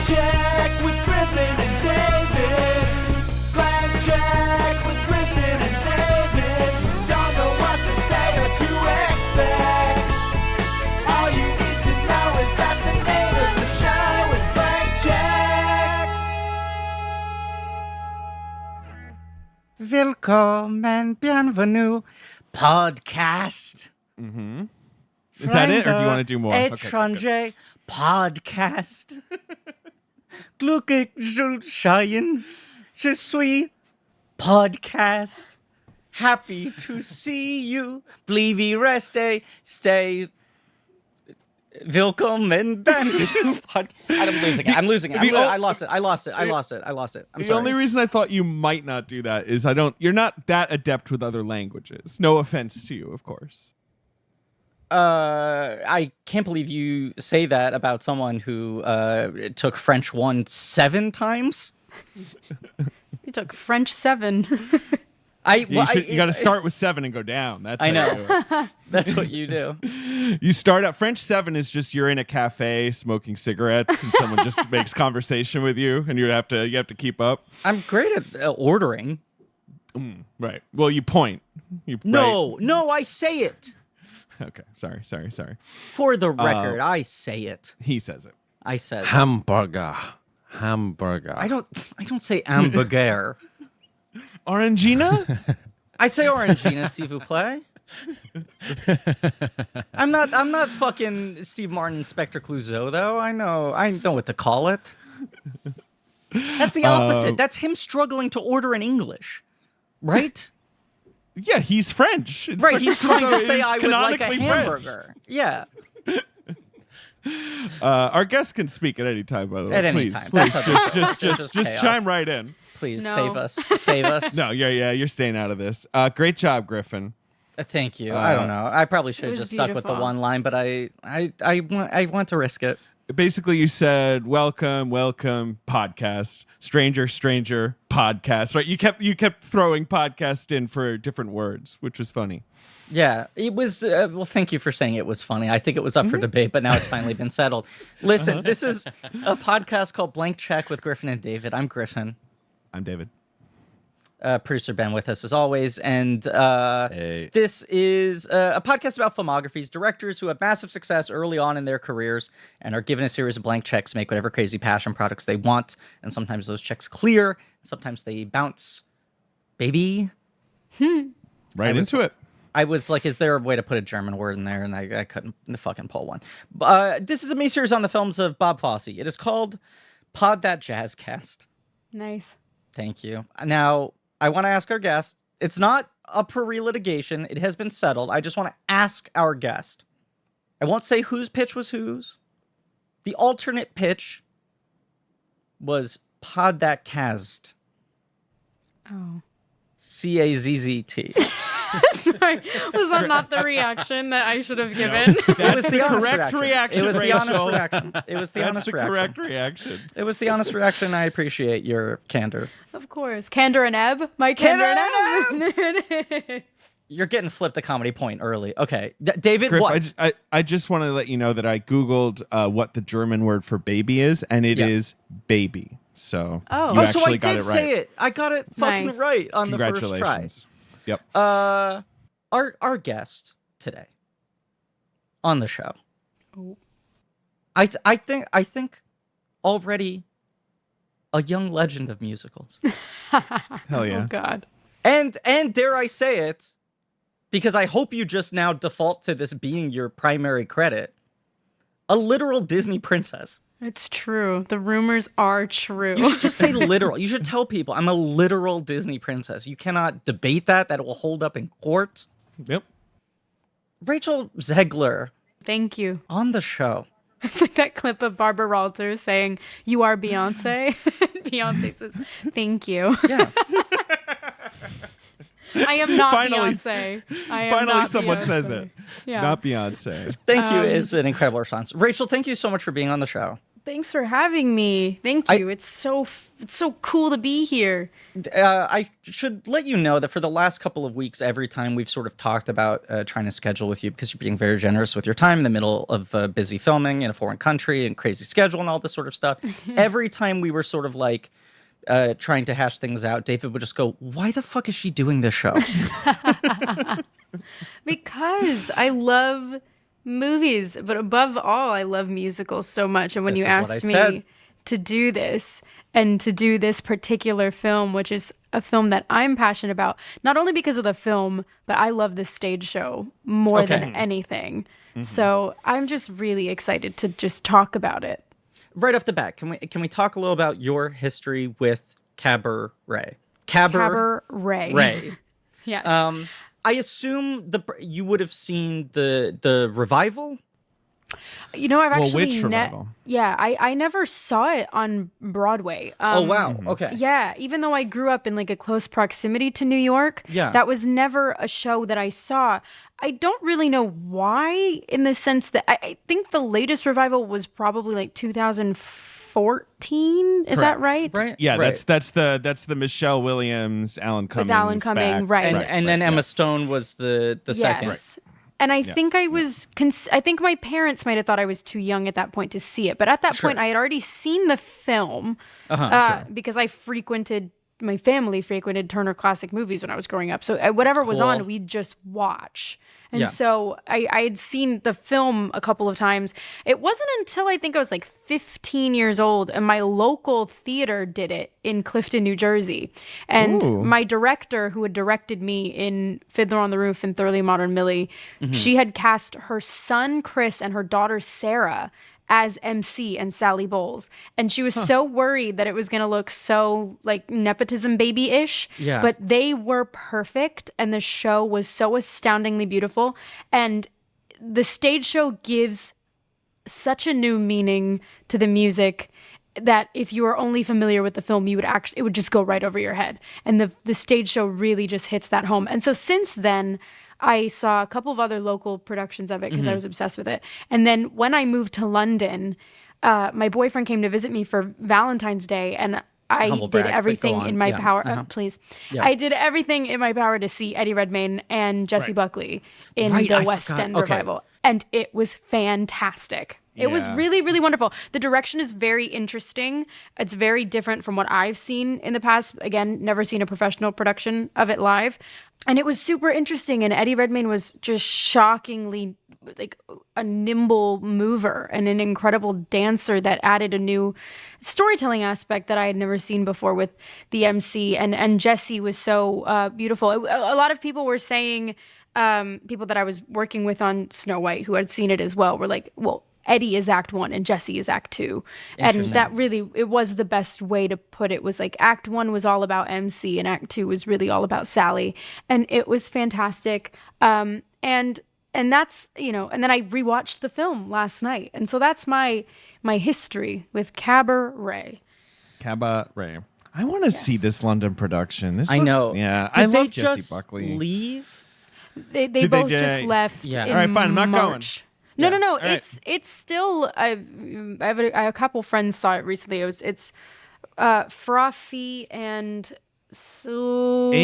check with Griffin and David. Blank check with Griffin and David. Don't know what to say or to expect. All you need to know is that the name of the show is Blank Check. Wilkommen and Bienvenue podcast. Mm-hmm. Is that it, or do you want to do more? Étranger podcast. Glücklich zu sein. Je suis podcast. Happy to see you. Bleibe reste. Stay. Willkommen and Bienvenue. I'm losing it. I lost it. I'm The sorry. only reason I thought you might not do that is you're not that adept with other languages. No offense to you, of course. I can't believe you say that about someone who took French 1 7 times. You took French 7. You got to start with 7 and go down. That's I how know. you do it. That's what you do. You start at French 7 is just you're in a cafe smoking cigarettes and someone just makes conversation with you and you have to keep up. I'm great at ordering. Right. Well, you point. No, I say it. Okay. Sorry. For the record, I say it. He says it. I said it. Hamburger. I don't say hamburger. Orangina? I say orangina, s'il vous plaît. I'm not fucking Steve Martin, Inspector Clouseau, though. I know what to call it. That's the opposite. That's him struggling to order in English, right? Yeah, he's French. Right, he's trying to say I would like a canonically hamburger. Yeah. Our guests can speak at any time, by the way. At any Please, time. please, That's just chaos. chime right in. Please No. save us. Save us. No, yeah, you're staying out of this. Great job, Griffin. Thank you. I don't know. I probably should It have was just stuck with the beautiful. one line, but I want to risk it. Basically, you said welcome, podcast, stranger, podcast. Right? You kept throwing podcast in for different words, which was funny. Yeah, it was. Well, thank you for saying it was funny. I think it was up for debate, but now it's finally been settled. Listen, this is a podcast called Blank Check with Griffin and David. I'm Griffin. I'm David. Producer Ben with us as always, and Hey. this is a podcast about filmographies, directors who have massive success early on in their careers and are given a series of blank checks to make whatever crazy passion products they want, and sometimes those checks clear, sometimes they bounce. Baby, Right into it. I was like, is there a way to put a German word in there? And I couldn't fucking pull one. This is a miniseries on the films of Bob Fosse. It is called Pod That Jazz Cast. Nice. Thank you. Now, I want to ask our guest. It's not up for relitigation. It has been settled. I just want to ask our guest. I won't say whose pitch was whose. The alternate pitch was Pod That Cast. Oh. C-A-Z-Z-T. Sorry. Was that not the reaction that I should have given? It was the honest correct reaction, It was the honest Rachel. reaction. It was the That's honest the reaction. correct reaction. It was the honest reaction. I appreciate your candor. Of course. Candor and Ebb. My Candor and Ebb. There it is. You're getting flipped a comedy point early. Okay, David. Griff, what? I just want to let you know that I Googled what the German word for baby is, and it is baby. So Oh. you Oh, actually so I got did it right. say it. I got it fucking Nice. right on the first try. Congratulations. Yep. Our guest today on the show. Oh. I think already a young legend of musicals. Hell yeah. Oh, God. And dare I say it, because I hope you just now default to this being your primary credit, a literal Disney princess. It's true. The rumors are true. You should just say literal. You should tell people I'm a literal Disney princess. You cannot debate that. That it will hold up in court. Yep. Rachel Zegler Thank you. on the show. It's like that clip of Barbara Walters saying, "You are Beyonce." Beyonce says, "Thank you." Yeah. I am not Finally- Beyonce. I am Finally, not someone Beyonce. says it. Yeah. Not Beyonce. Thank you is an incredible response. Rachel, thank you so much for being on the show. Thanks for having me. Thank you. It's so cool to be here. I should let you know that for the last couple of weeks, every time we've sort of talked about trying to schedule with you, because you're being very generous with your time in the middle of busy filming in a foreign country and crazy schedule and all this sort of stuff. Every time we were sort of like trying to hash things out, David would just go, "Why the fuck is she doing this show?" Because I love movies, but above all, I love musicals so much. And when This you is what I asked said. me to do this and to do this particular film, which is a film that I'm passionate about, not only because of the film, but I love the stage show more than anything. So I'm just really excited to just talk about it. Right off the bat, can we talk a little about your history with Cabaret? Cabaret. Yes. I assume you would have seen the revival. You know, I've Well, actually which revival? I never saw it on Broadway. Oh wow, okay. Yeah, even though I grew up in like a close proximity to New York, Yeah. that was never a show that I saw. I don't really know why, in the sense that I think the latest revival was probably like 2014. Is that right? Right. Yeah, right. that's the Michelle Williams, Alan Cummings. With Alan Cumming, back. right. And then Emma Stone was the second. Yes. And I think I was, I think my parents might have thought I was too young at that point to see it. But at that Sure. point, I had already seen the film Sure. because my family frequented Turner Classic Movies when I was growing up. So whatever was Cool. on, we'd just watch. And Yeah. so I had seen the film a couple of times. It wasn't until I think I was like 15 years old and my local theater did it in Clifton, New Jersey. And Ooh. my director, who had directed me in Fiddler on the Roof and Thoroughly Modern Millie, she had cast her son Chris and her daughter Sarah as MC and Sally Bowles. And she was so worried that it was going to look so like nepotism baby-ish. Yeah. But they were perfect and the show was so astoundingly beautiful. And the stage show gives such a new meaning to the music that if you were only familiar with the film, it would just go right over your head. And the stage show really just hits that home. And so since then, I saw a couple of other local productions of it because I was obsessed with it. And then when I moved to London, my boyfriend came to visit me for Valentine's Day, and I Humble did brag, but everything go on. in my Yeah. power. Please, Yeah. I did everything in my power to see Eddie Redmayne and Jesse Buckley in Right, the I West forgot. End Okay. revival, and it was fantastic. It was Yeah. really, really wonderful. The direction is very interesting. It's very different from what I've seen in the past. Again, never seen a professional production of it live. And it was super interesting. And Eddie Redmayne was just shockingly like a nimble mover and an incredible dancer that added a new storytelling aspect that I had never seen before with the MC. And Jesse was so beautiful. A lot of people were saying, people that I was working with on Snow White who had seen it as well were like, well, Eddie is Act 1 and Jesse is Act 2. And that really, it was the best way to put it, was like Act 1 was all about MC and Act 2 was really all about Sally. And it was fantastic. And that's, you know, and then I rewatched the film last night. And so that's my history with Cabaret. Cabaret. I want to see this London production. This I looks- know. Yeah, Did I they love Jesse just Leave. leave? They Did both they just left Yeah. in All right, fine, I'm not going. March. No. All right. It's still. I have a couple friends saw it recently. It's Frothy and someone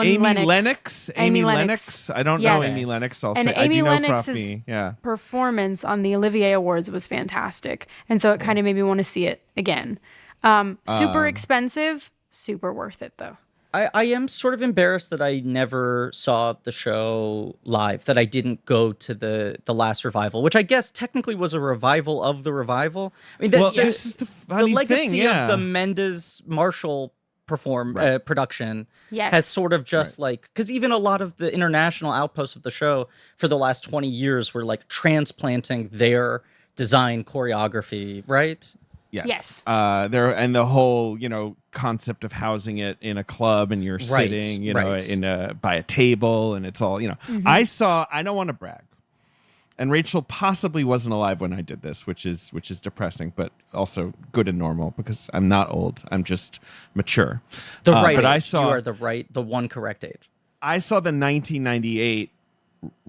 Amy Lennox. Lennox. Amy Amy Lennox. Lennox. I don't Yes. know Amy Lennox. I'll And say I Amy do know Lennox's Fruffy. Yeah. performance on the Olivier Awards was fantastic, and so it kind of made me want to see it again. Super expensive, super worth it though. I am sort of embarrassed that I never saw the show live, that I didn't go to the last revival, which I guess technically was a revival of the revival. I mean, Well, this is the funny legacy thing, yeah. of the Mendes Marshall production Yes. has sort of just like, because even a lot of the international outposts of the show for the last 20 years were like transplanting their design choreography, right? Yes. There and the whole, concept of housing it in a club and you're sitting, right. by a table and it's all, I don't want to brag. And Rachel possibly wasn't alive when I did this, which is depressing, but also good and normal because I'm not old. I'm just mature. The right but age. I saw You are the one correct age. I saw the 1998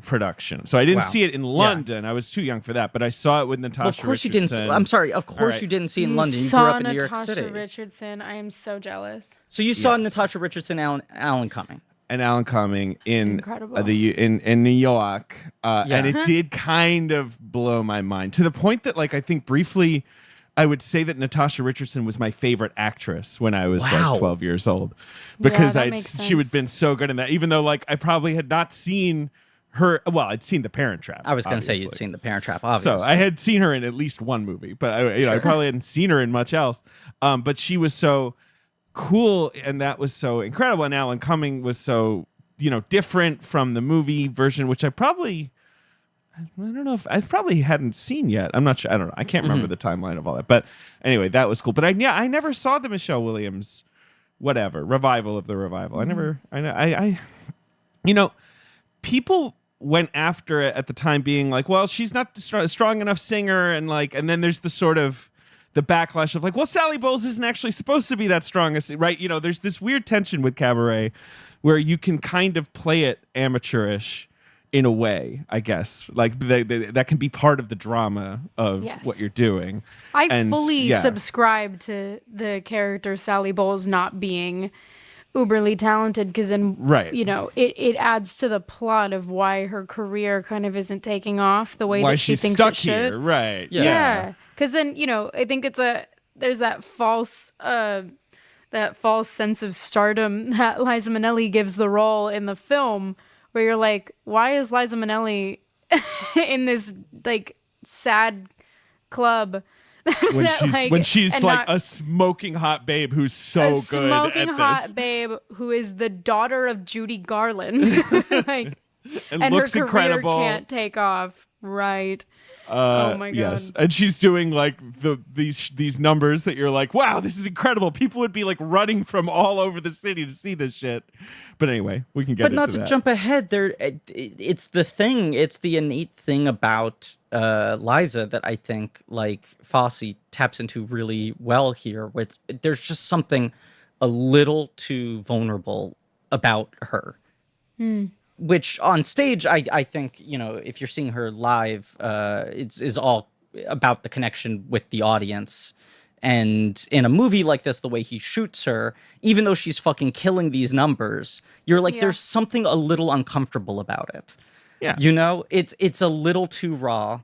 production. So I didn't Wow. see it in London. I was too young for that, but I saw it with Natasha Well, of course Richardson. you didn't. I'm sorry. Of course right. you didn't see it in London. You grew saw up in New York Natasha City. Richardson. I am so jealous. So you saw Yes. Natasha Richardson, Alan coming. And Alan Cumming in Incredible. in New York, and Yeah. it did kind of blow my mind to the point that, like, I think briefly, I would say that Natasha Richardson was my favorite actress when I was Wow. like 12 years old, because that makes she would sense. been so good in that. Even though, like, I probably had not seen her. Well, I'd seen The Parent Trap. I was going to say you'd obviously. seen The Parent Trap, obviously. So I had seen her in at least one movie, but I probably hadn't seen her in much else. But she was so cool, and that was so incredible. And Alan Cumming was so, different from the movie version, which I don't know if I probably hadn't seen yet. I'm not sure. I don't know. I can't remember the timeline of all that. But anyway, that was cool. But I never saw the Michelle Williams, revival of the revival. People went after it at the time, being like, well, she's not a strong enough singer, and then there's the sort of the backlash of like, well, Sally Bowles isn't actually supposed to be that strong, right? There's this weird tension with Cabaret where you can kind of play it amateurish in a way, I guess. Like that can be part of the drama of what you're doing. I fully subscribe to the character Sally Bowles not being uberly talented, because then it adds to the plot of why her career kind of isn't taking off the way why that she she's thinks stuck it should. here, right? Yeah, because then I think there's that false sense of stardom that Liza Minnelli gives the role in the film, where you're like, why is Liza Minnelli in this like sad club? When she's like a smoking hot babe who's so good smoking at hot this, babe who is the daughter of Judy Garland, and looks her career incredible. can't take off, right? Oh my god! Yes, and she's doing like these numbers that you're like, wow, this is incredible. People would be like running from all over the city to see this shit. But anyway, we can get. But not into to that. jump ahead, it's the innate thing about Liza that I think like Fosse taps into really well here. With there's just something a little too vulnerable about her. Which on stage, I think, if you're seeing her live, is all about the connection with the audience. And in a movie like this, the way he shoots her, even though she's fucking killing these numbers, you're like, there's something a little uncomfortable about it. Yeah. It's a little too raw.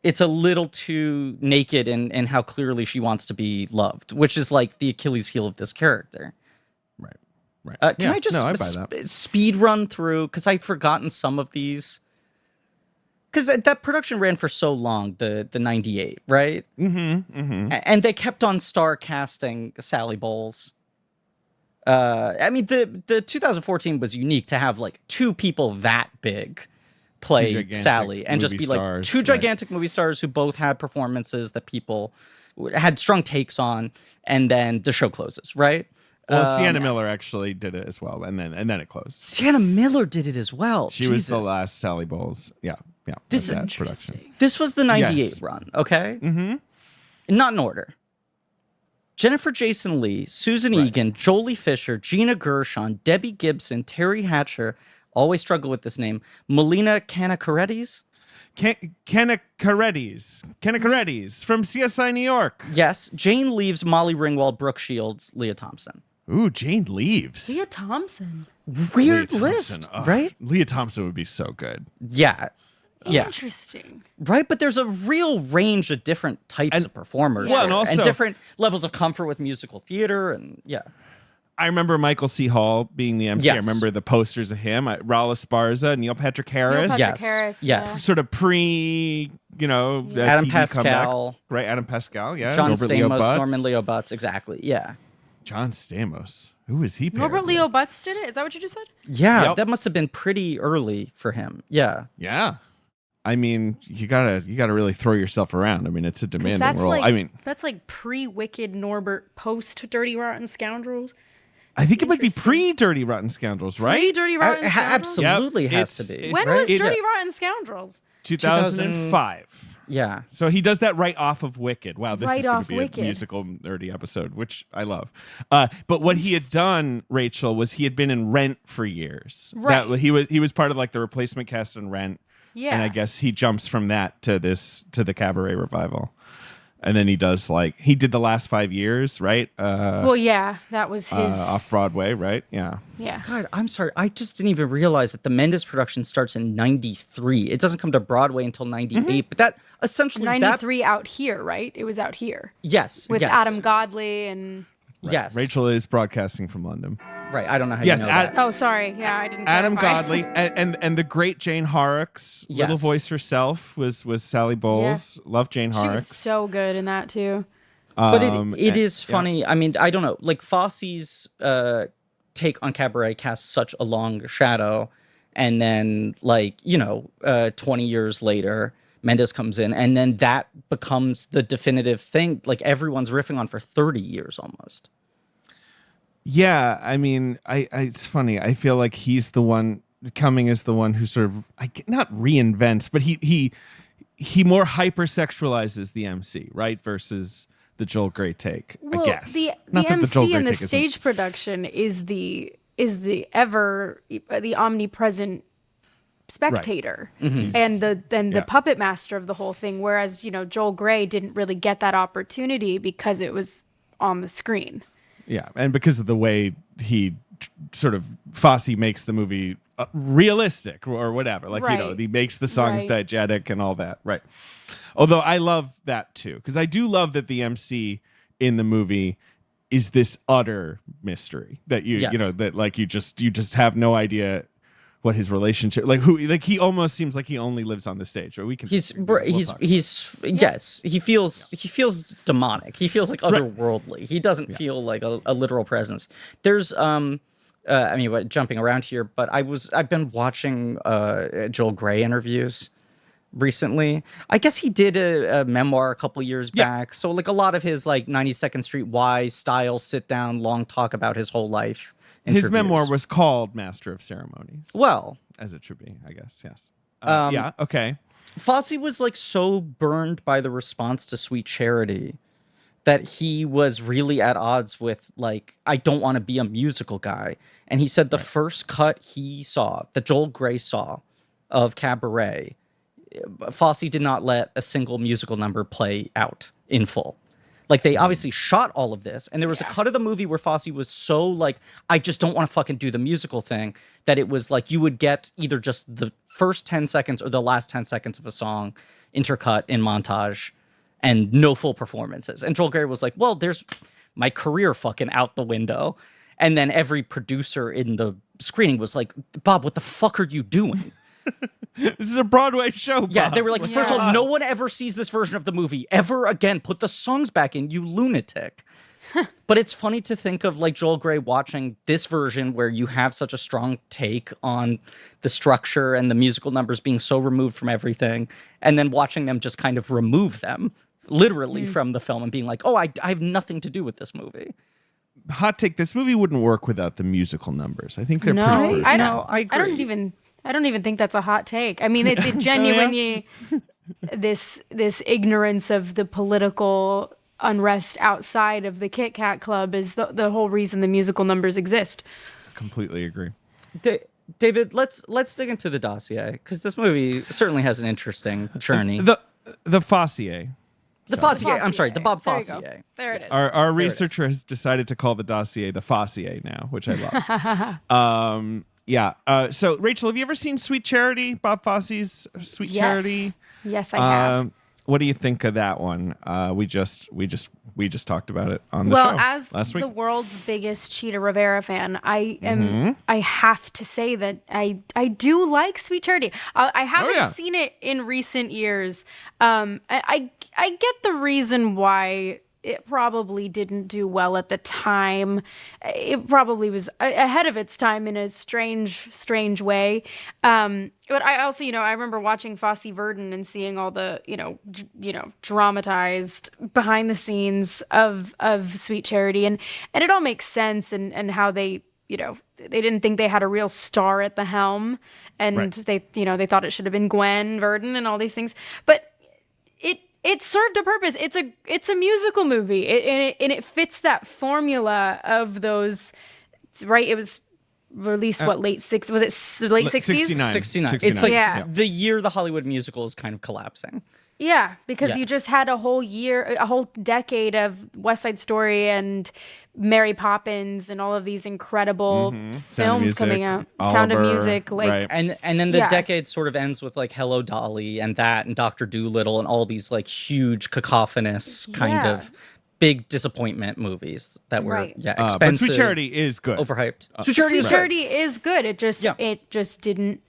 It's a little too naked in how clearly she wants to be loved, which is like the Achilles heel of this character. Right. Can I just I buy that. speed run through, because I'd forgotten some of these? Because that production ran for so long, the 98, right? And they kept on star casting Sally Bowles. I mean, the 2014 was unique to have like two people that big play Sally, and just be like two gigantic movie stars who both had performances that people had strong takes on, and then the show closes, right? Well, Sienna Miller actually did it as well, and then it closed. Sienna Miller did it as well. She was the last Sally Bowles. Yeah. This is production. This was the 98 run, okay? Not in order. Jennifer Jason Leigh, Susan Egan, Jolie Fisher, Gina Gershon, Debbie Gibson, Terry Hatcher, always struggle with this name, Melina Canacaredes. Canacaredes from CSI New York. Yes. Jane Leaves, Molly Ringwald, Brooke Shields, Leah Thompson. Ooh, Jane Leaves. Leah Thompson. Weird list, right? Leah Thompson would be so good. Yeah. Interesting. Right, but there's a real range of different types of performers well, there, and also- and different levels of comfort with musical theater, and I remember Michael C. Hall being the MC. Yes. I remember the posters of him. Raul Esparza, Neil Patrick Harris. Neil Patrick Yes. Harris, Yes. Sort of pre, Adam TV Pascal, comeback. Right? Adam Pascal, yeah. John Norbert Leo Stamos, Butz. Norman Leo Butz, exactly, yeah. John Stamos. Who was he? Norbert Leo Butz did it? Is that what you just said? Yeah, Yep. that must have been pretty early for him. Yeah. Yeah. I mean, you gotta really throw yourself around. I mean, it's a demanding That's role. like that's like pre-Wicked Norbert, post Dirty Rotten Scoundrels. I think it might be pre-Dirty Rotten Scoundrels, right? Pre-Dirty Rotten Scoundrels? Absolutely Yep. has to It's- be. When right? was Dirty Rotten Scoundrels? 2005. Yeah. So he does that right off of Wicked. Wow, this Right is going off to be Wicked. a musical nerdy episode, which I love. But what he had done, Rachel, was he had been in Rent for years. Right. He was part of like the replacement cast in Rent. Yeah. And I guess he jumps from that to the Cabaret revival. And then he did the last 5 years, right? Well, yeah, that was his off Broadway, right? Yeah. Yeah. God, I'm sorry. I just didn't even realize that the Mendes production starts in 93. It doesn't come to Broadway until 98, but that essentially 93 out here, right? It was out here. Yes. With yes. Adam Godley and Right. Yes. Rachel is broadcasting from London. Right. I don't know how Yes, you know that. Oh, sorry. Yeah, I didn't Adam clarify. Godley and the great Jane Horrocks, little Yes. voice herself, was Sally Bowles. Love Jane She Horrocks. was so good in that too. But it is yeah. funny. I mean, I don't know. Like Fosse's take on Cabaret casts such a long shadow, and then 20 years later, Mendes comes in, and then that becomes the definitive thing. Like everyone's riffing on for 30 years almost. Yeah, I mean, it's funny. I feel like he's the one coming as the one who sort of not reinvents, but he more hypersexualizes the MC, right? Versus the Joel Grey take, Well, I guess. the Not that Joel MC Grey and the take isn't- stage production is the omnipresent spectator and the puppet master of the whole thing. Whereas Joel Grey didn't really get that opportunity because it was on the screen. Yeah, and because of the way he sort of Fosse makes the movie realistic or whatever, Right. he makes the songs Right. diegetic and all that, right? Although I love that too, because I do love that the MC in the movie is this utter mystery that you just have no idea what his relationship he almost seems like he only lives on the stage. Or we can He feels demonic. He feels like otherworldly. He doesn't feel like a literal presence. There's jumping around here, but I've been watching Joel Grey interviews recently. I guess he did a memoir a couple years back. So like a lot of his 92nd Street Y style sit down long talk about his whole life. His interviews. memoir was called Master of Ceremonies. Well, As it should be, I guess. Yes. Yeah. Okay. Fosse was so burned by the response to Sweet Charity that he was really at odds with I don't want to be a musical guy. And he said the first cut he saw, that Joel Grey saw of Cabaret, Fosse did not let a single musical number play out in full. They obviously shot all of this, and there was a cut of the movie where Fosse was so I just don't want to fucking do the musical thing, that it was you would get either just the first 10 seconds or the last 10 seconds of a song intercut in montage and no full performances. And Joel Grey was like, well, there's my career fucking out the window. And then every producer in the screening was like, Bob, what the fuck are you doing? This is a Broadway show, Bob. Yeah, they were like, first of all, no one ever sees this version of the movie ever again. Put the songs back in, you lunatic. But it's funny to think of Joel Grey watching this version where you have such a strong take on the structure and the musical numbers being so removed from everything, and then watching them just kind of remove them literally from the film and being like, oh, I have nothing to do with this movie. Hot take: this movie wouldn't work without the musical numbers. I think they're No, pretty. I agree. I don't even think that's a hot take. I mean, it genuinely this ignorance of the political unrest outside of the Kit Kat Club is the whole reason the musical numbers exist. Completely agree. David, let's dig into the dossier, because this movie certainly has an interesting journey. The Fossier. The Fossier. I'm sorry, the Bob There you go. Fossier. There it is. Our researcher has decided to call the dossier the Fossier now, which I love. Yeah. So, Rachel, have you ever seen Sweet Charity? Bob Fosse's Sweet Charity. Yes, I have. What do you think of that one? We just talked about it on the Well, show as last week. the world's biggest Cheetah Rivera fan, I have to say that I do like Sweet Charity. I haven't seen it in recent years. I get the reason why it probably didn't do well at the time. It probably was ahead of its time in a strange way. But I also, I remember watching Fosse Verdon and seeing all the, dramatized behind the scenes of Sweet Charity, and it all makes sense, and how they, they didn't think they had a real star at the helm, and they thought it should have been Gwen Verdon and all these things. But it served a purpose. It's a musical movie, and it fits that formula of those. Right? It was released late 60s? Was it late 60s? 69. It's like Yeah. the year the Hollywood musical is kind of collapsing. Yeah, because you just had a whole decade of West Side Story and Mary Poppins and all of these incredible films coming out. Sound of Music, like, right. And then the decade sort of ends with like Hello Dolly and that and Dr. Dolittle and all these like huge cacophonous kind of big disappointment movies that were expensive. But Sweet Charity is good. Overhyped. Sweet Charity is good. It just didn't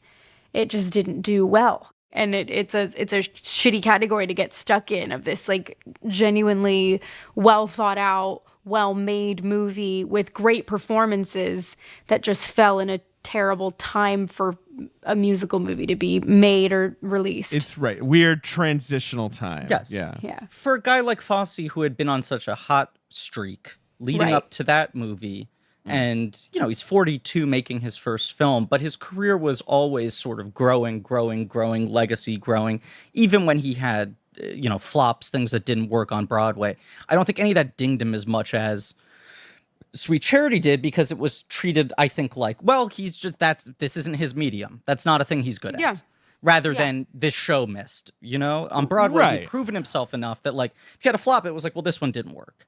do well. And it's a shitty category to get stuck in, of this like genuinely well thought out, well made movie with great performances that just fell in a terrible time for a musical movie to be made or released. It's right. Weird transitional time. Yes. Yeah. For a guy like Fosse, who had been on such a hot streak leading up to that movie, and, you know, he's 42 making his first film, but his career was always sort of growing, legacy growing, even when he had, you know, flops, things that didn't work on Broadway. I don't think any of that dinged him as much as Sweet Charity did, because it was treated, I think, like, well, this isn't his medium. That's not a thing he's good at. Rather than this show missed, you know? On Broadway, he'd proven himself enough that, like, if he had a flop, it was like, well, this one didn't work.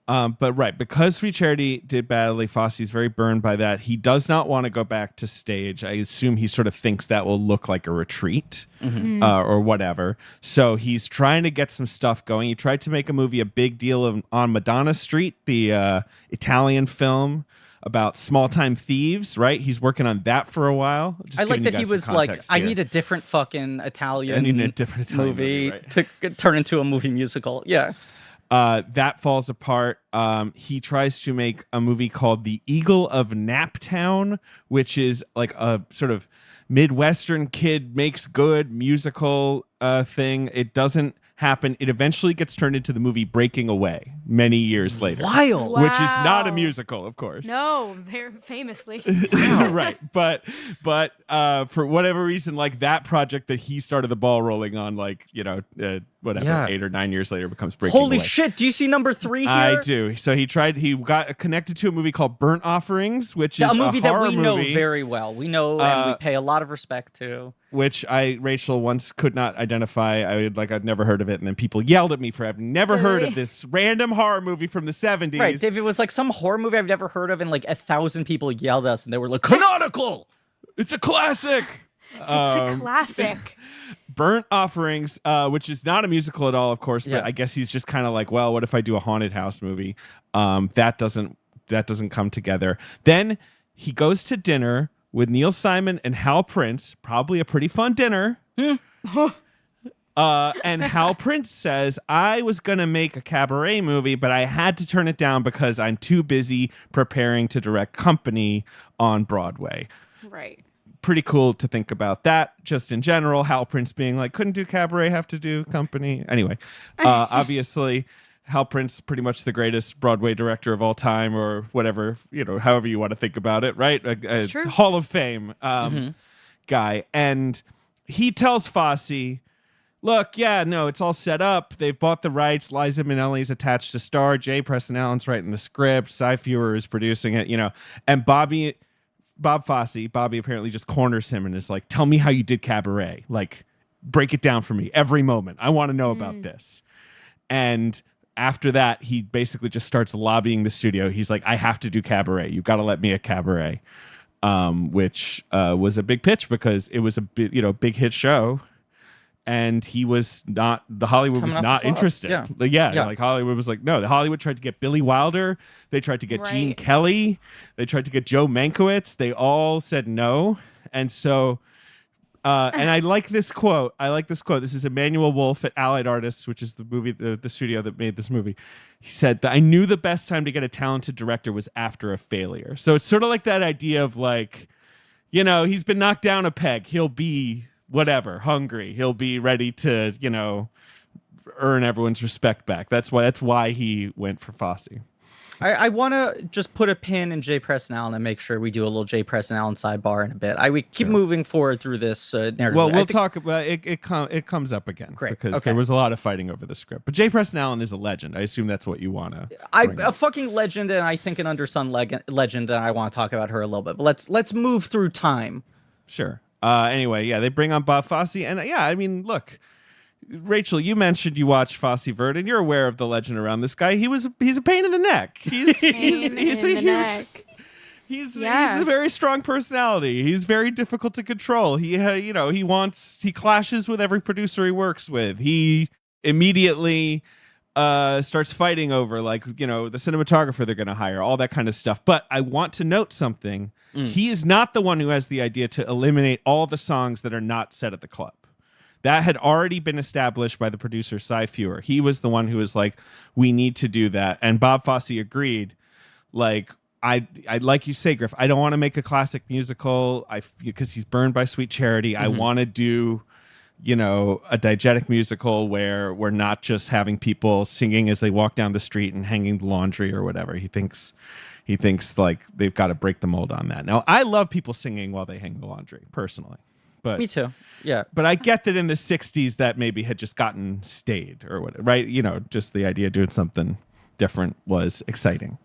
But because Sweet Charity did badly, Fosse's very burned by that. He does not want to go back to stage. I assume he sort of thinks that will look like a retreat or whatever. So he's trying to get some stuff going. He tried to make a movie a big deal on Madonna Street, the Italian film about small-time thieves, right? He's working on that for a while. I like that he was like, I need a different fucking Italian movie to turn into a movie musical. Yeah. That falls apart. He tries to make a movie called The Eagle of Naptown, which is like a sort of Midwestern kid makes good musical thing. It doesn't happen. It eventually gets turned into the movie Breaking Away many years later. Wild. Wow. Which is not a musical, of course. No, they're famously. Right. But for whatever reason, like that project that he started the ball rolling on, like, you know, 8 or 9 years later becomes Breaking Holy Away. shit. Do you see number 3 here? I do. So he got connected to a movie called Burnt Offerings, which is a movie that we know movie, very well. We know and we pay a lot of respect to. which Rachel once could not identify. I'd never heard of it, and then people yelled at me for having never heard of this random horror movie from the 70s. Right, Dave, it was like some horror movie I've never heard of, and like 1,000 people yelled at us, and they were like, canonical! It's a classic! It's a classic. Burnt Offerings, which is not a musical at all, of course, but I guess he's just kind of like, well, what if I do a haunted house movie? That doesn't come together. Then he goes to dinner with Neil Simon and Hal Prince, probably a pretty fun dinner. And Hal Prince says, I was going to make a cabaret movie, but I had to turn it down because I'm too busy preparing to direct Company on Broadway. Right. Pretty cool to think about that, just in general. Hal Prince being like, couldn't do cabaret, have to do Company. Anyway, obviously, Hal Prince, pretty much the greatest Broadway director of all time, or whatever, however you want to think about it, right? A Hall of Fame guy. And he tells Fosse, look, it's all set up. They've bought the rights. Liza Minnelli's attached to star. Presson Allen's writing the script. Cy Feuer is producing it, And Bobby apparently just corners him and is like, tell me how you did Cabaret. Like, break it down for me every moment. I want to know about this. And after that, he basically just starts lobbying the studio. He's like, I have to do Cabaret. You've got to let me a Cabaret, which was a big pitch because it was a big hit show. And Hollywood was not interested. Like Hollywood was like, no, Hollywood tried to get Billy Wilder. They tried to get Gene Kelly. They tried to get Joe Mankiewicz. They all said no. And so, and I like this quote. This is Emmanuel Wolf at Allied Artists, which is the movie, the studio that made this movie. He said that I knew the best time to get a talented director was after a failure. So it's sort of like that idea of like, he's been knocked down a peg. He'll be whatever, hungry. He'll be ready to, earn everyone's respect back. That's why he went for Fosse. I want to just put a pin in J. Presson Allen and make sure we do a little J. Presson Allen sidebar in a bit. We keep moving forward through this narrative. Well, we'll talk about it. It comes up again because there was a lot of fighting over the script. But J. Presson Allen is a legend. I assume that's what you want to. A fucking legend, and I think an undersung legend, and I want to talk about her a little bit. But let's move through time. Sure. Anyway, they bring on Bob Fosse, and I mean, look. Rachel, you mentioned you watched Fosse Vert, and you're aware of the legend around this guy. He's a pain in the neck. He's a very strong personality. He's very difficult to control. He clashes with every producer he works with. He immediately starts fighting over the cinematographer they're going to hire, all that kind of stuff. But I want to note something. He is not the one who has the idea to eliminate all the songs that are not set at the club. That had already been established by the producer, Cy Feuer. He was the one who was like, we need to do that. And Bob Fosse agreed. Like, I like you say, Griff, I don't want to make a classic musical because he's burned by Sweet Charity. Mm-hmm. I want to do, a diegetic musical where we're not just having people singing as they walk down the street and hanging the laundry or whatever. He thinks like they've got to break the mold on that. Now, I love people singing while they hang the laundry, personally. But, me too. Yeah. But I get that in the 60s that maybe had just gotten stayed or whatever, right? Just the idea of doing something different was exciting.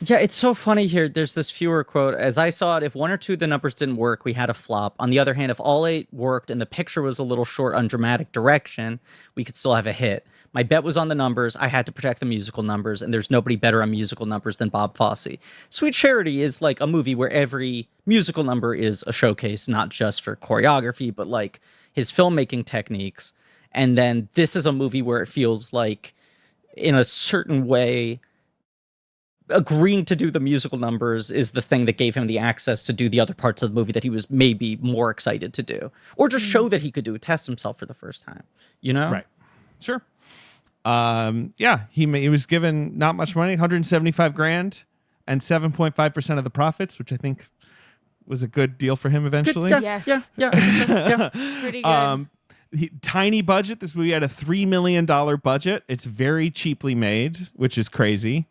Yeah, it's so funny here. There's this Feuer quote. As I saw it, if one or two of the numbers didn't work, we had a flop. On the other hand, if all 8 worked and the picture was a little short on dramatic direction, we could still have a hit. My bet was on the numbers. I had to protect the musical numbers, and there's nobody better on musical numbers than Bob Fosse. Sweet Charity is like a movie where every musical number is a showcase, not just for choreography, but like his filmmaking techniques. And then this is a movie where it feels like, in a certain way, agreeing to do the musical numbers is the thing that gave him the access to do the other parts of the movie that he was maybe more excited to do, or just show that he could do it, test himself for the first time, Right. Sure. He was given not much money, $175,000 and 7.5% of the profits, which I think was a good deal for him eventually. Good, yeah. Pretty good. Tiny budget. This movie had a $3 million budget. It's very cheaply made, which is crazy.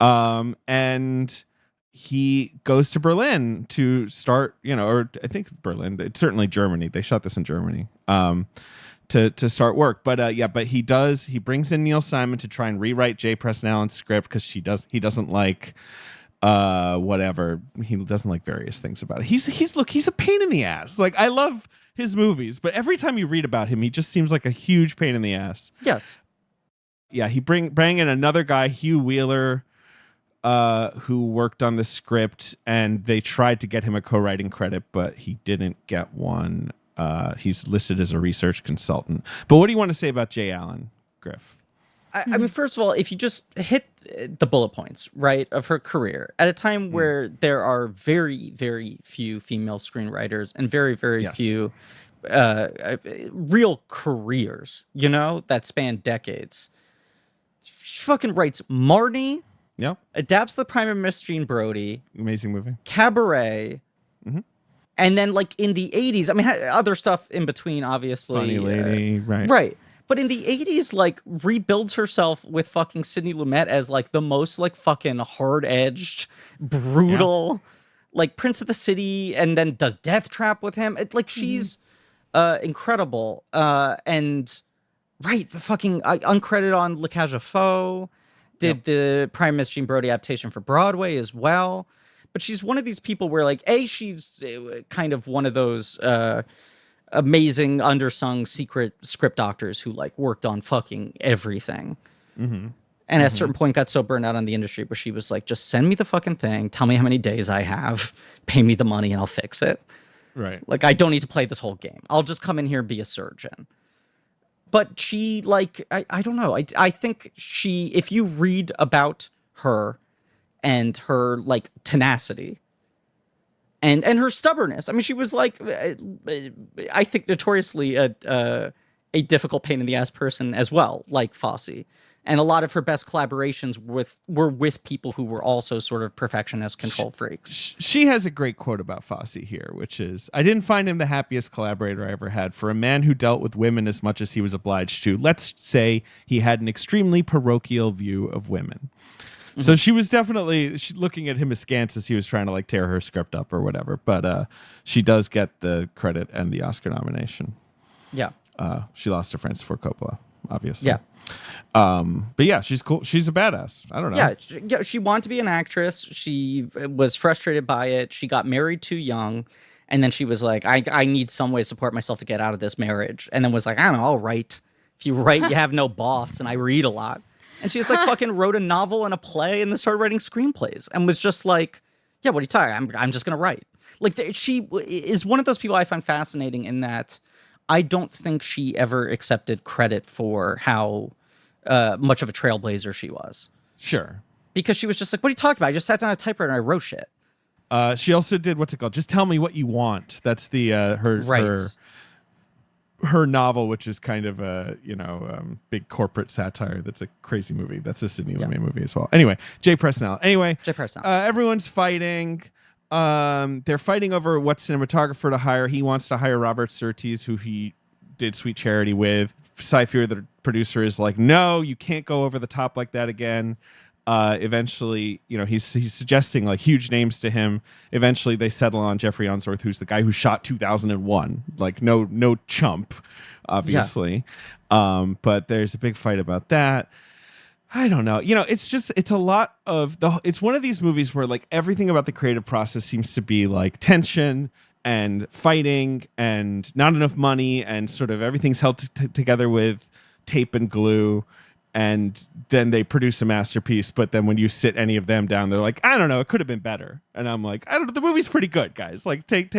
And he goes to Berlin to start, or I think Berlin, it's certainly Germany. They shot this in Germany. To start work. But he brings in Neil Simon to try and rewrite J. Presson Allen's script because he doesn't like whatever. He doesn't like various things about it. He's a pain in the ass. Like, I love his movies, but every time you read about him, he just seems like a huge pain in the ass. Yes. Yeah, he bring in another guy, Hugh Wheeler, who worked on the script, and they tried to get him a co-writing credit, but he didn't get one. He's listed as a research consultant. But what do you want to say about J. Allen, Griff? I mean, first of all, if you just hit the bullet points, right, of her career at a time where there are very, very few female screenwriters and very, very few real careers, that span decades. She fucking writes Marnie. Yeah. Adapts the Prime of Miss Jean Brodie. Amazing movie. Cabaret. Mm-hmm. And then, like, in the 80s, I mean, other stuff in between, obviously. Funny Lady, right. Right. But in the 80s, like, rebuilds herself with fucking Sidney Lumet as, like, the most, like, fucking hard-edged, brutal, like, Prince of the City, and then does Death Trap with him. She's incredible. And, right, fucking uncredited on La Cage aux Folles. Did the Prime Miss Jean Brodie adaptation for Broadway as well. But she's one of these people where, like, she's kind of one of those amazing, undersung secret script doctors who, like, worked on fucking everything. Mm-hmm. And at a certain point got so burned out on the industry where she was like, just send me the fucking thing, tell me how many days I have, pay me the money, and I'll fix it. Right. Like, I don't need to play this whole game. I'll just come in here and be a surgeon. But she, like, I don't know. I think if you read about her and her, like, tenacity and her stubbornness. I mean, she was, like, I think notoriously a difficult pain in the ass person as well, like Fosse. And a lot of her best collaborations were with people who were also sort of perfectionist control freaks. She has a great quote about Fosse here, which is, I didn't find him the happiest collaborator I ever had. For a man who dealt with women as much as he was obliged to, let's say he had an extremely parochial view of women. So she was definitely looking at him askance as he was trying to like tear her script up or whatever. But she does get the credit and the Oscar nomination. Yeah. She lost to Francis Ford Coppola, obviously. Yeah. But yeah, she's cool. She's a badass. I don't know. Yeah, she wanted to be an actress. She was frustrated by it. She got married too young. And then she was like, I need some way to support myself to get out of this marriage. And then was like, I don't know, I'll write. If you write, you have no boss. And I read a lot. And she just like fucking wrote a novel and a play and then started writing screenplays and was just like, yeah, what are you talking? I'm just going to write. Like she is one of those people I find fascinating in that I don't think she ever accepted credit for how much of a trailblazer she was. Sure. Because she was just like, what are you talking about? I just sat down at a typewriter and I wrote shit. She also did what's it called? Just Tell Me What You Want. That's the her novel, which is kind of a big corporate satire. That's a crazy movie. That's a Sidney Lumet movie as well. Anyway, Presson Allen. Anyway, Presson Allen. Everyone's fighting. They're fighting over what cinematographer to hire. He wants to hire Robert Surtees, who he did Sweet Charity with. Cy-Fury, the producer, is like, no, you can't go over the top like that again. Eventually, he's suggesting like huge names to him. Eventually, they settle on Jeffrey Unsworth, who's the guy who shot 2001. Like no chump, obviously. Yeah. But there's a big fight about that. I don't know. It's a lot of it's one of these movies where like everything about the creative process seems to be like tension and fighting and not enough money and sort of everything's held together with tape and glue. And then they produce a masterpiece, but then when you sit any of them down, they're like, I don't know, it could have been better. And I'm like, I don't know, the movie's pretty good, guys. Like, take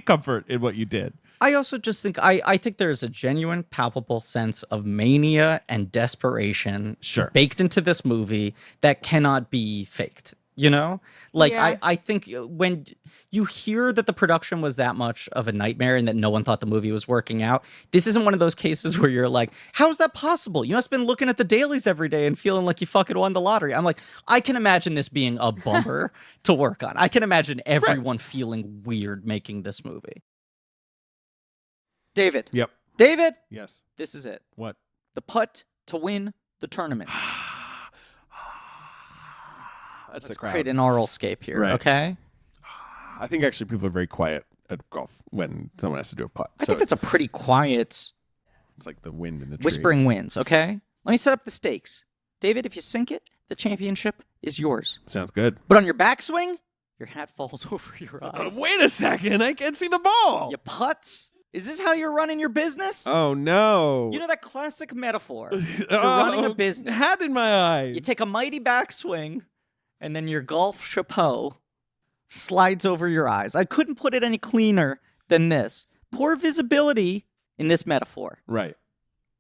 comfort in what you did. I also just think I think there's a genuine, palpable sense of mania and desperation baked into this movie that cannot be faked. I think when you hear that the production was that much of a nightmare and that no one thought the movie was working out, this isn't one of those cases where you're like, how is that possible? You must have been looking at the dailies every day and feeling like you fucking won the lottery. I'm like, I can imagine this being a bummer to work on. I can imagine everyone feeling weird making this movie. David. Yep. David. Yes. This is it. What? The putt to win the tournament. Let's create an oral scape here, right. Okay? I think actually people are very quiet at golf when someone has to do a putt. I think that's a pretty quiet... It's like the wind in the trees. Whispering winds, okay? Let me set up the stakes. David, if you sink it, the championship is yours. Sounds good. But on your backswing, your hat falls over your eyes. Wait a second, I can't see the ball. You putts? Is this how you're running your business? Oh, no. You know that classic metaphor for running a business? Hat in my eyes. You take a mighty backswing, and then your golf chapeau slides over your eyes. I couldn't put it any cleaner than this. Poor visibility in this metaphor. Right.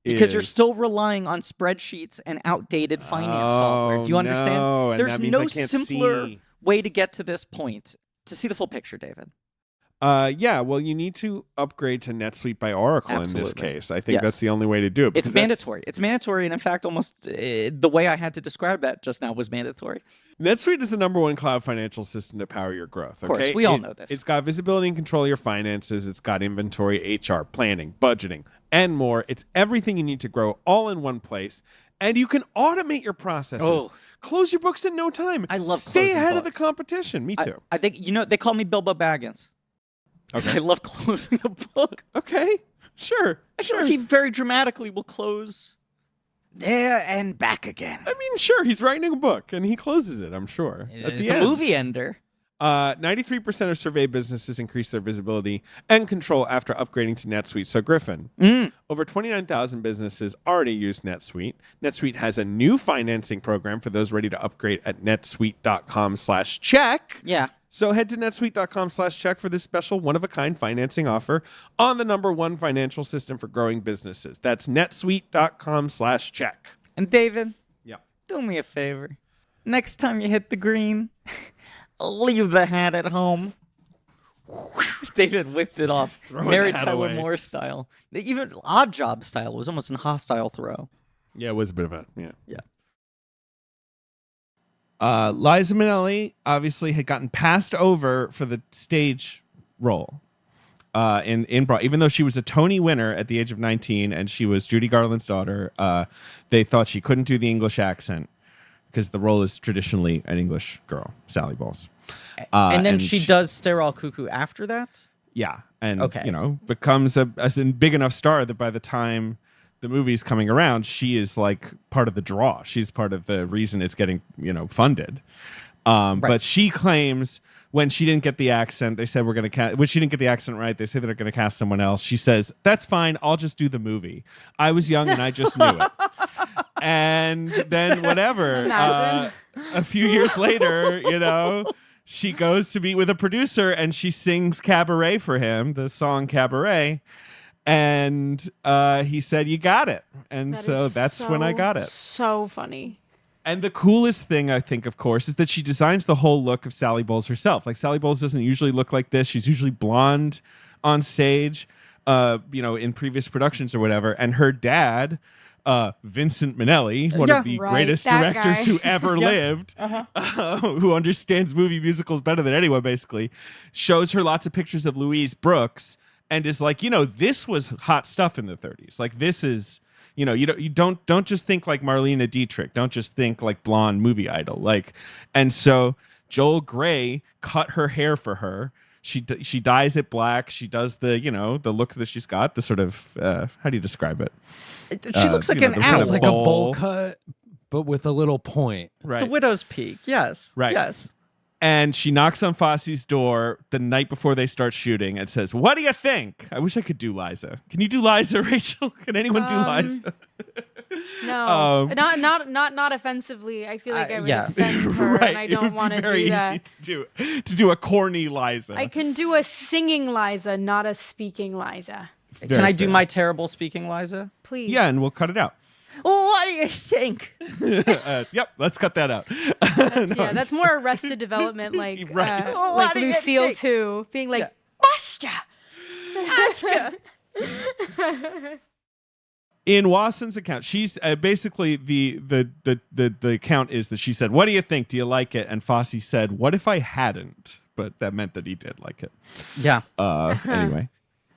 Because you're still relying on spreadsheets and outdated finance software. Do you understand? No. And There's no simpler way to get to this point. To see the full picture, David. Yeah, well, you need to upgrade to NetSuite by Oracle in this case. I think that's the only way to do it. It's mandatory. It's mandatory, and in fact, almost the way I had to describe that just now was mandatory. NetSuite is the #1 cloud financial system to power your growth. Of course, we all know this. It's got visibility and control of your finances. It's got inventory, HR, planning, budgeting, and more. It's everything you need to grow all in one place. And you can automate your processes. Oh. Close your books in no time. I love Stay closing ahead of books. the competition. Me too. I think, they call me Bilbo Baggins. Because I love closing a book. Okay, sure. I feel like he very dramatically will close there and back again. I mean, sure, he's writing a book and he closes it, I'm sure. It's a movie ender. 93% of surveyed businesses increase their visibility and control after upgrading to NetSuite. So, Griffin, over 29,000 businesses already use NetSuite. NetSuite has a new financing program for those ready to upgrade at netsuite.com/check. Yeah. So head to netsuite.com/check for this special one-of-a-kind financing offer on the #1 financial system for growing businesses. That's netsuite.com/check. And David, yeah, do me a favor. Next time you hit the green, leave the hat at home. David whipped it off. Mary Tyler Moore style. Even Odd Job style. It was almost a hostile throw. Yeah, it was a bit of a, Yeah. Liza Minnelli obviously had gotten passed over for the stage role in Broadway. Even though she was a Tony winner at the age of 19 and she was Judy Garland's daughter, they thought she couldn't do the English accent. because the role is traditionally an English girl, Sally Bowles. And then she does Stare All Cuckoo after that? Yeah, and Okay. becomes a big enough star that by the time the movie's coming around, she is like part of the draw. She's part of the reason it's getting funded. Right. But she claims when she didn't get the accent, they said we're going to cast. When she didn't get the accent right, they say they're going to cast someone else. She says that's fine. I'll just do the movie. I was young and I just knew it. And then whatever. A few years later, she goes to meet with a producer and she sings Cabaret for him, the song Cabaret. And he said, "You got it." And that's when I got it. So funny. And the coolest thing, I think, of course, is that she designs the whole look of Sally Bowles herself. Like, Sally Bowles doesn't usually look like this. She's usually blonde on stage, in previous productions or whatever. And her dad, Vincent Minnelli, one of the greatest directors who ever lived, who understands musicals better than anyone, basically, shows her lots of pictures of Louise Brooks and is like, this was hot stuff in the 30s. Like, this is, you don't just think like Marlene Dietrich. Don't just think like blonde movie idol. Like, and so Joel Grey cut her hair for her. She dyes it black. She does the look that she's got, the sort of how do you describe it? She looks like an owl. It's like a bowl cut, but with a little point. Right. The widow's peak. Yes. Right. Yes. And she knocks on Fosse's door the night before they start shooting and says, "What do you think?" I wish I could do Liza. Can you do Liza, Rachel? Can anyone do Liza? No, not offensively. I feel like I would offend her, Right. and I don't want to do that. Very easy to do a corny Liza. I can do a singing Liza, not a speaking Liza. Can I do my terrible speaking Liza? Please. Yeah, and we'll cut it out. What do you think? Yep, let's cut that out. That's more Arrested Development, like Right. like Lucille too, being like, "Bastia." In Watson's account, she's basically the account is that she said, "What do you think? Do you like it?" And Fosse said, "What if I hadn't?" But that meant that he did like it. Yeah. Anyway.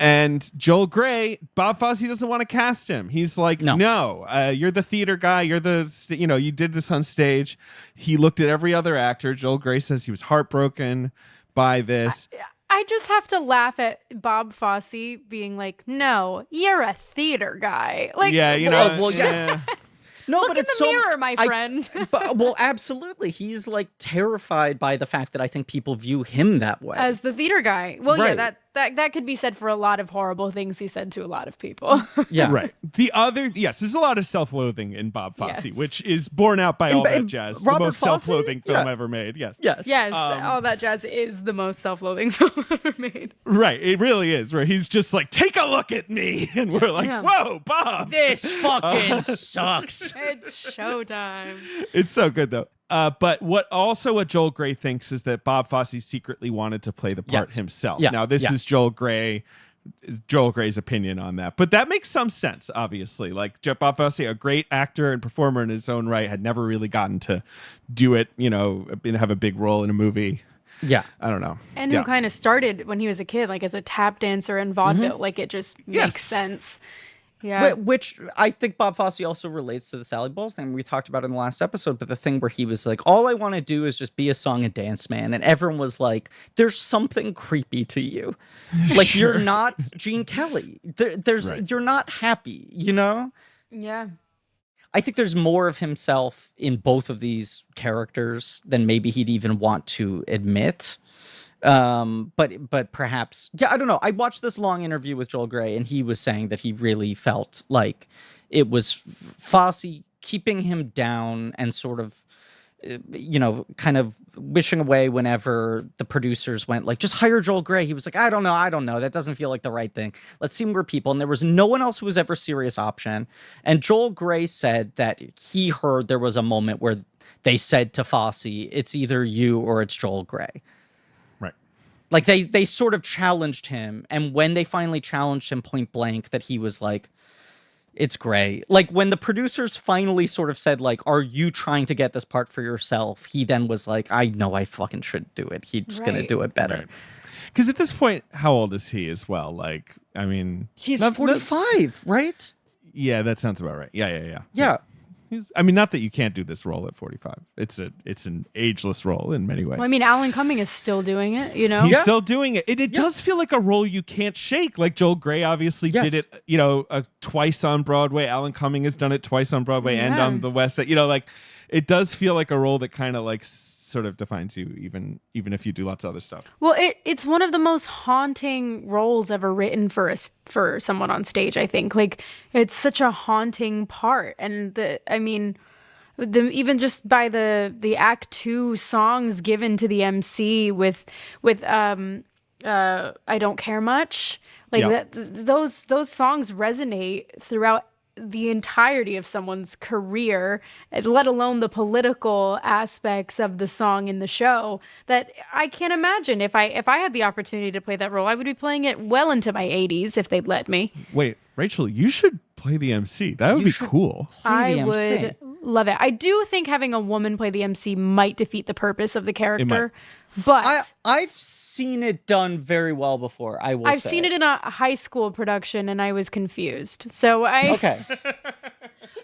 And Joel Grey, Bob Fosse doesn't want to cast him. He's like, no, you're the theater guy. You're you did this on stage. He looked at every other actor. Joel Grey says he was heartbroken by this. I just have to laugh at Bob Fosse being like, "No, you're a theater guy." Like, yeah, No, look but in it's the mirror, my friend. Well, absolutely. He's like terrified by the fact that I think people view him that way. As the theater guy. Well, Right. yeah, that could be said for a lot of horrible things he said to a lot of people. Yeah. Right. There's a lot of self-loathing in Bob Fosse, Yes. which is borne out by All That Jazz, Robert the most Fosse? self-loathing film ever made. Yes. Yes. Yes, All That Jazz is the most self-loathing film ever made. Right. It really is, where he's just like, "Take a look at me." And we're like, Yeah. "Whoa, Bob. This fucking sucks. It's showtime. It's so good, though. But what Joel Grey thinks is that Bob Fosse secretly wanted to play the part Yes. himself. Yeah. Now, this is Joel Grey's opinion on that. But that makes some sense, obviously. Like, Bob Fosse, a great actor and performer in his own right, had never really gotten to do it, and have a big role in a movie. Yeah. I don't know. And who kind of started when he was a kid, like as a tap dancer in vaudeville. Like, it just makes sense. Yeah. Which I think Bob Fosse also relates to the Sally Bowles thing we talked about in the last episode, but the thing where he was like, all I want to do is just be a song and dance man. And everyone was like, there's something creepy to you. Like, you're not Gene Kelly. You're not happy, Yeah. I think there's more of himself in both of these characters than maybe he'd even want to admit. But perhaps, I don't know. I watched this long interview with Joel Grey, and he was saying that he really felt like it was Fosse keeping him down and sort of, kind of wishing away whenever the producers went like, just hire Joel Grey. He was like, I don't know. That doesn't feel like the right thing. Let's see more people. And there was no one else who was ever a serious option. And Joel Grey said that he heard there was a moment where they said to Fosse, it's either you or it's Joel Grey. Like, they sort of challenged him, and when they finally challenged him point blank, that he was like, it's Grey. Like, when the producers finally sort of said, like, are you trying to get this part for yourself? He then was like, I know I fucking should do it. He's going to do it better. Because at this point, how old is he as well? Like, I mean... He's 45, right? Yeah, that sounds about right. Yeah. Yeah. I mean, not that you can't do this role at 45. It's an ageless role in many ways. Well, I mean, Alan Cumming is still doing it, you know? He's still doing it. It does feel like a role you can't shake. Like Joel Grey obviously did it, twice on Broadway. Alan Cumming has done it twice on Broadway and on the West Side. Like it does feel like a role that kind of like sort of defines you, even if you do lots of other stuff. Well, it's one of the most haunting roles ever written for someone on stage, I think. Like, it's such a haunting part. And even just by the Act 2 songs given to the MC with I Don't Care Much, like those songs resonate throughout the entirety of someone's career, let alone the political aspects of the song in the show, that I can't imagine if I had the opportunity to play that role, I would be playing it well into my 80s if they'd let me. Wait, Rachel, you should play the MC. That would be cool. I would love it. I do think having a woman play the MC might defeat the purpose of the character, but I've seen it done very well before. I've seen it in a high school production and I was confused. So okay.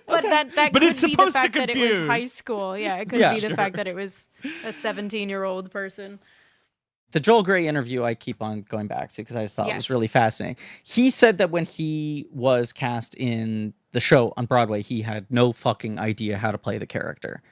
But that But could it's be the supposed to fact that it was confuse. high school. Yeah, it could be the fact that it was a 17-year-old person. The Joel Grey interview I keep on going back to because I just thought it was Yes. really fascinating. He said that when he was cast in the show on Broadway, he had no fucking idea how to play the character.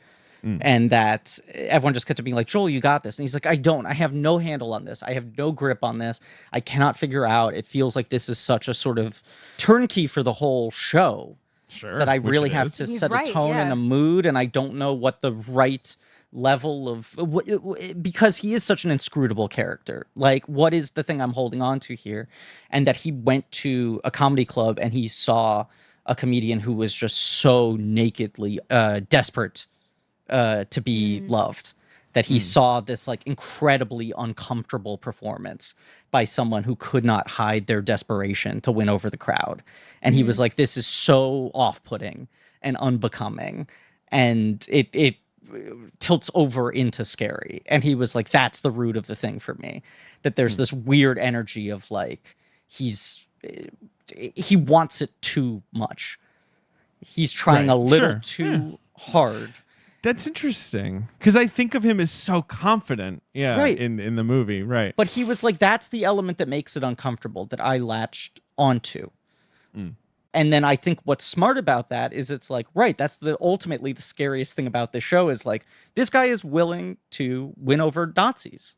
And that everyone just kept being like, Joel, you got this. And he's like, I don't. I have no handle on this. I have no grip on this. I cannot figure out. It feels like this is such a sort of turnkey for the whole show. Sure. That I which really it have is. to He's set right, a tone and yeah. a mood. And I don't know what the right level of, because he is such an inscrutable character. Like, what is the thing I'm holding on to here? And that he went to a comedy club and he saw a comedian who was just so nakedly desperate to be loved, that he saw this like incredibly uncomfortable performance by someone who could not hide their desperation to win over the crowd. And he was like, this is so off-putting and unbecoming, and it tilts over into scary. And he was like, that's the root of the thing for me, that there's this weird energy of like, he wants it too much. He's trying Right, a little sure, too hard. That's interesting because I think of him as so confident, Right. in the movie, right? But he was like, that's the element that makes it uncomfortable that I latched onto. And then I think what's smart about that is it's like, right, that's ultimately the scariest thing about this show is like, this guy is willing to win over Nazis.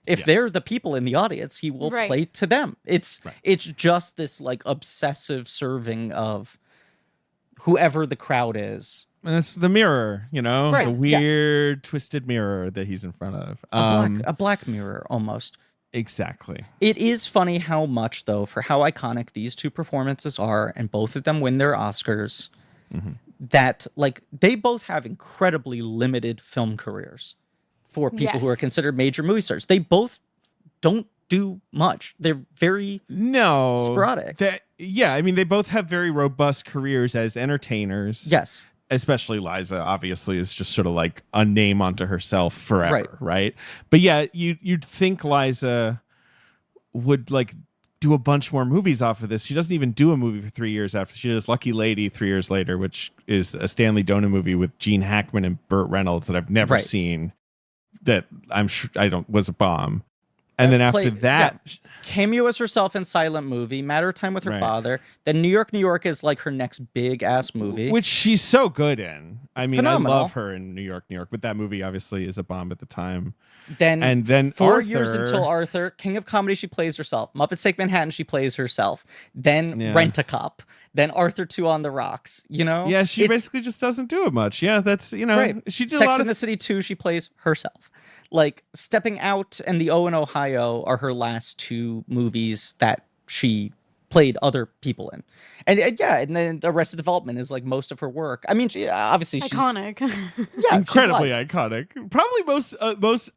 If they're the people in the audience, he will play to them. It's just this like obsessive serving of whoever the crowd is. And it's the mirror, Right, the weird twisted mirror that he's in front of. A black mirror almost. Exactly. It is funny how much, though, for how iconic these two performances are, and both of them win their Oscars, that like they both have incredibly limited film careers for people who are considered major movie stars. They both don't do much. They're very sporadic. I mean, they both have very robust careers as entertainers. Yes. Especially Liza, obviously, is just sort of like a name unto herself forever, right? But yeah, you'd think Liza would like do a bunch more movies off of this. She doesn't even do a movie for 3 years after. She does Lucky Lady 3 years later, which is a Stanley Donen movie with Gene Hackman and Burt Reynolds that I've never seen. That I'm sure was a bomb. And then after that, cameo as herself in Silent Movie, Matter of Time with her father. Then New York, New York is like her next big ass movie, which she's so good in. I mean, Phenomenal. I love her in New York, New York. But that movie obviously is a bomb at the time. Then 4 Arthur, years until Arthur, King of Comedy, she plays herself. Muppets Take Manhattan, she plays herself. Then Rent-A-Cop. Then Arthur 2 on the Rocks. Yeah, she basically just doesn't do it much. Yeah, that's she did Sex a lot and the City 2, she plays herself. Like Stepping Out and The O in Ohio are her last two movies that she played other people in. And and then Arrested Development is like most of her work. I mean, obviously she's iconic. Incredibly iconic. Probably most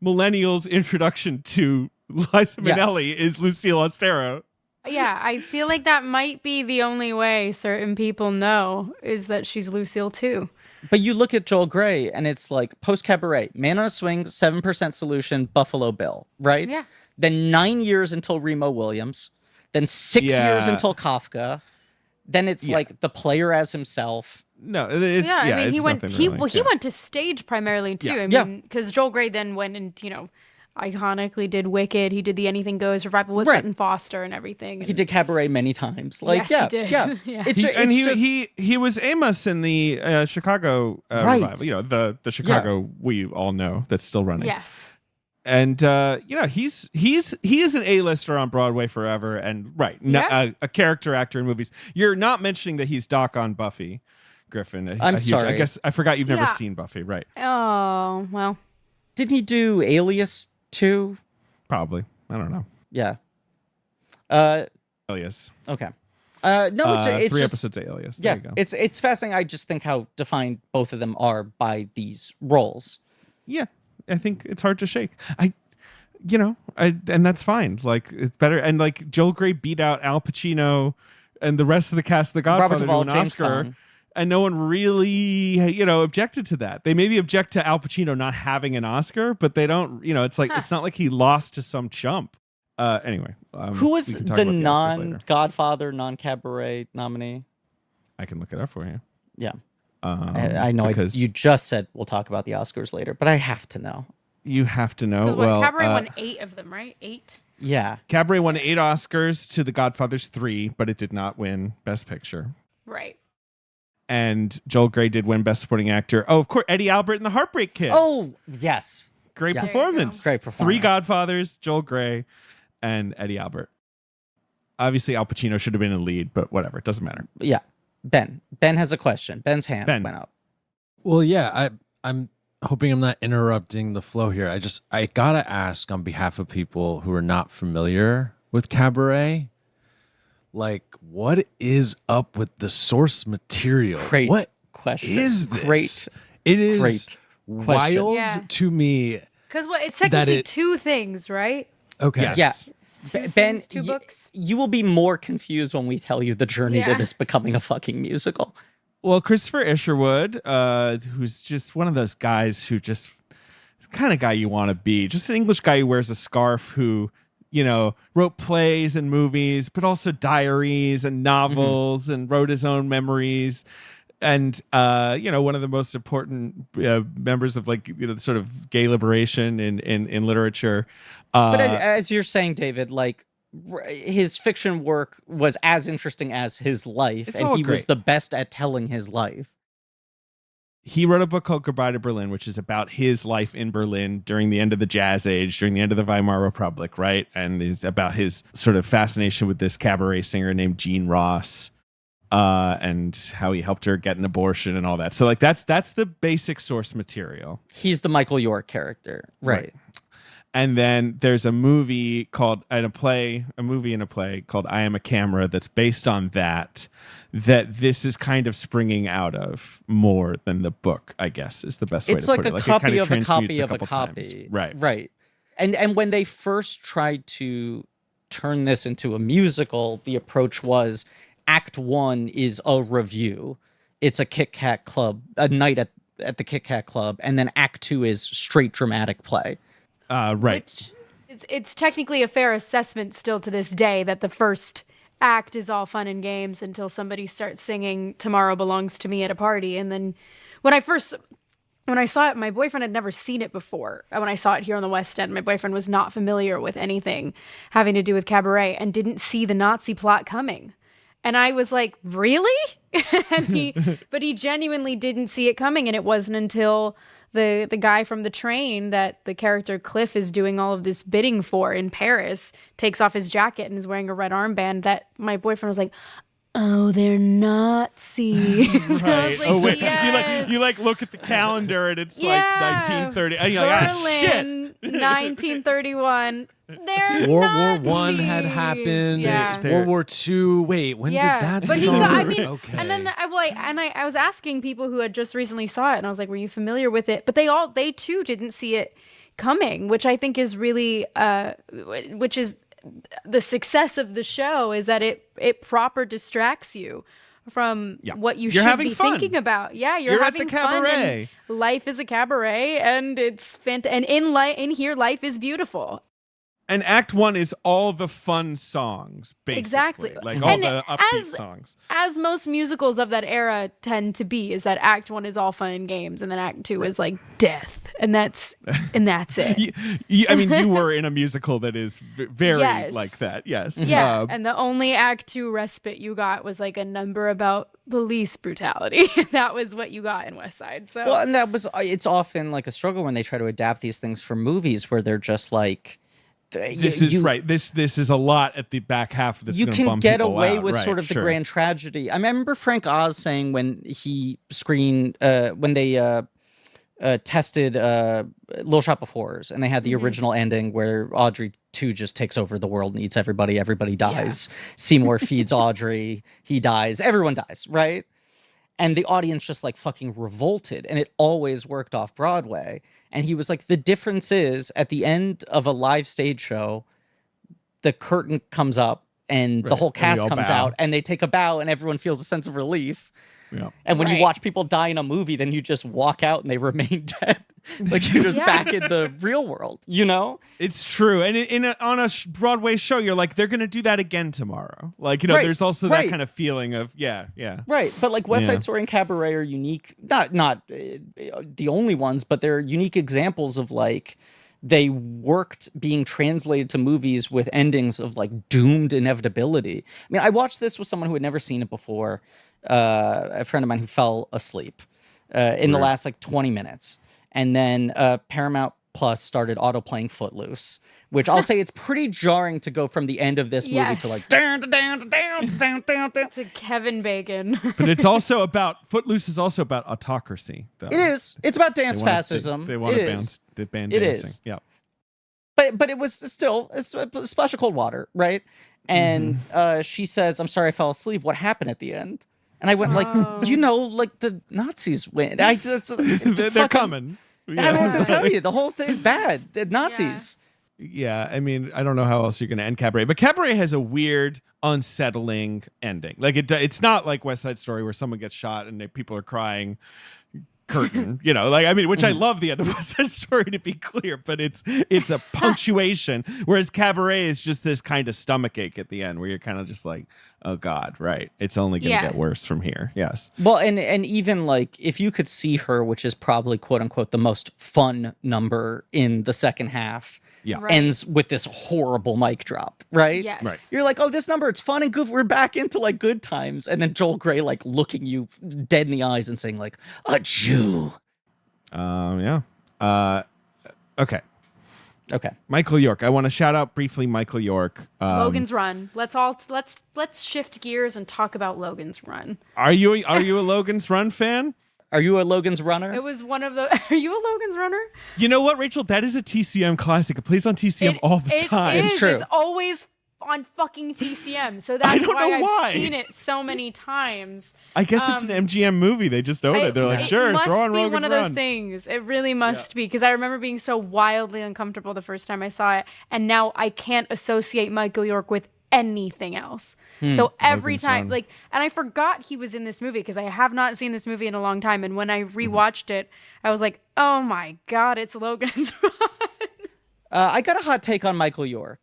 millennials' introduction to Liza Minnelli is Lucille Ostero. Yeah, I feel like that might be the only way certain people know is that she's Lucille too. But you look at Joel Grey, and it's like post-Cabaret, Man on a Swing, 7% Solution, Buffalo Bill, right? Yeah. Then 9 years until Remo Williams. Then 6 years until Kafka. Then it's like The Player as himself. No, it's yeah, I mean, it's he went. nothing He really. he went to stage primarily too. Yeah. I mean, because Joel Grey then went and iconically did Wicked. He did the Anything Goes revival with Right. Sutton Foster and everything. He did Cabaret many times. Like, Yes, yeah, he did. yeah. Yeah. It's, He was Amos in the Chicago Right. revival. You know, the Chicago we all know that's still running. Yes. And he is an A-lister on Broadway forever, and a character actor in movies. You're not mentioning that he's Doc on Buffy, Griffin. I'm sorry. I guess I forgot you've never Yeah. seen Buffy, right? Oh well. Didn't he do Alias too? Probably. I don't know. Yeah. Alias. Okay. No, it's 3 just, episodes of Alias. Yeah, There you go. it's fascinating. I just think how defined both of them are by these roles. Yeah, I think it's hard to shake. And that's fine. Like, it's better. And like Joel Grey beat out Al Pacino and the rest of the cast of The Godfather Robert Duvall, to an James Oscar. Caan. And no one really, objected to that. They maybe object to Al Pacino not having an Oscar, but they don't, it's like, it's not like he lost to some chump. Anyway. Who was we can talk the about the Oscars later. non-Godfather, non-Cabaret nominee? I can look it up for you. Yeah. I know because you just said we'll talk about the Oscars later, but I have to know. you have to know. Because Well, Cabaret won 8 of them, right? 8. Yeah. Cabaret won 8 Oscars to The Godfather's 3, but it did not win Best Picture. Right. And Joel Grey did win Best Supporting Actor. Oh, of course, Eddie Albert in The Heartbreak Kid. Oh, yes. Great Yes. performance. Great 3 performance. Godfathers, Joel Grey, and Eddie Albert. Obviously, Al Pacino should have been in the lead, but whatever. It doesn't matter. Yeah. Ben has a question. Ben's hand Ben. went up. Well, yeah, I'm hoping I'm not interrupting the flow here. I gotta ask on behalf of people who are not familiar with Cabaret, like, what is up with the source material? Great What question. is this? Great. It is Great question. wild Yeah. to me. Because it's technically it- 2 things, right? Okay. Yes. Yeah. It's 2 Ben, things, 2 books. you will be more confused when we tell you the journey to Yeah. this becoming a fucking musical. Well, Christopher Isherwood, who's just one of those guys who just the kind of guy you want to be, just an English guy who wears a scarf, who wrote plays and movies, but also diaries and novels, and wrote his own memories. And one of the most important members of sort of gay liberation in literature. But as you're saying, David, his fiction work was as interesting as his life, It's and all he was great. the best at telling his life. He wrote a book called Goodbye to Berlin, which is about his life in Berlin during the end of the Jazz Age, during the end of the Weimar Republic, right? And is about his sort of fascination with this cabaret singer named Jean Ross, and how he helped her get an abortion and all that. So that's the basic source material. He's the Michael York character, right? And then there's a movie and a play called I Am a Camera that's based on that this is kind of springing out of more than the book, I guess, is the best way It's to like put it. a It copy kind of a transmutes copy of a couple copy. times. Right. Right. And when they first tried to turn this into a musical, the approach was Act 1 is a review. It's a Kit Kat Club, a night at the Kit Kat Club, and then Act 2 is straight dramatic play. Right. Which it's technically a fair assessment still to this day that the first act is all fun and games until somebody starts singing Tomorrow Belongs to Me at a party. And then when I saw it, my boyfriend had never seen it before. When I saw it here on the West End, my boyfriend was not familiar with anything having to do with Cabaret and didn't see the Nazi plot coming. And I was like, really? But he genuinely didn't see it coming. And it wasn't until the guy from the train that the character Cliff is doing all of this bidding for in Paris takes off his jacket and is wearing a red armband that my boyfriend was like, oh, they're Nazis. I was like, Oh wait, yes. you look at the calendar and it's Yeah. like 1930, and you're like, Berlin, 1931. They're World War One Nazis. had happened. Yeah. World War Two. Wait, when did that but start? he got, I mean, okay. and then I was asking people who had just recently saw it, and I was like, "Were you familiar with it?" But they too didn't see it coming, which I think is really, which is the success of the show is that it proper distracts you from what you You're should having be fun. thinking about. Yeah, You're at having the fun. cabaret. And life is a cabaret, and it's and in here life is beautiful. And Act 1 is all the fun songs, basically. Exactly. Like all And the upbeat songs. As most musicals of that era tend to be, is that Act 1 is all fun and games, and then Act 2 is like death, and that's it. I mean, you were in a musical that is very Yes. like that. Yes. Yeah, and the only Act 2 respite you got was like a number about police brutality. That was what you got in West Side. So Well, and it's often like a struggle when they try to adapt these things for movies where they're just like, This is right. This is a lot at the back half of this. You can get away with sort of the sure. grand tragedy. I remember Frank Oz saying when he screened, when they tested Little Shop of Horrors, and they had the original ending where Audrey 2 just takes over the world and eats everybody. Everybody dies. Seymour feeds Audrey. He dies. Everyone dies, right? And the audience just like fucking revolted, and it always worked off Broadway. And he was like, the difference is at the end of a live stage show, the curtain comes up and the whole cast comes out and they take a bow and everyone feels a sense of relief. Yeah. And when you watch people die in a movie, then you just walk out and they remain dead. Like you're just back in the real world, you know? It's true. And on a Broadway show, you're like, they're going to do that again tomorrow. Like, you know, there's also that kind of feeling of, yeah. Right. But like West Side Story and Cabaret are unique, not the only ones, but they're unique examples of like, they worked being translated to movies with endings of like doomed inevitability. I mean, I watched this with someone who had never seen it before, a friend of mine who fell asleep in the last like 20 minutes. And then Paramount Plus started auto-playing Footloose, which I'll say it's pretty jarring to go from the end of this movie to like down. it's a Kevin Bacon. But it's also about Footloose is also about autocracy. Though. It is. It's about dance fascism. They want to ban dancing. Is. Yeah. But it was still a splash of cold water, right? And she says, "I'm sorry, I fell asleep. What happened at the end?" And I went like, like the Nazis win. They're coming. I don't know what to tell you. The whole thing is bad. The Nazis. Yeah, I mean, I don't know how else you're going to end Cabaret, but Cabaret has a weird, unsettling ending. Like it's not like West Side Story where someone gets shot and people are crying. Curtain, you know, like I mean, which I love the end of West Side Story to be clear, but it's a punctuation, whereas Cabaret is just this kind of stomachache at the end where you're kind of just like, oh God, right? It's only going to get worse from here. Yes. Well, and even like if you could see her, which is probably quote unquote the most fun number in the second half. Yeah. Ends with this horrible mic drop, right? Yes. Right. You're like, oh, this number, it's fun and good. We're back into like good times. And then Joel Grey like looking you dead in the eyes and saying like, a Jew. Yeah. Okay. Michael York. I want to shout out briefly Michael York. Logan's Run. Let's shift gears and talk about Logan's Run. Are you a Logan's Run fan? Are you a Logan's Runner? It was one of the. Are you a Logan's Runner? You know what, Rachel? That is a TCM classic. It plays on TCM all the time. It is. It's true. It's always on fucking TCM. So that's why I've seen it so many times. I guess it's an MGM movie. They just own it. They're like, sure, throw on Logan's Run. It must be one of those things. It really must be. Because I remember being so wildly uncomfortable the first time I saw it. And now I can't associate Michael York with anything else. So every time, like, and I forgot he was in this movie because I have not seen this movie in a long time. And when I rewatched it, I was like, oh my God, it's Logan's Run. I got a hot take on Michael York.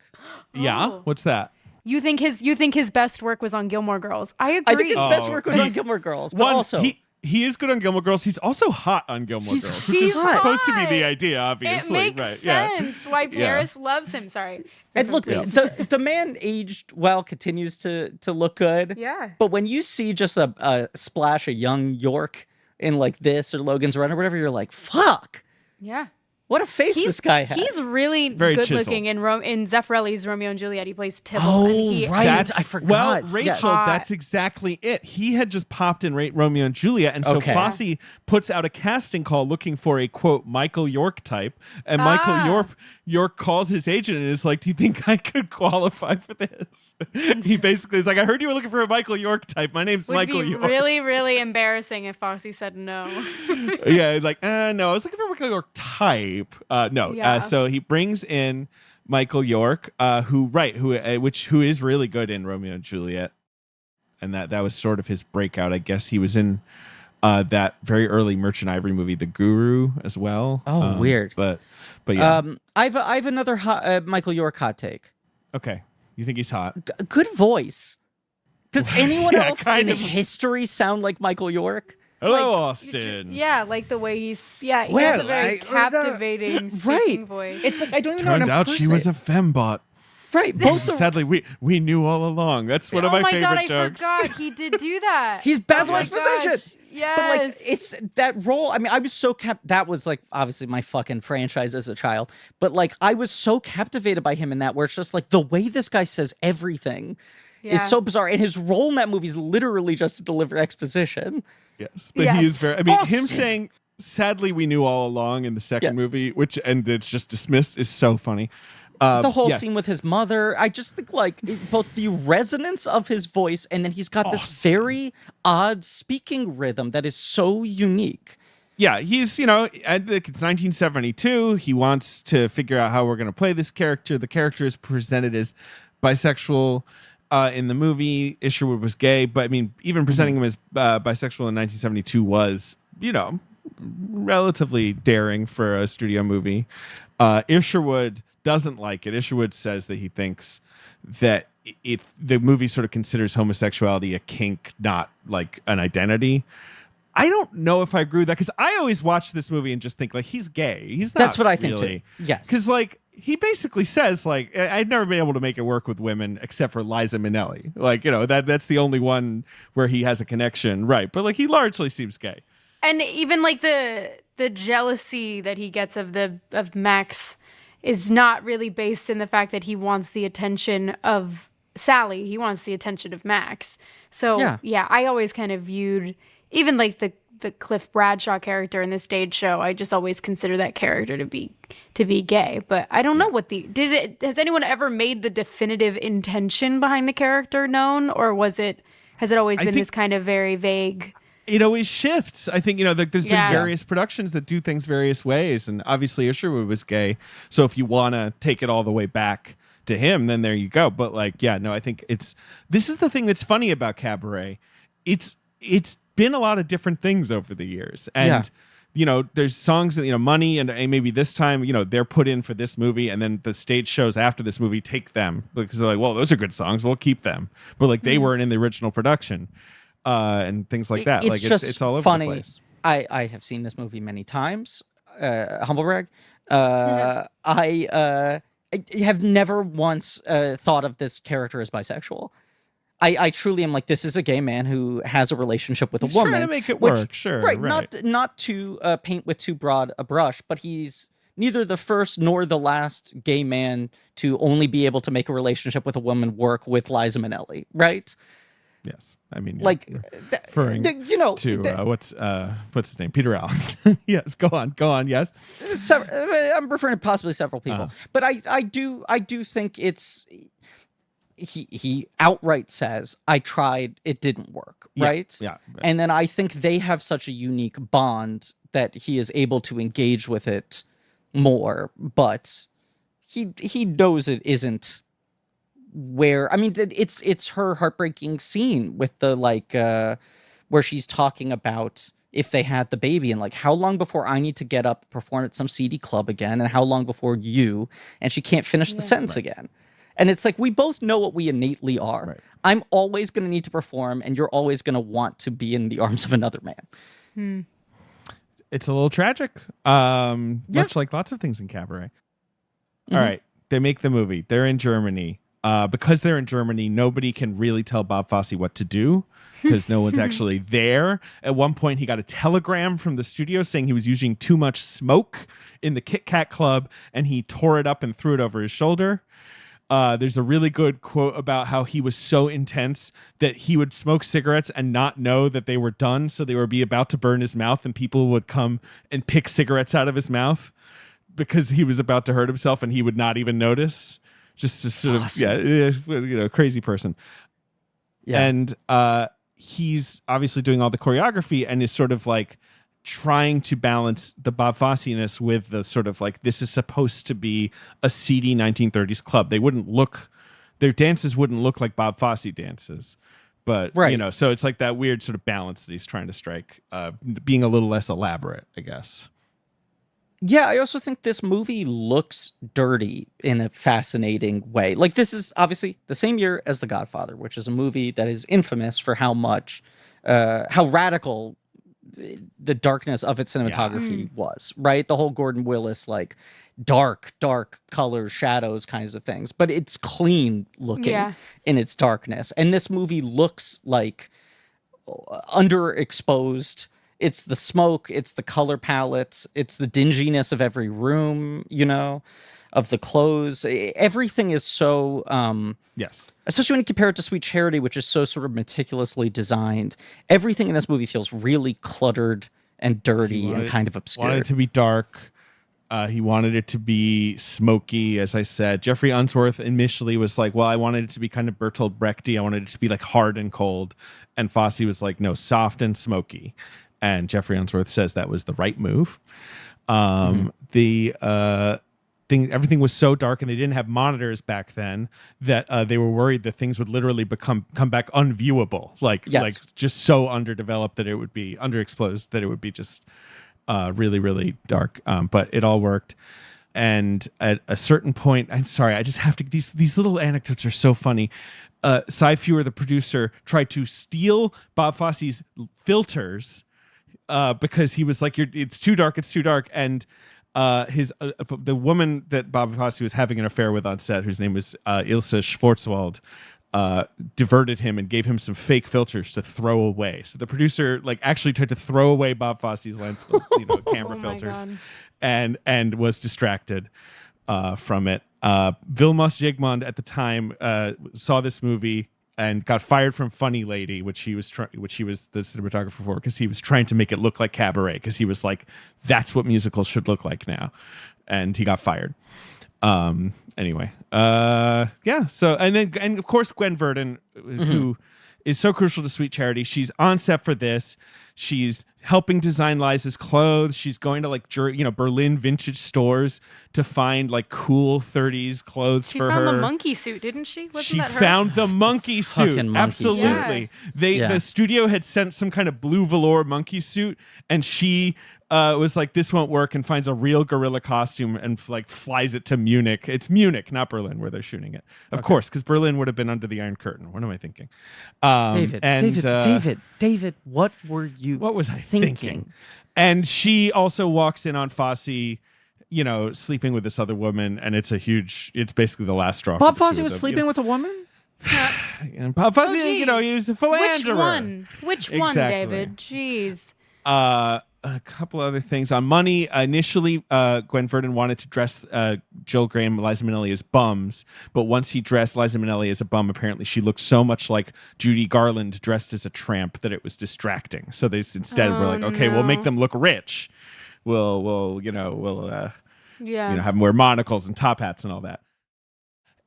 Yeah? What's that? You think his best work was on Gilmore Girls? I agree. I think his best work was on Gilmore Girls, but also he is good on Gilmore Girls. He's also hot on Gilmore Girls, which is supposed to be the idea, obviously. It makes sense why Paris loves him. Sorry. And look, the man aged well, continues to look good. Yeah. But when you see just a splash of young York in like this or Logan's Run or whatever, you're like, fuck. Yeah. What a face this guy has. He's really Very good chiseled. looking in Zeffirelli's Romeo and Juliet. He plays Tybalt. Oh, right. I forgot. Well, Rachel, Yes. that's exactly it. He had just popped in Romeo and Juliet, and so Fosse puts out a casting call looking for a, quote, Michael York type, and Michael York calls his agent and is like, do you think I could qualify for this? He basically is like, I heard you were looking for a Michael York type. My name's Michael York. Would be really, really embarrassing if Fosse said no. Yeah, like, no, I was looking for a Michael York type. No. Yeah. So he brings in Michael York, who is really good in Romeo and Juliet, and that was sort of his breakout. I guess he was in that very early Merchant Ivory movie, The Guru, as well. Oh, weird. But yeah. I have another Michael York hot take. Okay, you think he's hot? Good voice. Does anyone Yeah, else in kind of. history sound like Michael York? Hello, Austin. Yeah, like the way he has a Well, very captivating speaking voice. It's like I don't even Turned know. out she was a fembot. right. Both the Sadly, we knew all along. That's one of my favorite God, jokes. I forgot he did do that. he's Basil Oh my Exposition. gosh, yes. But like it's that role. I mean, I was so that was like obviously my fucking franchise as a child. But like I was so captivated by him in that, where it's just like the way this guy says everything is so bizarre, and his role in that movie is literally just to deliver exposition. Yes, but he is very. I mean, him saying "Sadly, we knew all along" in the second movie, and it's just dismissed, is so funny. The whole scene with his mother, I just think like both the resonance of his voice, and then he's got this very odd speaking rhythm that is so unique. Yeah, he's, I think it's 1972. He wants to figure out how we're going to play this character. The character is presented as bisexual in the movie. Isherwood was gay, but I mean, even presenting him as bisexual in 1972 was, relatively daring for a studio movie. Isherwood doesn't like it. Isherwood says that he thinks that the movie sort of considers homosexuality a kink, not like an identity. I don't know if I agree with that, because I always watch this movie and just think like he's gay. He's not. That's what I think really. too. Yes, because like he basically says like I've never been able to make it work with women except for Liza Minnelli. Like that's the only one where he has a connection, right? But like he largely seems gay. And even like the jealousy that he gets of Max is not really based in the fact that he wants the attention of Sally. He wants the attention of Max. So yeah, I always kind of viewed even like the Cliff Bradshaw character in the stage show. I just always consider that character to be gay. But I don't know what has anyone ever made the definitive intention behind the character known, or has it always been this kind of very vague? It always shifts. I think, there's been various productions that do things various ways. And obviously Isherwood was gay. So if you want to take it all the way back to him, then there you go. But like, I think this is the thing that's funny about Cabaret. It's been a lot of different things over the years. And, there's songs that, Money and maybe this time, they're put in for this movie. And then the stage shows after this movie take them because they're like, well, those are good songs. We'll keep them. But like they weren't in the original production. And things like that. It's just it's all over funny. the place. I have seen this movie many times. Humble brag. I have never once thought of this character as bisexual. I truly am like, this is a gay man who has a relationship with He's a woman. trying to make it work, sure. Right. Not to paint with too broad a brush, but he's neither the first nor the last gay man to only be able to make a relationship with a woman work with Liza Minnelli, right? Yes, I mean, like referring to what's his name, Peter Allen. Yes, go on. Yes, I'm referring to possibly several people, but I do think it's he outright says I tried, it didn't work, right? Yeah. And then I think they have such a unique bond that he is able to engage with it more, but he knows it isn't. Where I mean, it's her heartbreaking scene with the where she's talking about if they had the baby and like how long before I need to get up perform at some seedy club again, and how long before you, and she can't finish the sentence again, and it's like we both know what we innately are. Right. I'm always going to need to perform, and you're always going to want to be in the arms of another man. It's a little tragic, much like lots of things in Cabaret. All right, they make the movie. They're in Germany. Because they're in Germany, nobody can really tell Bob Fosse what to do because no one's actually there. At one point, he got a telegram from the studio saying he was using too much smoke in the Kit Kat Club, and he tore it up and threw it over his shoulder. There's a really good quote about how he was so intense that he would smoke cigarettes and not know that they were done, so they would be about to burn his mouth, and people would come and pick cigarettes out of his mouth because he was about to hurt himself, and he would not even notice. Just sort of, crazy person. Yeah. And he's obviously doing all the choreography and is sort of like trying to balance the Bob Fosse-ness with the sort of like, this is supposed to be a seedy 1930s club. Their dances wouldn't look like Bob Fosse dances, But Right. so it's like that weird sort of balance that he's trying to strike, being a little less elaborate, I guess. Yeah, I also think this movie looks dirty in a fascinating way. Like, this is obviously the same year as The Godfather, which is a movie that is infamous for how radical the darkness of its cinematography was, right? The whole Gordon Willis, like, dark colors, shadows kinds of things. But it's clean looking in its darkness. And this movie looks like underexposed. It's the smoke, it's the color palette, it's the dinginess of every room, of the clothes. Everything is so Yes. especially when you compare it to Sweet Charity, which is so sort of meticulously designed. Everything in this movie feels really cluttered and dirty and kind of obscure. Wanted it to be dark. He wanted it to be smoky, as I said. Jeffrey Unsworth initially was like, well, I wanted it to be kind of Bertolt Brechty. I wanted it to be like hard and cold. And Fosse was like, no, soft and smoky. And Jeffrey Unsworth says that was the right move. Everything was so dark, and they didn't have monitors back then, that they were worried that things would literally come back unviewable, like just so underdeveloped that it would be underexposed, that it would be just really, really dark. But it all worked. And at a certain point, I'm sorry, I just have to. These little anecdotes are so funny. Cy Feuer, the producer, tried to steal Bob Fosse's filters because he was like, it's too dark, and the woman that Bob Fosse was having an affair with on set, whose name was Ilse Schwarzwald, diverted him and gave him some fake filters to throw away. So the producer actually tried to throw away Bob Fosse's lens, camera filters, and was distracted from it. Vilmos Zsigmond at the time saw this movie and got fired from Funny Lady, which he was the cinematographer for, because he was trying to make it look like Cabaret, because he was like, that's what musicals should look like now, and he got fired. Anyway, so and of course Gwen Verdon, who is so crucial to Sweet Charity, she's on set for this. She's helping design Liza's clothes. She's going to Berlin vintage stores to find cool 30s clothes for her. She found the monkey suit, didn't she? She found the monkey suit. Fucking monkey Absolutely. suit. The studio had sent some kind of blue velour monkey suit, and she was like, this won't work, and finds a real gorilla costume and flies it to Munich. It's Munich, not Berlin, where they're shooting it. Of course, because Berlin would have been under the Iron Curtain. What am I thinking? David, what were you What was I thinking? And she also walks in on Fosse, sleeping with this other woman, and it's basically the last straw. Bob Fosse was sleeping with a woman? And Bob Fosse, he was a philanderer. Which one, David? Jeez. A couple other things on money. Initially, Gwen Verdon wanted to dress Joel Grey and Liza Minnelli as bums, but once he dressed Liza Minnelli as a bum, apparently she looked so much like Judy Garland dressed as a tramp that it was distracting. So they instead were like, okay, we'll make them look rich. We'll have them wear monocles and top hats and all that.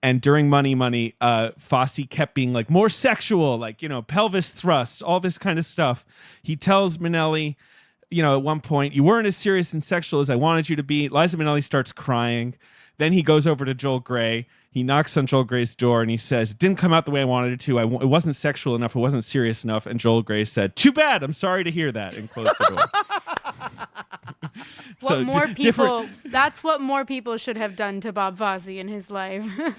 And during Money, Fosse kept being more sexual, pelvis thrusts, all this kind of stuff. He tells Minnelli, at one point, you weren't as serious and sexual as I wanted you to be. Liza Minnelli starts crying. Then he goes over to Joel Grey. He knocks on Joel Grey's door and he says, it didn't come out the way I wanted it to. It wasn't sexual enough. It wasn't serious enough. And Joel Grey said, too bad. I'm sorry to hear that. And closed the door. That's what more people should have done to Bob Fosse in his life. Well,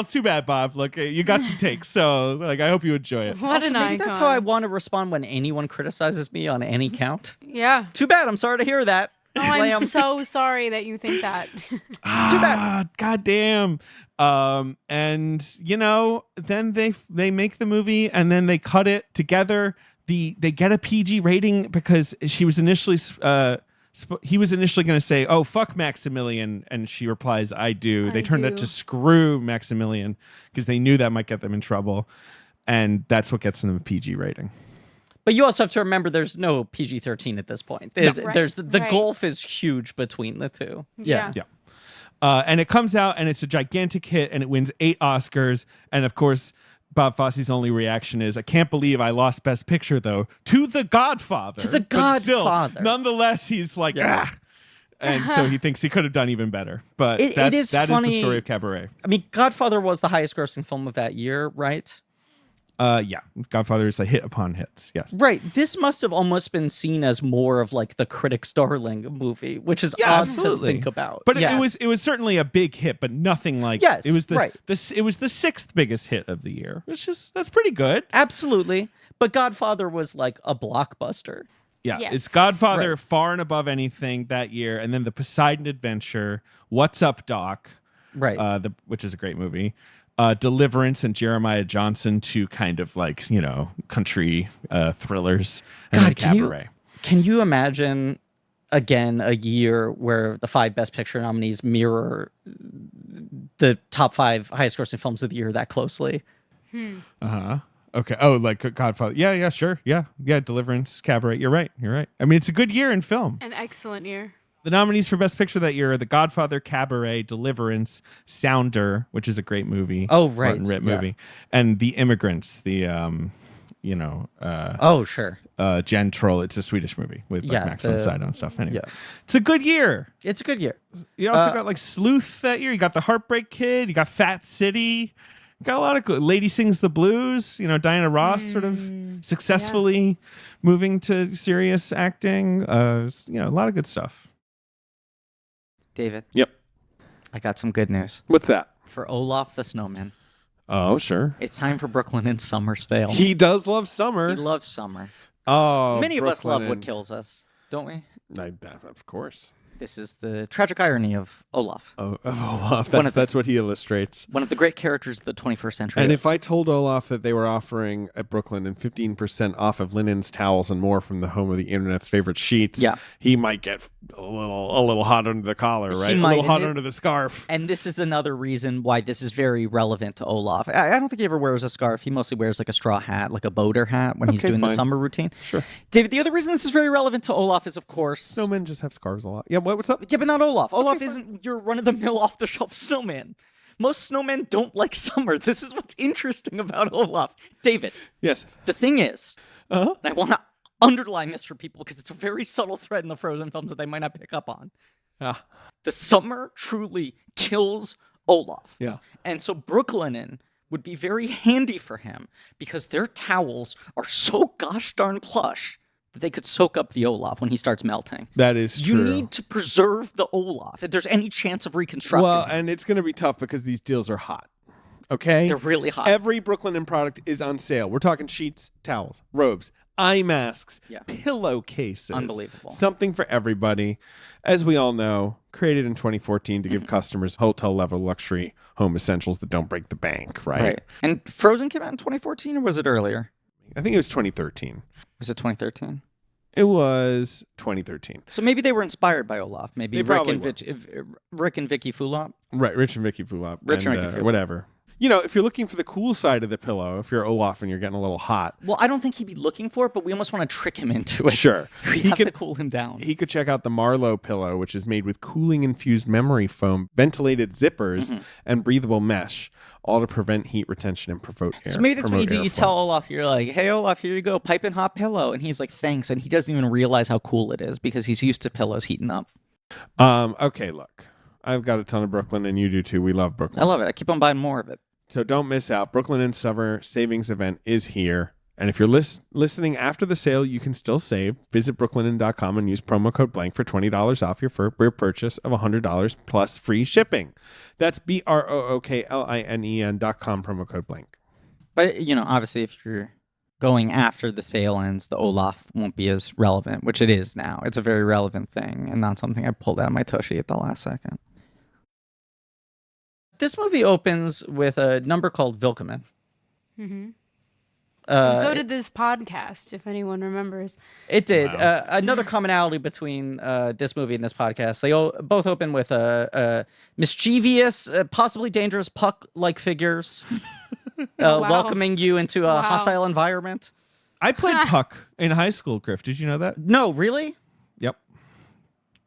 it's too bad, Bob. Look, you got some takes, so I hope you enjoy it. What an icon. That's how I want to respond when anyone criticizes me on any count. Yeah. Too bad. I'm sorry to hear that. Oh, I'm so sorry that you think that. Too bad. Goddamn. And then they make the movie and then they cut it together. They get a PG rating because he was initially going to say, "Oh, fuck Maximilian," and she replies, "I do." They turned out to screw Maximilian because they knew that might get them in trouble, and that's what gets them a PG rating. But you also have to remember there's no PG-13 at this point. There's the gulf is huge between the two. Yeah. And it comes out and it's a gigantic hit and it wins 8 Oscars. And of course, Bob Fosse's only reaction is, I can't believe I lost Best Picture, though, to The Godfather. But still, nonetheless, he's like, ah. And so he thinks he could have done even better. But that is the story of Cabaret. I mean, Godfather was the highest grossing film of that year, right? Yeah, Godfather is a hit upon hits. Yes. Right. This must have almost been seen as more of like the critic's darling movie, which is Yeah, odd absolutely. to think about. But Yes. it was certainly a big hit, but nothing like Yes, it was the right. it was the 6th biggest hit of the year. That's pretty good. Absolutely. But Godfather was like a blockbuster. Yeah, Yes. it's Godfather Right. far and above anything that year, and then the Poseidon Adventure, What's Up, Doc, Right. which is a great movie. Deliverance and Jeremiah Johnson, two kind of like country thrillers. And then God, can Cabaret. Can you imagine again a year where the 5 Best Picture nominees mirror the top 5 highest grossing films of the year that closely? Okay. Oh, like Godfather. Yeah, sure. Yeah. Deliverance, Cabaret. You're right. I mean, it's a good year in film. An excellent year. The nominees for Best Picture that year are The Godfather, Cabaret, Deliverance, Sounder, which is a great movie. Oh, right. Martin Ritt Yeah. movie, and The Immigrants. Oh, sure. Jen Troll. It's a Swedish movie with like Yeah, Max von Sydow and stuff. Anyway, yeah. it's a good year. It's a good year. You also got like Sleuth that year. You got The Heartbreak Kid. You got Fat City. You got a lot of good. Lady Sings the Blues. Diana Ross sort of successfully moving to serious acting. A lot of good stuff. David. Yep. I got some good news. What's that? For Olaf the Snowman, Oh, sure. it's time for Brooklyn in Summer's Fail. He does love summer. He loves summer. Oh, Many of us love Brooklyn what kills us, don't we? Of course. This is the tragic irony of Olaf, Oh, of Olaf. One of That's what he illustrates. one of the great characters of the 21st century. And if I told Olaf that they were offering at Brooklyn and 15% off of linens, towels, and more from the home of the internet's favorite sheets, Yeah. he might get a little hot under the collar, right? might, a little hot and it- under the scarf. And this is another reason why this is very relevant to Olaf. I don't think he ever wears a scarf. He mostly wears like a straw hat, like a boater hat when he's Okay, doing the fine. summer routine. Sure. David, the other reason this is very relevant to Olaf is, of course... Snowmen just have scarves a lot. Yeah, what's up? Yeah, but not Olaf. Olaf isn't your run-of-the-mill off-the-shelf snowman. Most snowmen don't like summer. This is what's interesting about Olaf. David, Yes. the thing is, Uh-huh. and I want to underline this for people because it's a very subtle thread in the Frozen films that they might not pick up on. Ah, The summer truly kills Olaf. yeah. And so Brooklinen would be very handy for him because their towels are so gosh darn plush that they could soak up the Olaf when he starts melting. That is true. You need to preserve the Olaf if there's any chance of reconstructing Well, him. and it's going to be tough because these deals are hot. Okay? They're really hot. Every Brooklyn product is on sale. We're talking sheets, towels, robes, eye masks, Yeah. pillowcases. Unbelievable. Something for everybody. As we all know, created in 2014 to give customers hotel level luxury home essentials that don't break the bank, right? Right. And Frozen came out in 2014 or was it earlier? I think it was 2013. Was it 2013? It was 2013. So maybe they were inspired by Olaf. Maybe They Rick probably and, were. Rick and Vicky Fulop. Right, Rich and Vicky Fulop. Rich and Vicky Fulop. Whatever. If you're looking for the cool side of the pillow, if you're Olaf and you're getting a little hot, Well, I don't think he'd be looking for it, but we almost want to trick him into it. Sure. We He have to could- cool him down. he could check out the Marlowe pillow, which is made with cooling infused memory foam, ventilated zippers, and breathable mesh, all to prevent heat retention and promote air. So maybe that's what you promote do. You airflow. tell Olaf, you're like, hey, Olaf, here you go, piping hot pillow. And he's like, thanks. And he doesn't even realize how cool it is because he's used to pillows heating up. Okay, look. I've got a ton of Brooklyn, and you do too. We love Brooklyn. I love it. I keep on buying more of it. So don't miss out. Brooklyn in Summer Savings Event is here. And if you're listening after the sale, you can still save. Visit brooklinen.com and use promo code blank for $20 off your first purchase of $100 plus free shipping. That's BROOKLINEN.com, promo code blank. But, obviously, if you're going after the sale ends, the Olaf won't be as relevant, which it is now. It's a very relevant thing and not something I pulled out of my tushy at the last second. This movie opens with a number called Wilkommen. Mm-hmm. Uh, So did this podcast, if anyone remembers. It did. Wow. Another commonality between this movie and this podcast. They both open with mischievous, possibly dangerous puck-like figures Wow. welcoming you into a Wow. hostile environment. I played Puck in high school, Griff. Did you know that? No, really? Yep.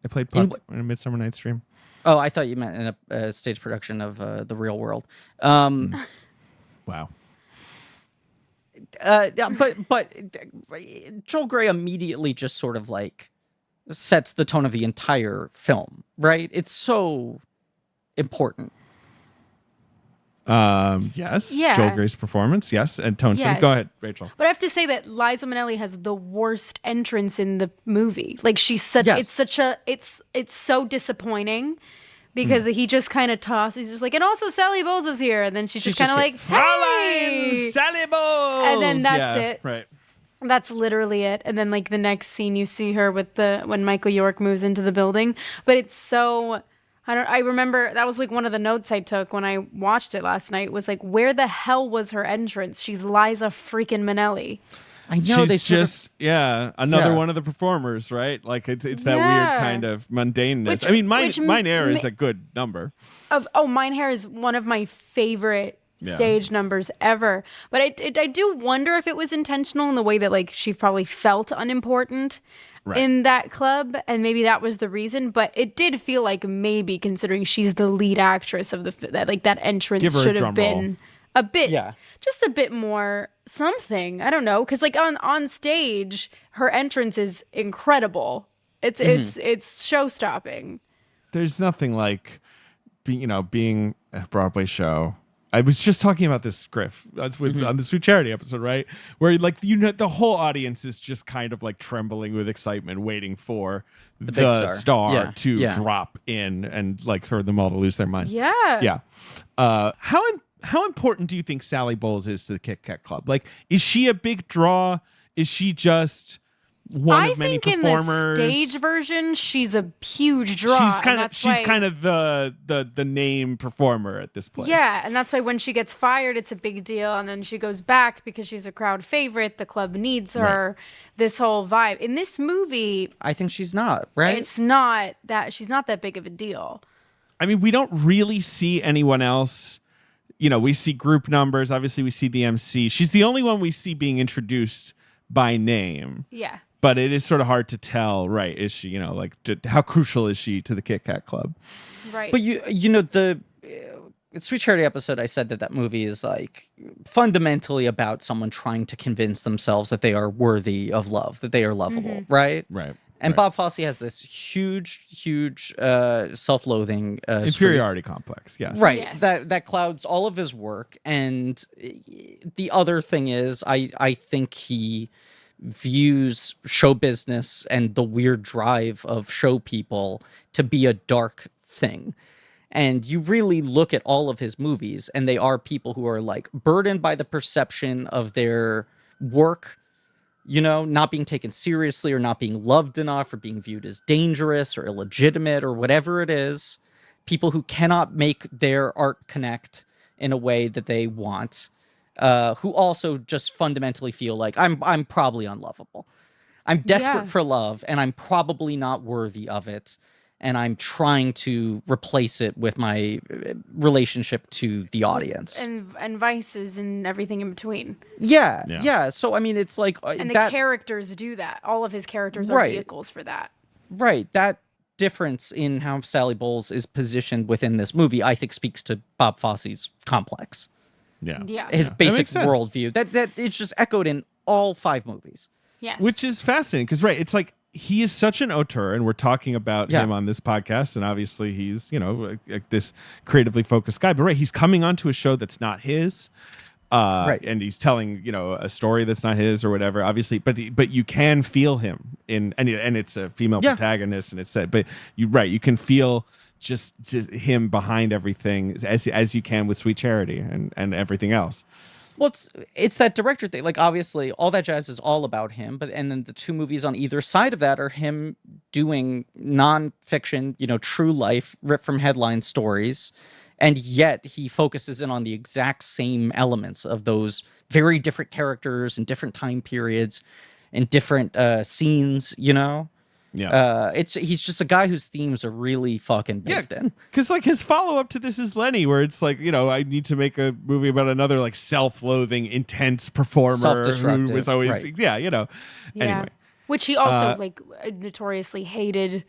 I played In Puck in a Midsummer Night's Dream. Oh, I thought you meant in a stage production of The Real World. Wow. Yeah, but Joel Grey immediately just sort of like sets the tone of the entire film, right? It's so important. Yes. Yeah. Joel Grey's performance. Yes. And Tone. Yes. Go ahead, Rachel. But I have to say that Liza Minnelli has the worst entrance in the movie. Like she's such Yes. it's so disappointing because he just kind of tosses. He's just like, and also Sally Bowles is here, and then she's just kind of like, hey, Sally Bowles. and then that's it. Right. That's literally it. And then like the next scene, you see her with when Michael York moves into the building. But it's so. I remember that was like one of the notes I took when I watched it last night was like, where the hell was her entrance? She's Liza freaking Minnelli. I know they She's sort of- just another Yeah. one of the performers, right? Like it's that Yeah. weird kind of mundaneness. Which- I mean, which mine air is a good number. Mine Hair is one of my favorite Yeah. stage numbers ever. But I do wonder if it was intentional in the way that like she probably felt unimportant. Right. In that club, and maybe that was the reason, but it did feel like maybe considering she's the lead actress of that entrance Give her a should drum have been a bit, just a bit more something. I don't know, because like on stage, her entrance is incredible. It's show stopping. There's nothing like being a Broadway show. I was just talking about this, Griff, on the Sweet Charity episode, right? Where like the whole audience is just kind of like trembling with excitement, waiting for the big star. Yeah. to Yeah. drop in and like for them all to lose their mind. Yeah. Yeah. How important do you think Sally Bowles is to the Kit Kat Club? Like, is she a big draw? Is she just one of many performers? In the stage version, she's a huge draw. She's kind of the name performer at this point. Yeah, and that's why when she gets fired, it's a big deal, and then she goes back because she's a crowd favorite. The club needs her. Right. This whole vibe in this movie, I think she's not, right? It's not that she's not that big of a deal. I mean, we don't really see anyone else. We see group numbers. Obviously, we see the MC. She's the only one we see being introduced by name. Yeah. But it is sort of hard to tell, right? Is she, how crucial is she to the Kit Kat Club? Right. But the Sweet Charity episode, I said that movie is like fundamentally about someone trying to convince themselves that they are worthy of love, that they are lovable, right? Right. And Bob Fosse has this huge self-loathing inferiority complex. Yes. Right. Yes. That clouds all of his work. And the other thing is, I think he views show business and the weird drive of show people to be a dark thing. And you really look at all of his movies, and they are people who are like burdened by the perception of their work, not being taken seriously or not being loved enough or being viewed as dangerous or illegitimate or whatever it is. People who cannot make their art connect in a way that they want. Who also just fundamentally feel like I'm probably unlovable. I'm desperate for love, and I'm probably not worthy of it, and I'm trying to replace it with my relationship to the audience and vices and everything in between. Yeah. So I mean, it's like And the characters do that. All of his characters are vehicles for that. Right. That difference in how Sally Bowles is positioned within this movie, I think, speaks to Bob Fosse's complex. Yeah. His basic sense. worldview. That it's just echoed in all 5 movies. Yes. Which is fascinating because, right, it's like he is such an auteur, and we're talking about him on this podcast, and obviously he's, this creatively focused guy. But, right, he's coming onto a show that's not his. And he's telling, a story that's not his or whatever, obviously, but you can feel him and it's a female protagonist, and it's said, but you can feel just him behind everything as you can with Sweet Charity and everything else. Well, it's that director thing. Like, obviously, All That Jazz is all about him, and then the 2 movies on either side of that are him doing nonfiction, true life, ripped from headline stories, and yet he focuses in on the exact same elements of those very different characters and different time periods and different scenes, Yeah. He's just a guy whose themes are really fucking baked in. Because like his follow-up to this is Lenny, where it's like, I need to make a movie about another like self-loathing, intense performer Self-destructive, who was always Yeah. Anyway. Which he also notoriously hated,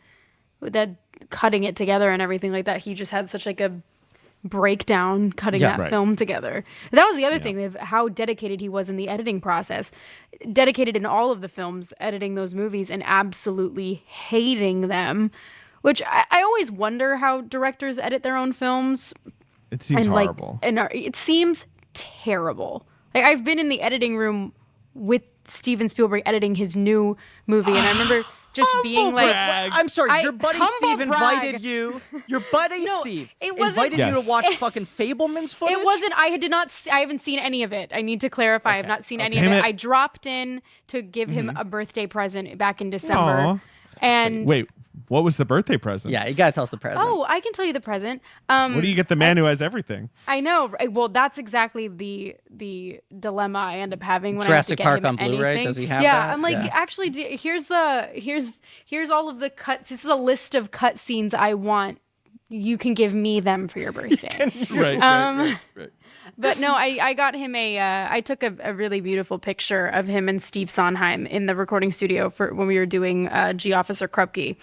that cutting it together and everything like that. He just had such like a breakdown cutting that film together. That was the other thing of how dedicated he was in the editing process. Dedicated in all of the films, editing those movies and absolutely hating them, which I always wonder how directors edit their own films. It seems and horrible. It seems terrible. Like, I've been in the editing room with Steven Spielberg editing his new movie, and I remember just being like, brag. I'm sorry, your buddy humble Steve brag. invited you. Your buddy No, Steve it wasn't- invited you Yes. to watch fucking Fableman's footage. it wasn't. I did not. I haven't seen any of it. I need to clarify. I have not seen any of Damn it. it. I dropped in to give him a birthday present back in December, Aw. and Wait, what was the birthday present? Yeah, you gotta tell us the present. oh, I can tell you the present. What do you get the man who has everything? I know. Right? Well, that's exactly the dilemma I end up having when Jurassic I have Park to get him on Blu-ray? anything. Does he have yeah, that? I'm like, Yeah. actually, here's all of the cuts. This is a list of cut scenes I want. You can give me them for your birthday. Right. But no, I got him I took a really beautiful picture of him and Steve Sondheim in the recording studio for when we were doing G Officer Krupke.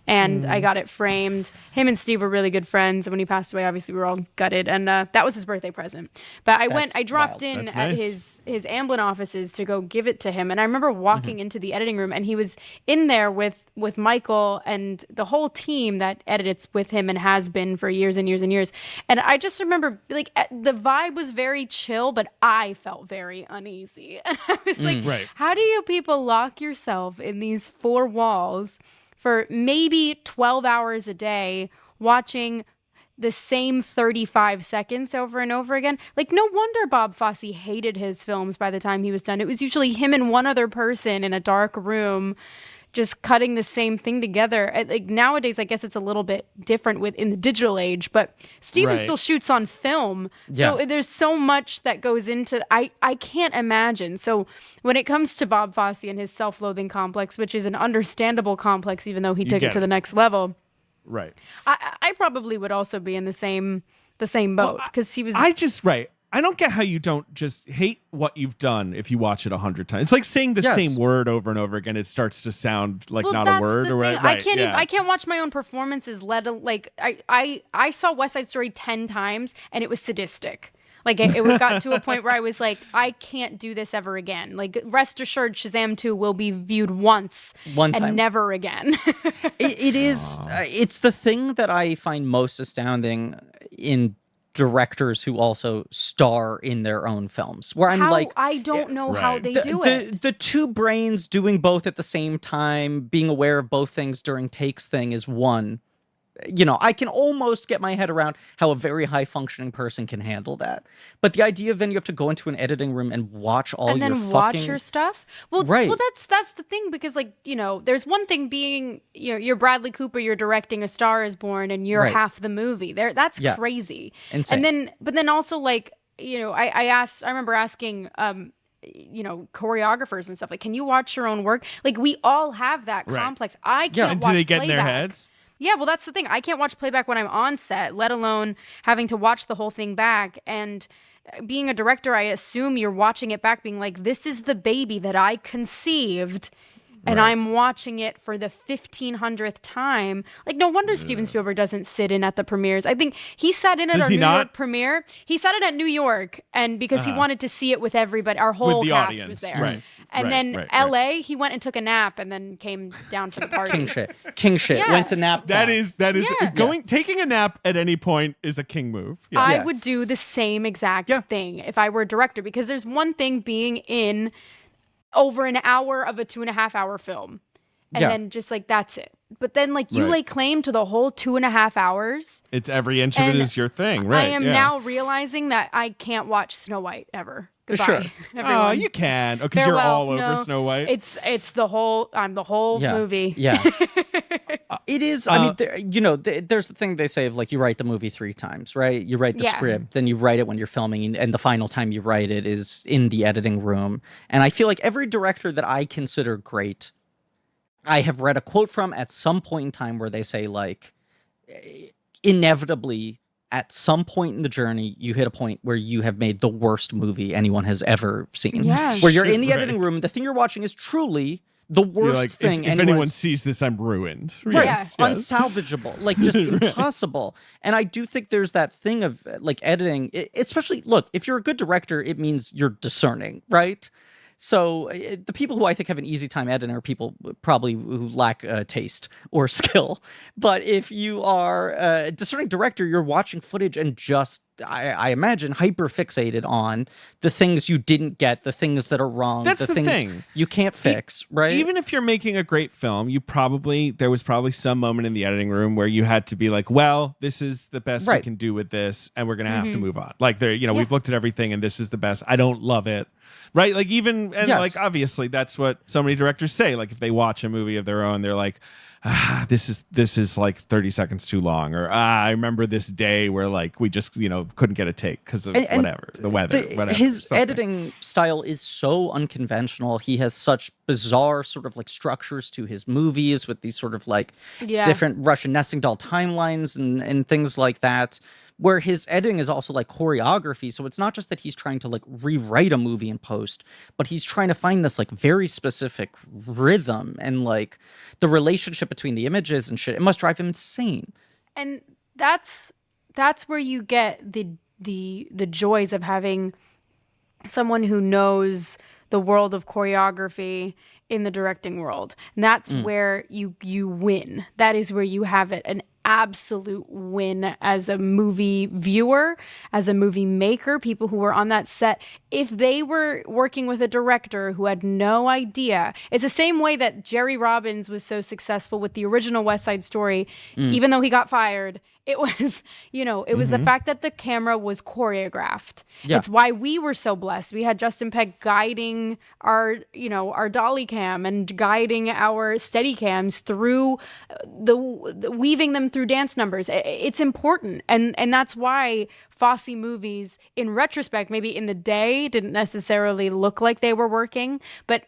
And I got it framed. Him and Steve were really good friends. And when he passed away, obviously we were all gutted. And that was his birthday present. But I dropped in That's at nice. his Amblin offices to go give it to him. And I remember walking into the editing room, and he was in there with Michael and the whole team that edits with him and has been for years and years and years. And I just remember, like, the vibe was very chill, but I felt very uneasy. And I was like, Right. how do you people lock yourself in these four walls for maybe 12 hours a day watching the same 35 seconds over and over again? Like, no wonder Bob Fosse hated his films by the time he was done. It was usually him and one other person in a dark room just cutting the same thing together. Like, nowadays, I guess it's a little bit different in the digital age, but Steven Right. still shoots on film. So Yeah. there's so much that goes into I can't imagine. So when it comes to Bob Fosse and his self-loathing complex, which is an understandable complex, even though he took it get to it. the next level, Right. I probably would also be in the same boat because he was. I don't get how you don't just hate what you've done if you watch it 100 times. It's like saying the Yes. same word over and over again. It starts to sound like Well, not a that's word the or thing. whatever. I can't. I can't watch my own performances. I saw West Side Story 10 times, and it was sadistic. Like, it got to a point where I was like, I can't do this ever again. Like, rest assured, Shazam 2 will be viewed once One and time. never again. It is. It's the thing that I find most astounding in directors who also star in their own films. Where I'm How? like, I don't know how Right. they the, do the, it. the two brains doing both at the same time, being aware of both things during takes thing is one. You know, I can almost get my head around how a very high functioning person can handle that. But the idea of then you have to go into an editing room and watch all And your then watch fucking your stuff. Well, Right. well, that's the thing, because, like, you know, there's one thing being, you know, you're Bradley Cooper, you're directing A Star Is Born, and you're Right. half the movie. That's Yeah. crazy. Insane. And then, but then also, like, you know, I remember asking, you know, choreographers and stuff, like, can you watch your own work? Like, we all have that Right. complex. I can't And watch do they get in their playback. heads? Yeah, well, that's the thing. I can't watch playback when I'm on set, let alone having to watch the whole thing back. And being a director, I assume you're watching it back being like, this is the baby that I conceived, and Right. I'm watching it for the 1500th time. Like, no wonder Steven Spielberg doesn't sit in at the premieres. I think he sat in at Does our he New not? York premiere. He sat in at New York, and because he wanted to see it with everybody, our whole the cast audience. was there. Right. And Right, then right, LA, he went and took a nap and then came down for the party. king shit. Yeah. Went to nap That time. is Yeah. taking a nap at any point is a king move. Yeah. I Yeah. would do the same exact Yeah. thing if I were a director, because there's one thing being in over an hour of a 2.5 hour film, and Yeah. then just like, that's it. But then, like, you Right. lay claim to the whole 2.5 hours. It's every inch of And it is your thing, right? I am yeah. now realizing that I can't watch Snow White ever. Goodbye, Sure. Oh, everyone. you can. Oh, because you're Farewell. all over No, Snow White. It's the whole. I'm the whole Yeah. movie. Yeah. It is. I mean, there's the thing they say of, like, you write the movie 3 times, right? You write the Yeah. script, then you write it when you're filming, and the final time you write it is in the editing room. And I feel like every director that I consider great, I have read a quote from at some point in time where they say, like, inevitably, at some point in the journey, you hit a point where you have made the worst movie anyone has ever seen. Yeah. Where you're in the Right. editing room, the thing you're watching is truly the You're worst like, thing if anyone's anyone sees this, I'm ruined. Right. Yes, yes. Unsalvageable, like, just impossible. And I do think there's that thing of, like, editing, especially, look, if you're a good director, it means you're discerning, right? So the people who I think have an easy time editing are people probably who lack taste or skill. But if you are a discerning director, you're watching footage and just, I imagine, hyper fixated on the things you didn't get, the things that are wrong, That's the the things thing. you can't fix, right? Even if you're making a great film, there was probably some moment in the editing room where you had to be like, well, this is the best we Right. can do with this, and we're gonna have to move on. Like we've looked at everything and this is the best. I don't love it. Right? Like even and Yes. like obviously that's what so many directors say. Like if they watch a movie of their own, they're like, this is like 30 seconds too long, or I remember this day where like we just couldn't get a take because of whatever the weather. Whatever, his something. editing style is so unconventional. He has such bizarre sort of like structures to his movies with these sort of like different Russian nesting doll timelines and things like that, where his editing is also like choreography. So it's not just that he's trying to like rewrite a movie in post, but he's trying to find this like very specific rhythm and like the relationship between the images and shit. It must drive him insane. And that's where you get the joys of having someone who knows the world of choreography in the directing world. And that's where you win. That is where you have it an absolute win as a movie viewer, as a movie maker, people who were on that set. If they were working with a director who had no idea, it's the same way that Jerry Robbins was so successful with the original West Side Story, even though he got fired. It was, it was the fact that the camera was choreographed. Yeah. It's why we were so blessed. We had Justin Peck guiding our dolly cam and guiding our steady cams through the weaving them through dance numbers. It's important. And that's why Fosse movies, in retrospect, maybe in the day, didn't necessarily look like they were working, but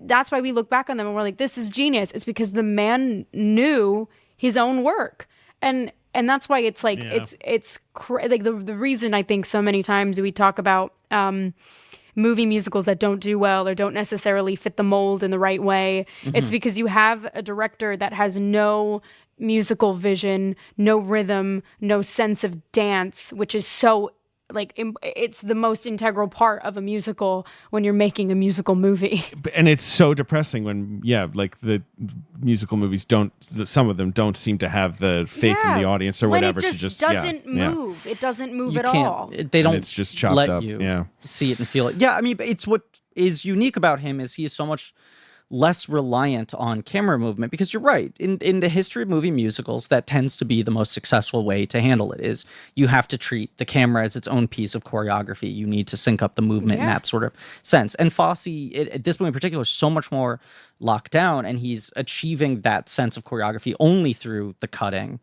that's why we look back on them and we're like, this is genius. It's because the man knew his own work. And that's why it's like like the reason I think so many times we talk about movie musicals that don't do well or don't necessarily fit the mold in the right way. It's because you have a director that has no musical vision, no rhythm, no sense of dance, which is so like it's the most integral part of a musical when you're making a musical movie. And it's so depressing when like the musical movies some of them don't seem to have the faith in the audience or when whatever. it just doesn't move. It doesn't move You at can't- all. They don't it's just chopped let up. you Yeah. see it and feel it. Yeah, I mean, it's what is unique about him is he is so much less reliant on camera movement, because you're right, in the history of movie musicals, that tends to be the most successful way to handle it. Is you have to treat the camera as its own piece of choreography. You need to sync up the movement in that sort of sense. And Fosse, at this point in particular, is so much more locked down, and he's achieving that sense of choreography only through the cutting,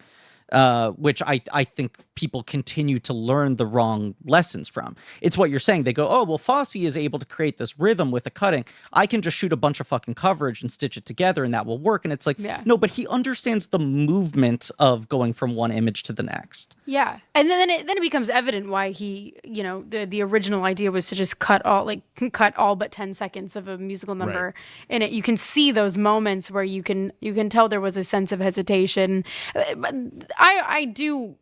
which I think people continue to learn the wrong lessons from. It's what you're saying. They go, oh, well, Fosse is able to create this rhythm with the cutting. I can just shoot a bunch of fucking coverage and stitch it together and that will work. And it's like, no, but he understands the movement of going from one image to the next. Yeah. And then it becomes evident why he, the original idea was to just cut all but 10 seconds of a musical number in it. You can see those moments where you can tell there was a sense of hesitation. But I do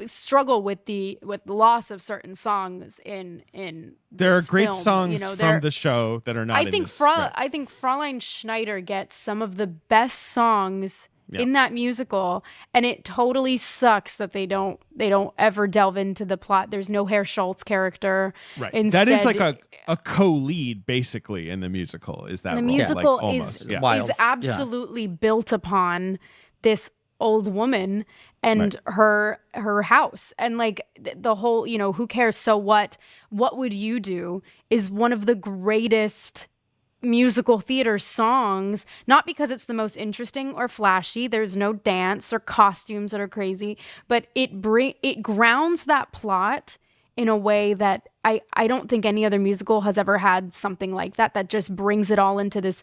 struggle with the loss of certain songs in there are this great film. songs from the show that are not I think Fräulein Schneider gets some of the best songs in that musical, and it totally sucks that they don't ever delve into the plot. There's no Herr Schultz character. Right. Instead, that is like a co-lead basically in the musical. Is that the role. musical like, almost. is absolutely built upon this old woman and her house, and like the whole, who cares, so what would you do is one of the greatest musical theater songs, not because it's the most interesting or flashy, there's no dance or costumes that are crazy, but it grounds that plot in a way that I don't think any other musical has ever had something like that just brings it all into this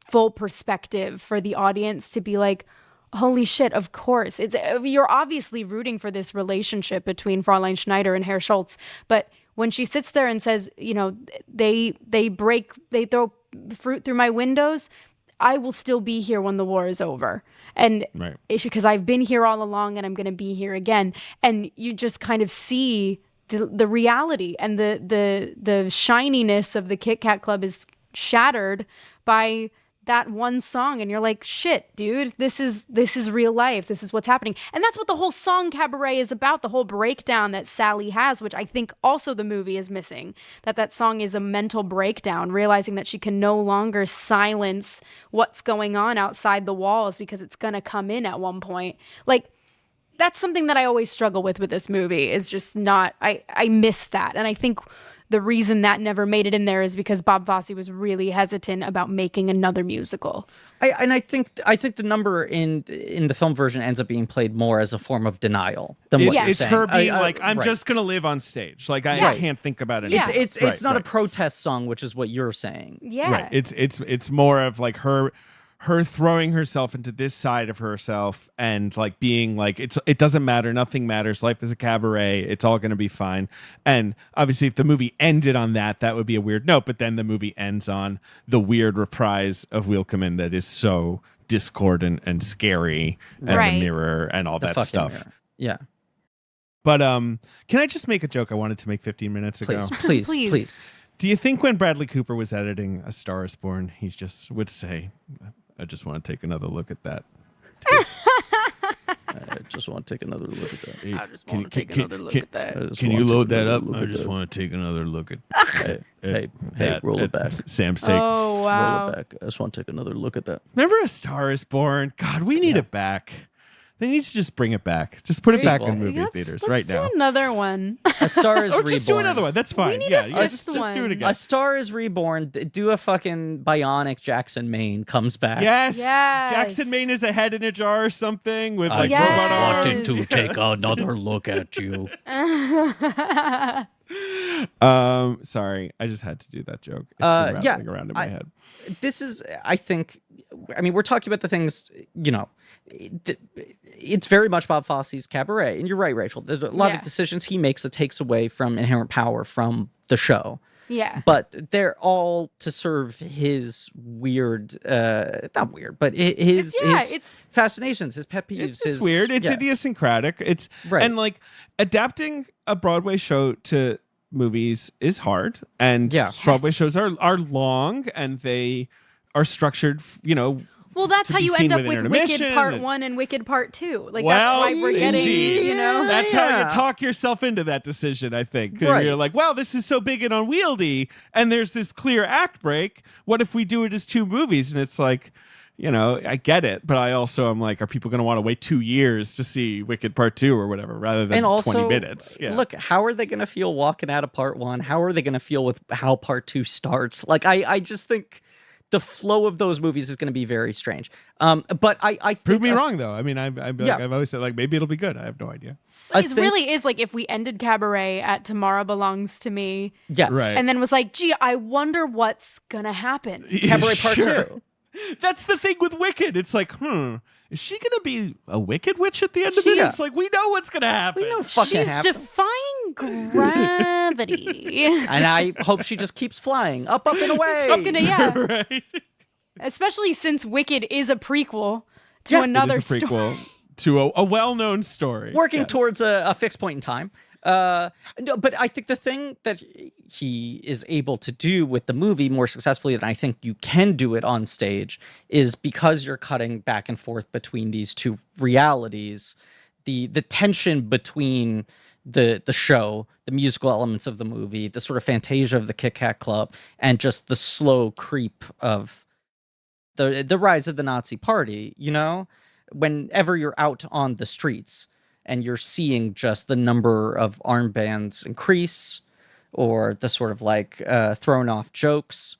full perspective for the audience to be like, holy shit, of course. You're obviously rooting for this relationship between Fräulein Schneider and Herr Schultz, but when she sits there and says, they throw fruit through my windows, I will still be here when the war is over. And it's because I've been here all along and I'm going to be here again. And you just kind of see the reality, and the shininess of the Kit Kat Club is shattered by that one song, and you're like, shit, dude, this is real life. This is what's happening. And that's what the whole song Cabaret is about, the whole breakdown that Sally has, which I think also the movie is missing. That song is a mental breakdown, realizing that she can no longer silence what's going on outside the walls because it's going to come in at one point. Like, that's something that I always struggle with this movie, is just not, I miss that. And I think the reason that never made it in there is because Bob Fosse was really hesitant about making another musical. I think the number in the film version ends up being played more as a form of denial than what you're it's saying. her being like, I'm right. just gonna live on stage. Like I can't think about it. It's not a protest song, which is what you're saying. Yeah. Right. It's more of like her throwing herself into this side of herself and like being like, it doesn't matter, nothing matters, life is a cabaret, it's all going to be fine. And obviously if the movie ended on that would be a weird note, but then the movie ends on the weird reprise of Wilkommen that is so discordant and scary, and Right. the mirror and all The that fucking stuff. mirror. Yeah. But can I just make a joke I wanted to make 15 minutes ago? Please. Do you think when Bradley Cooper was editing A Star Is Born, he just would say, I just want to take another look at that. I just want to take another look at that. I just want to take another look at that. Can you load that up? I just want to take another look at Hey, that, roll it back. Sam's take. Oh, wow. Roll it back. I just want to take another look at that. Remember A Star Is Born? God, we need it back. They need to just bring it back. Just put it back in movie theaters right now. Let's do another one. A Star is Or Reborn. just do another one. That's fine. need Yeah, a you guys fifth just do it one. again. A Star is Reborn. Do a fucking bionic Jackson Maine comes back. Yes. Yes. Jackson Maine is a head in a jar or something with like just robot arms. wanted to take another look at you. Sorry, I just had to do that joke. It's been rattling around in my head. This is, I think, I mean, we're talking about the things, you know, it's very much Bob Fosse's Cabaret. And you're right, Rachel. There's a lot of decisions he makes that takes away from inherent power from the show. Yeah. But they're all to serve his weird, not weird, but his fascinations, his pet peeves. It's weird. It's yeah. idiosyncratic. It's Right. And like adapting a Broadway show to movies is hard. And Broadway shows are long and they are structured, you know. Well, that's to how be you seen end up with with Wicked intermission Part and- 1 and Wicked Part 2. Like, Well, that's why we're getting, indeed. you know? That's how you talk yourself into that decision, I think. 'Cause Right. You're like, well, this is so big and unwieldy, and there's this clear act break. What if we do it as two movies? And it's like, you know, I get it, but I also am like, are people going to want to wait 2 years to see Wicked Part 2 or whatever, rather than And also, 20 minutes? Yeah. Look, how are they going to feel walking out of Part 1? How are they going to feel with how Part 2 starts? Like, I just think the flow of those movies is going to be very strange. But I think, Prove me wrong, though. I mean, I've always said, like, maybe it'll be good. I have no idea. It really is like if we ended Cabaret at Tomorrow Belongs to Me. Yes. Right. And then was like, gee, I wonder what's going to happen. Cabaret Part Sure. 2. That's the thing with Wicked. It's like, is she going to be a Wicked Witch at the end of this? Yeah. It's like, we know what's going to happen. We know fucking She's happen. defying gravity. And I hope she just keeps flying up and away. She's gonna, Right? Especially since Wicked is a prequel to Yeah. another It is a story. prequel to a well-known story. Working Yes. towards a fixed point in time. No, but I think the thing that he is able to do with the movie more successfully than I think you can do it on stage is because you're cutting back and forth between these two realities, the tension between the show, the musical elements of the movie, the sort of fantasia of the Kit Kat Club, and just the slow creep of the rise of the Nazi Party, you know? Whenever you're out on the streets and you're seeing just the number of armbands increase or the sort of like thrown off jokes,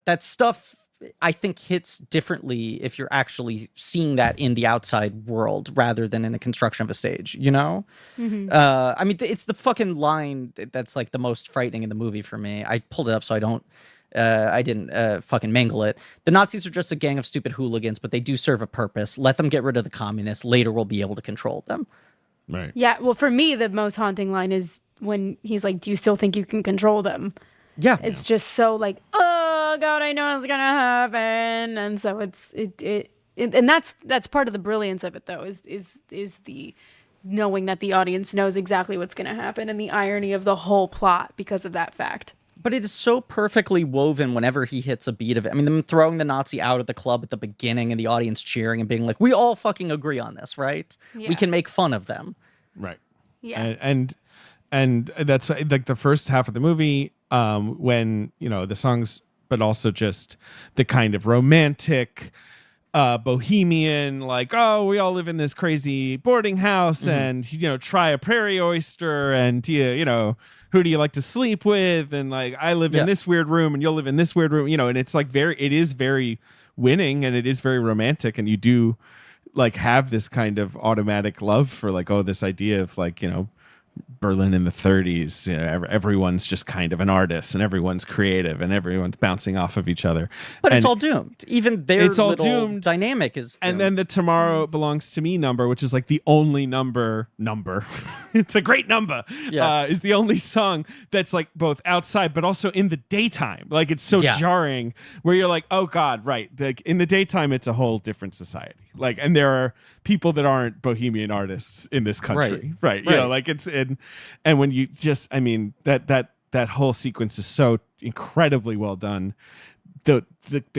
that stuff I think hits differently if you're actually seeing that in the outside world rather than in a construction of a stage, you know? Mhm. I mean, it's the fucking line that's like the most frightening in the movie for me. I pulled it up so I didn't fucking mangle it. The Nazis are just a gang of stupid hooligans, but they do serve a purpose. Let them get rid of the communists. Later, we'll be able to control them. Right. Yeah, well, for me, the most haunting line is when he's like, do you still think you can control them? Yeah. It's just so like, oh God, I know it's gonna happen, and so and that's part of the brilliance of it, though, is the knowing that the audience knows exactly what's gonna happen and the irony of the whole plot because of that fact. But it is so perfectly woven whenever he hits a beat of it. I mean, them throwing the Nazi out of the club at the beginning and the audience cheering and being like, we all fucking agree on this, right? Yeah. We can make fun of them. Right. Yeah. And that's like the first half of the movie, when, you know, the songs, but also just the kind of romantic, bohemian, like, oh, we all live in this crazy boarding house and, you know, try a prairie oyster and, you know, who do you like to sleep with? And like, I live in this weird room and you'll live in this weird room, you know, and it's like it is very winning and it is very romantic. And you do like have this kind of automatic love for like, oh, this idea of like, you know, Berlin in the 30s, you know, everyone's just kind of an artist and everyone's creative and everyone's bouncing off of each other. But and it's all doomed. Even their it's all little doomed. dynamic is doomed. And then the Tomorrow Belongs to Me number, which is like the only number. It's a great number. Yeah. Is the only song that's like both outside but also in the daytime. Like it's so jarring where you're like, oh God, right. Like in the daytime, it's a whole different society. Like, and there are people that aren't bohemian artists in this country. Right. You know, like it's and when you just, I mean, that whole sequence is so incredibly well done. The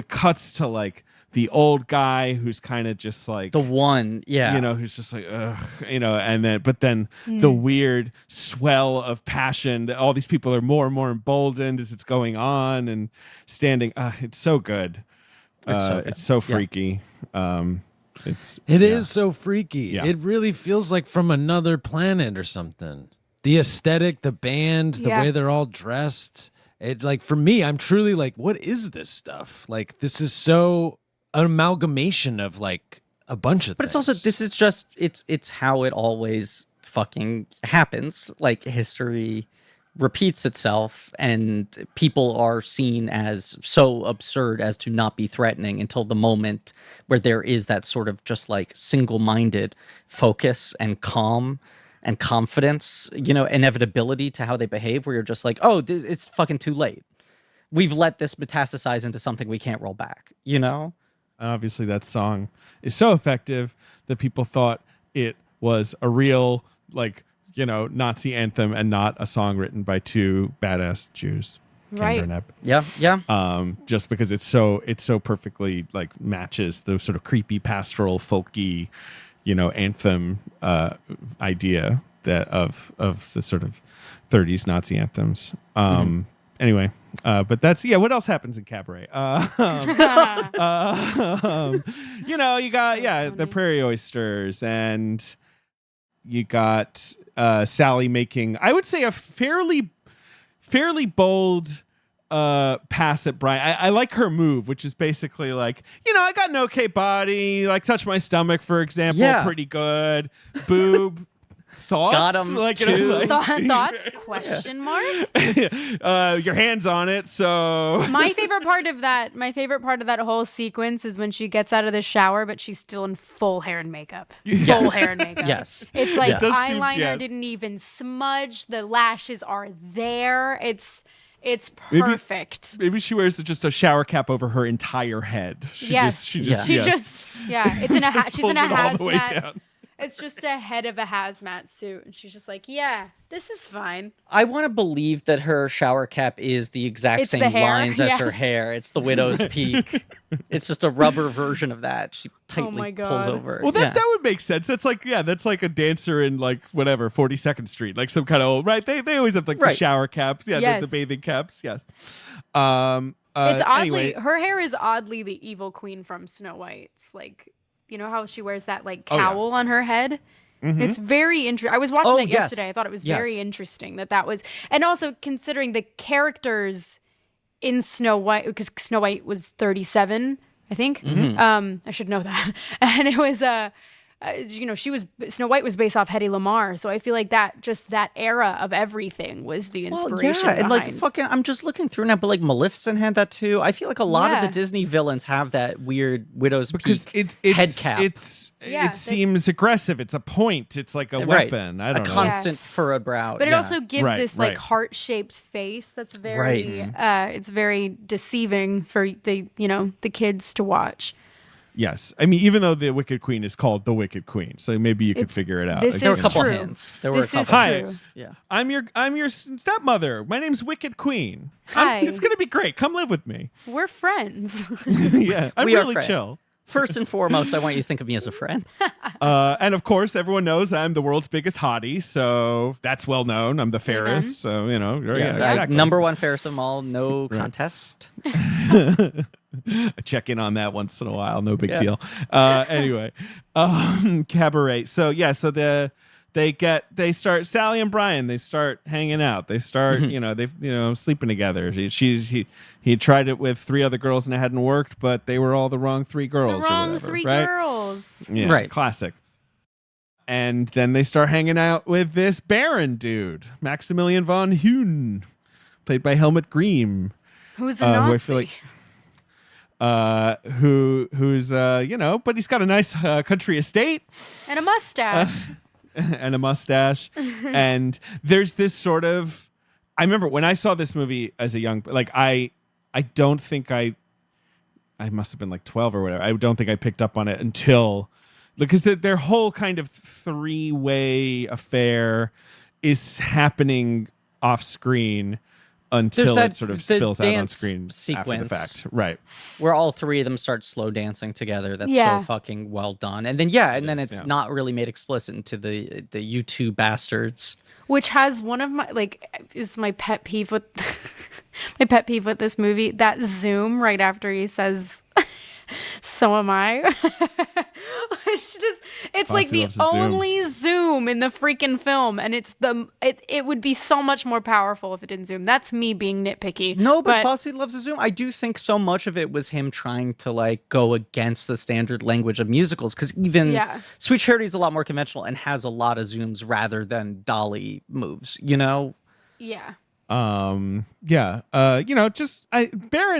cuts to like the old guy who's kind of just like the one, you know, who's just like, ugh, you know, and then the weird swell of passion that all these people are more and more emboldened as it's going on and standing. It's so good. It's so freaky. It is so freaky. Yeah. It really feels like from another planet or something. The aesthetic, the band, the way they're all dressed. It like for me, I'm truly like, what is this stuff? Like this is so an amalgamation of like a bunch of But things. it's also, this is just, it's how it always fucking happens. Like history repeats itself and people are seen as so absurd as to not be threatening until the moment where there is that sort of just like single-minded focus and calm and confidence, you know, inevitability to how they behave, where you're just like, oh, it's fucking too late. We've let this metastasize into something we can't roll back, you know? Obviously that song is so effective that people thought it was a real, like, you know, Nazi anthem and not a song written by two badass Jews. Right. Kendra and Ebb. Yeah. Just because it so perfectly like matches the sort of creepy pastoral folky, you know, anthem idea that of the sort of 30s Nazi anthems. Anyway, but that's what else happens in Cabaret? You know, you got the prairie oysters and you got Sally making, I would say, a fairly bold pass at Brian. I like her move, which is basically like, you know, I got an okay body, like touch my stomach, for example, pretty good. Boob. Thoughts? Got 'em like, too. you know, like, Thoughts? Question mark? your hands on it. So My favorite part of that whole sequence is when she gets out of the shower, but she's still in full hair and makeup. Full hair and makeup. Yes. It's like It does seem- eyeliner yes. didn't even smudge. The lashes are there. It's perfect. maybe she wears just a shower cap over her entire head. She Yes. just It's in a she's in a pulls it all the way hazmat. down. It's just a head of a hazmat suit, and she's just like, yeah, this is fine. I want to believe that her shower cap is the exact It's same the hair, lines as her yes. hair. It's the widow's peak. It's just a rubber version of that. She tightly my pulls God. over. Well, that would make sense. That's like a dancer in like whatever 42nd Street, like some kind of old, right? They always have like the Right. shower caps, the Yes. bathing caps, yes. It's oddly Anyway, her hair is oddly the evil queen from Snow White. It's like, you know how she wears that like Oh, yeah. cowl on her head? It's very interesting. I was watching Oh, that yes. yesterday. I thought it was Yes. very interesting that was, and also considering the characters in Snow White, because Snow White was 37, I think. I should know that. And it was you know, Snow White was based off Hedy Lamarr, so I feel like that era of everything was the inspiration. and like behind. fucking, I'm just looking through now, but like Maleficent had that too. I feel like a lot of Yeah. the Disney villains have that weird widow's because peak it's head cap. Yeah, it seems aggressive. It's a point. It's like a Right. weapon. I a don't know. constant furrowed brow. But it yeah. also gives Right, this like right. heart-shaped face that's very Right. it's very deceiving for the kids to watch. Yes. I mean, even though the Wicked Queen is called the Wicked Queen, so maybe you could figure it out. this There were a is couple true. hints. There were This a is couple Hi. hints. Yeah. I'm your stepmother. My name's Wicked Queen. Hi. It's gonna be great. Come live with me. We're friends. Yeah, I'm We are really friends. chill. First and foremost, I want you to think of me as a friend. And of course, everyone knows I'm the world's biggest hottie, so that's well known. I'm the fairest, so exactly. Number one fairest of them all, no contest. I check in on that once in a while. No big deal. Anyway, Cabaret. So yeah, so they start Sally and Brian. They start hanging out. They start sleeping together. He tried it with 3 other girls and it hadn't worked, but they were all the wrong 3 girls. The wrong or whatever, 3 right? girls. Yeah, Right. Classic. And then they start hanging out with this Baron dude, Maximilian von Huhn, played by Helmut Green. Who's a who I Nazi? feel like who's but he's got a nice country estate And a mustache. and a mustache. And there's this sort of, I remember when I saw this movie as a young, like I don't think I must have been like 12 or whatever. I don't think I picked up on it until, because their whole kind of 3-way affair is happening off screen until that- it sort of the spills out on dance screen after the sequence. fact. Right. Where all 3 of them start slow dancing together. That's Yeah. so fucking well done. And then it's yeah. not really made explicit to the U2 bastards. Which has one of my is my pet peeve with my pet peeve with this movie, that zoom right after he says so am I. It's like Fosse the loves a zoom. only zoom in the freaking film, and it would be so much more powerful if it didn't zoom. That's me being nitpicky. No, but Fosse loves a zoom. I do think so much of it was him trying to like go against the standard language of musicals, because even Yeah. Sweet Charity is a lot more conventional and has a lot of zooms rather than dolly moves. Yeah. Baron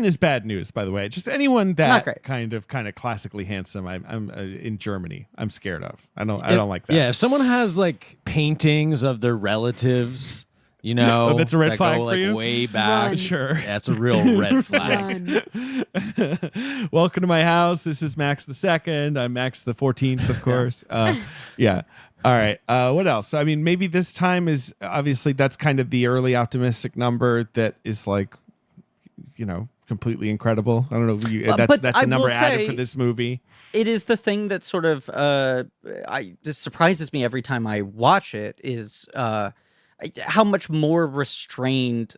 is bad news, by the way. Just anyone Not that great. kind of classically handsome, I'm in Germany, I'm scared of. I don't like that. Yeah, if someone has like paintings of their relatives, that's a red that flag go, for like, you? way back. Run. Sure. Yeah, that's a real red flag. Run. Welcome to my house. This is Max the Second. I'm Max the 14th, of course. Yeah. All right. What else? So, I mean, maybe this time is obviously that's kind of the early optimistic number that is like, completely incredible. I don't know. But That's I the number will added say- for this movie. It is the thing that sort of this surprises me every time I watch it is how much more restrained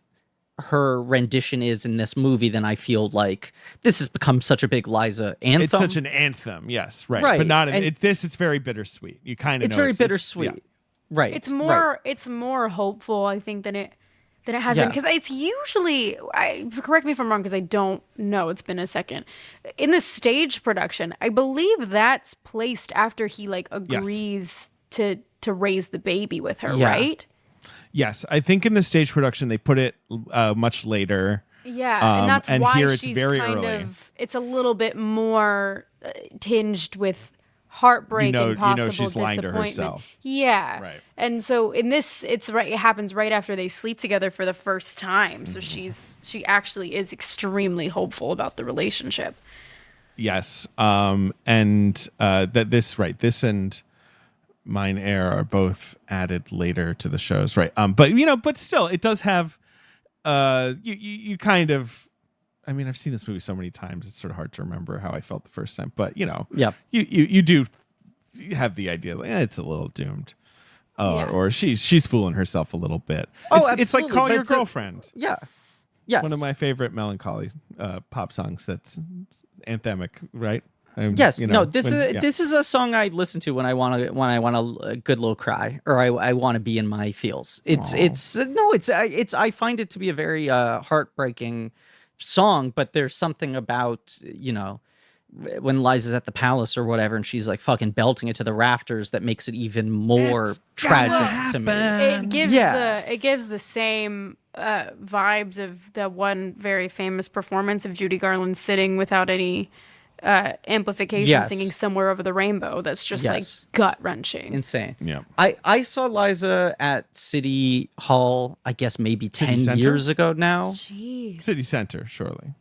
her rendition is in this movie than I feel like this has become such a big Liza anthem. It's such an anthem. Yes. Right. Right, But not and- it's very bittersweet. You kind of it's know very bittersweet. yeah. Right. It's right. more it's more hopeful, I think, than it has been, Yeah. because it's usually, correct me if I'm wrong because I don't know, it's been a second, in the stage production I believe that's placed after he like agrees to raise the baby with her. Yeah. Right? Yes, I think in the stage production they put it much later. Yeah, and that's and why here it's she's very kind early. of, it's a little bit more tinged with heartbreak and possible she's lying to disappointment. herself. Yeah. Right. And so in this, it happens right after they sleep together for the first time. So Mm-hmm. she actually is extremely hopeful about the relationship. Yes, and this and Mine Air are both added later to the shows, right? But still, it does have you kind of. I mean, I've seen this movie so many times; it's sort of hard to remember how I felt the first time. But Yeah. you do have the idea like it's a little doomed, Yeah. or she's fooling herself a little bit. Oh, It's like absolutely, Call but Your it's a- Girlfriend. Yeah. Yes. One of my favorite melancholy pop songs. That's anthemic, right? Yes. No. This yeah. this is a song I listen to when I want a good little cry, or I want to be in my feels. It's I find it to be a very heartbreaking song, but there's something about when Liza's at the palace or whatever, and she's like fucking belting it to the rafters, that makes it even more tragic to me. It gives Yeah. it gives the same vibes of the one very famous performance of Judy Garland sitting without any amplification, Yes. singing "Somewhere Over the Rainbow." That's just like Yes. gut wrenching. Insane. Yeah. I saw Liza at City Hall, I guess maybe 10 Center? years ago now. Jeez. City Center, surely.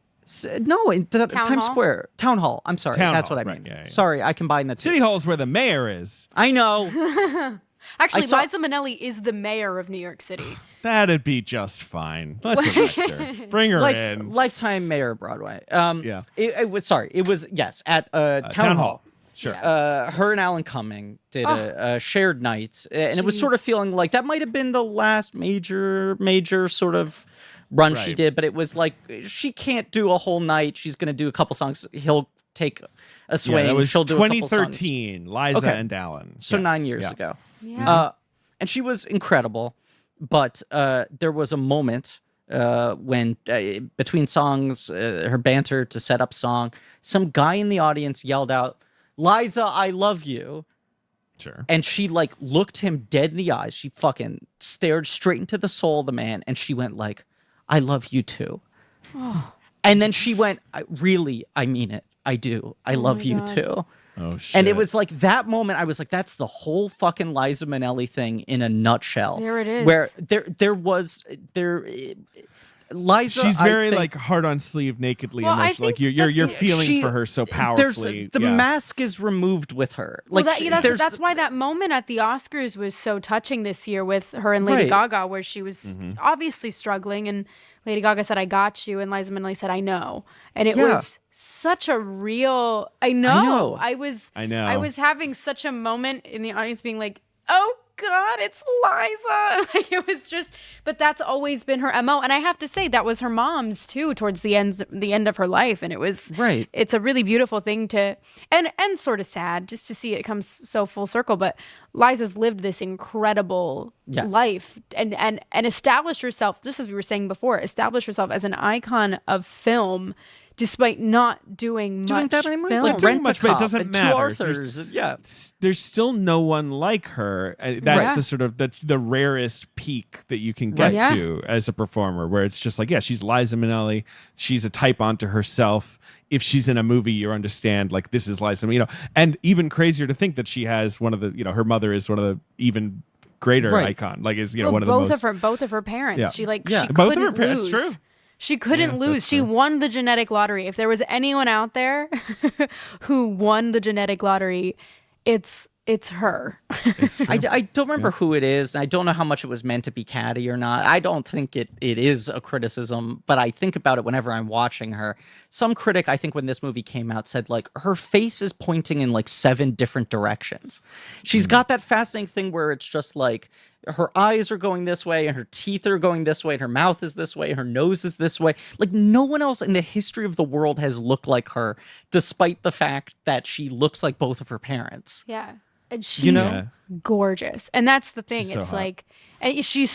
No, in Town Times Hall? Square. Town Hall. I'm sorry. Town That's Hall, what I right, mean. yeah, yeah. Sorry, I combined the two. City Hall's where the mayor is. I know. Actually, saw- Liza Minnelli is the mayor of New York City. That'd be just fine. Let's elect her. Bring her in. Lifetime mayor of Broadway. Yeah. It was yes, at Town Hall. Sure. Yeah. Her and Alan Cumming did a shared night, and it was sort of Jeez. feeling like that might have been the last major sort of run she Right. did, but it was like she can't do a whole night. She's going to do a couple songs. He'll take a swing. Yeah, that was She'll do a couple songs. 2013. Liza Okay. and Allen. So Yes. 9 years Yeah. ago. Yeah. And she was incredible, but there was a moment when between songs, her banter to set up song, some guy in the audience yelled out, "Liza, I love you." Sure. And she like looked him dead in the eyes. She fucking stared straight into the soul of the man, and she went like, "I love you too." And then she went, "Really, I mean it. I do. I love you God. too." Oh shit. And it was like that moment. I was like, "That's the whole fucking Liza Minnelli thing in a nutshell." There it is. Where Liza. She's I very think, like heart on sleeve, nakedly Well, I emotional. Like think you're that's- feeling she- for her so there's powerfully. the yeah. mask is removed with her. Well, Like that's why that moment at the Oscars was so touching this year with her and Lady Right. Gaga, where she was Mm-hmm. obviously struggling, and Lady Gaga said, "I got you," and Liza Minnelli said, "I know," and it Yeah. was such a real. I know. I know. I was having such a moment in the audience, being like, "Oh God, it's Liza!" Like it was just. But that's always been her MO, and I have to say that was her mom's too. Towards the end of her life, and it was Right. It's a really beautiful thing to, and sort of sad just to see it come so full circle. But Liza's lived this incredible Yes. life and established herself, just as we were saying before, established herself as an icon of film, despite not doing much that anymore. film. Like doing much, but it Rent-A-Cop doesn't and matter. Two Arthurs. Yeah. There's still no one like her. That's Right. the sort of the rarest peak that you can get Yeah. to as a performer, where it's just like, yeah, she's Liza Minnelli. She's a type onto herself. If she's in a movie, you understand like this is Liza, and even crazier to think that she has one of the, her mother is one of the even greater Right. icon, like is Well, one of the most. both of her parents. Yeah. She Yeah. she Both of couldn't her parents, lose. true. She couldn't Yeah, lose. that's She true. won the genetic lottery. If there was anyone out there who won the genetic lottery, it's her. I don't remember who it is, and I don't know how much it was meant to be catty or not. I don't think it is a criticism, but I think about it whenever I'm watching her. Some critic, I think when this movie came out, said like her face is pointing in like 7 different directions. She's got that fascinating thing where it's just like her eyes are going this way and her teeth are going this way and her mouth is this way and her nose is this way. Like no one else in the history of the world has looked like her, despite the fact that she looks like both of her parents. Yeah. And she's You know? gorgeous. And that's the thing. She's so It's hot. like she's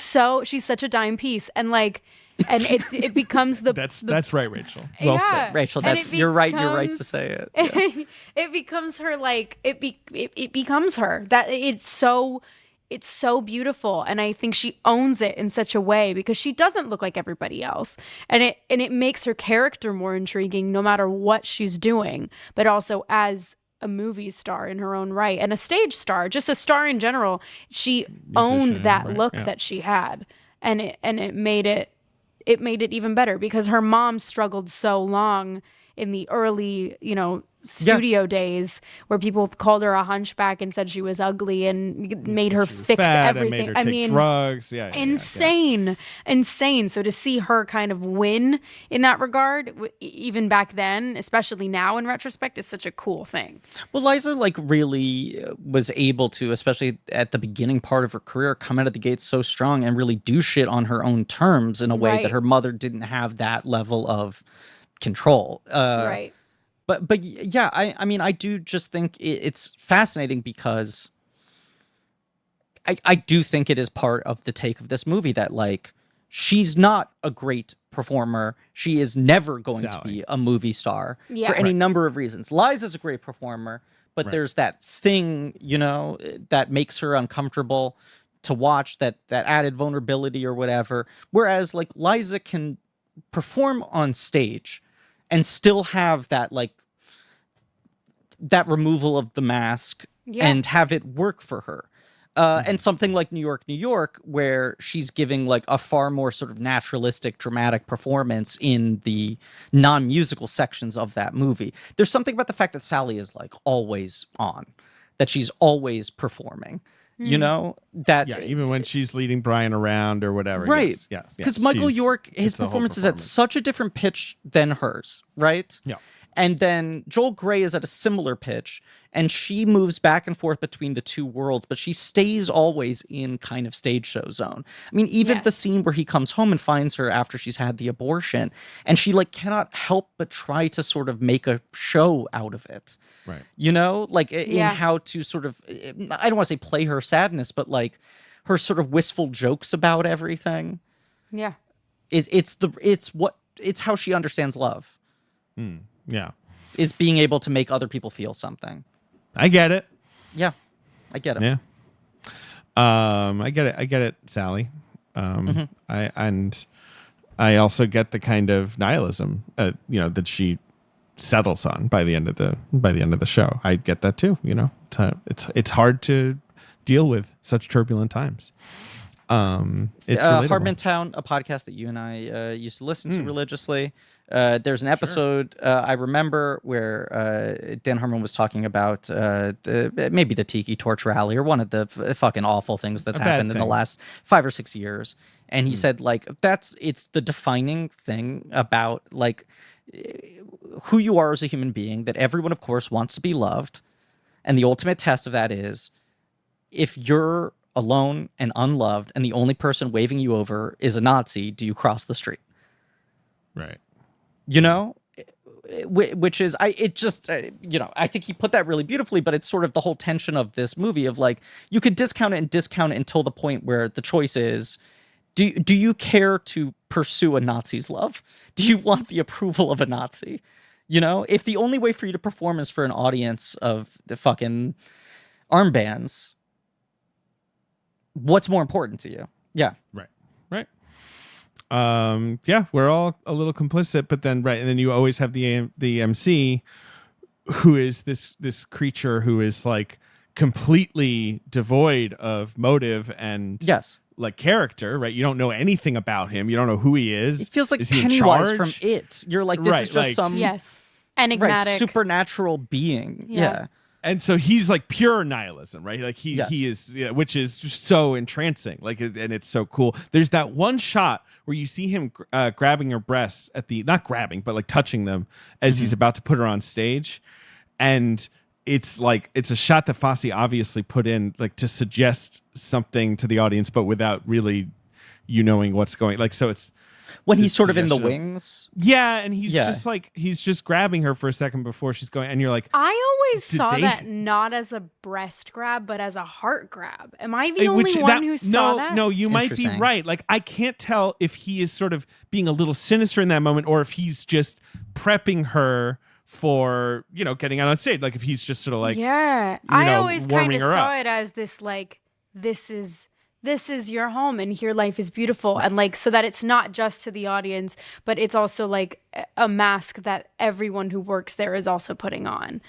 such a dime piece. And like and it becomes the That's right, Rachel. Well Yeah. said. Rachel, And that's it you're right to becomes- say it. Yeah. it becomes her like it becomes her. That it's so beautiful, and I think she owns it in such a way because she doesn't look like everybody else, and it makes her character more intriguing no matter what she's doing, but also as a movie star in her own right and a stage star, just a star in general. She owned that right, look yeah. that she had, and it made it even better because her mom struggled so long in the early, studio days where people called her a hunchback and said she was ugly and made her She was fix fat everything. And made her take drugs. Yeah, Insane. So to see her kind of win in that regard, even back then, especially now in retrospect, is such a cool thing. Well, Liza like really was able to, especially at the beginning part of her career, come out of the gates so strong and really do shit on her own terms in a way Right. that her mother didn't have that level of control. Right. But yeah, I mean, I do just think it's fascinating because I do think it is part of the take of this movie that like she's not a great performer. She is never going to be a movie star Yeah. for any Right. number of reasons. Liza's a great performer, but Right. there's that thing, that makes her uncomfortable to watch, that added vulnerability or whatever. Whereas like Liza can perform on stage and still have that like that removal of the mask Yeah. and have it work for her. And something like New York, where she's giving like a far more sort of naturalistic, dramatic performance in the non-musical sections of that movie. There's something about the fact that Sally is like always on, that she's always performing. You know that even when she's leading Brian around or whatever. right? Yes. Because Michael she's- York, his it's a whole performance is at such a different pitch than hers, right? Yeah. And then Joel Grey is at a similar pitch, and she moves back and forth between the two worlds, but she stays always in kind of stage show zone. I mean, even the Yes. scene where he comes home and finds her after she's had the abortion, and she like cannot help but try to sort of make a show out of it. Right. You know, like in Yeah. how to sort of, I don't want to say play her sadness, but like her sort of wistful jokes about everything. Yeah. It's how she understands love, Yeah. is being able to make other people feel something. I get it. Yeah, I get it. Yeah. I get it, Sally. I also get the kind of nihilism, that she settles on by the end of the show. I get that too. It's hard to deal with such turbulent times. It's relatable. Harmontown, a podcast that you and I used to listen to religiously. There's an episode I remember where Dan Harmon was talking about maybe the Tiki Torch rally or one of the fucking awful things that's A bad happened in the thing. last 5 or 6 years. And he said, like, it's the defining thing about, like, who you are as a human being, that everyone, of course, wants to be loved. And the ultimate test of that is if you're alone and unloved and the only person waving you over is a Nazi, do you cross the street? Right. You know, which is, I think he put that really beautifully, but it's sort of the whole tension of this movie of like, you could discount it until the point where the choice is, do you care to pursue a Nazi's love? Do you want the approval of a Nazi? You know, if the only way for you to perform is for an audience of the fucking armbands, what's more important to you? Yeah. Right. We're all a little complicit, but then and then you always have the Emcee, who is this creature who is like completely devoid of motive and Yes. like character, right? You don't know anything about him. You don't know who he is. It feels like Is he in Pennywise charge? from It. You're like, this Right, is just like- some Yes. right, Enigmatic. supernatural being. Yeah. Yeah. And so he's like pure nihilism, right? Like Yes. he is, which is so entrancing. Like, and it's so cool. There's that one shot where you see him grabbing her breasts not grabbing, but like touching them as he's about to put her on stage, and it's a shot that Fosse obviously put in like to suggest something to the audience, but without really knowing what's going. Like, so it's. When the he's sort of in the suggestion wings. Yeah, and he's Yeah. he's just grabbing her for a second before she's going, and you're like, I always Did saw they- that not as a breast grab, but as a heart grab. Am I the only one who saw that? No, you might be Interesting. right. Like, I can't tell if he is sort of being a little sinister in that moment, or if he's just prepping her for getting out on stage. Like, if he's just sort of like, yeah. I know, always kind warming of her saw up. it as this like, this is your home and here life is beautiful, and like, so that it's not just to the audience, but it's also like a mask that everyone who works there is also putting on.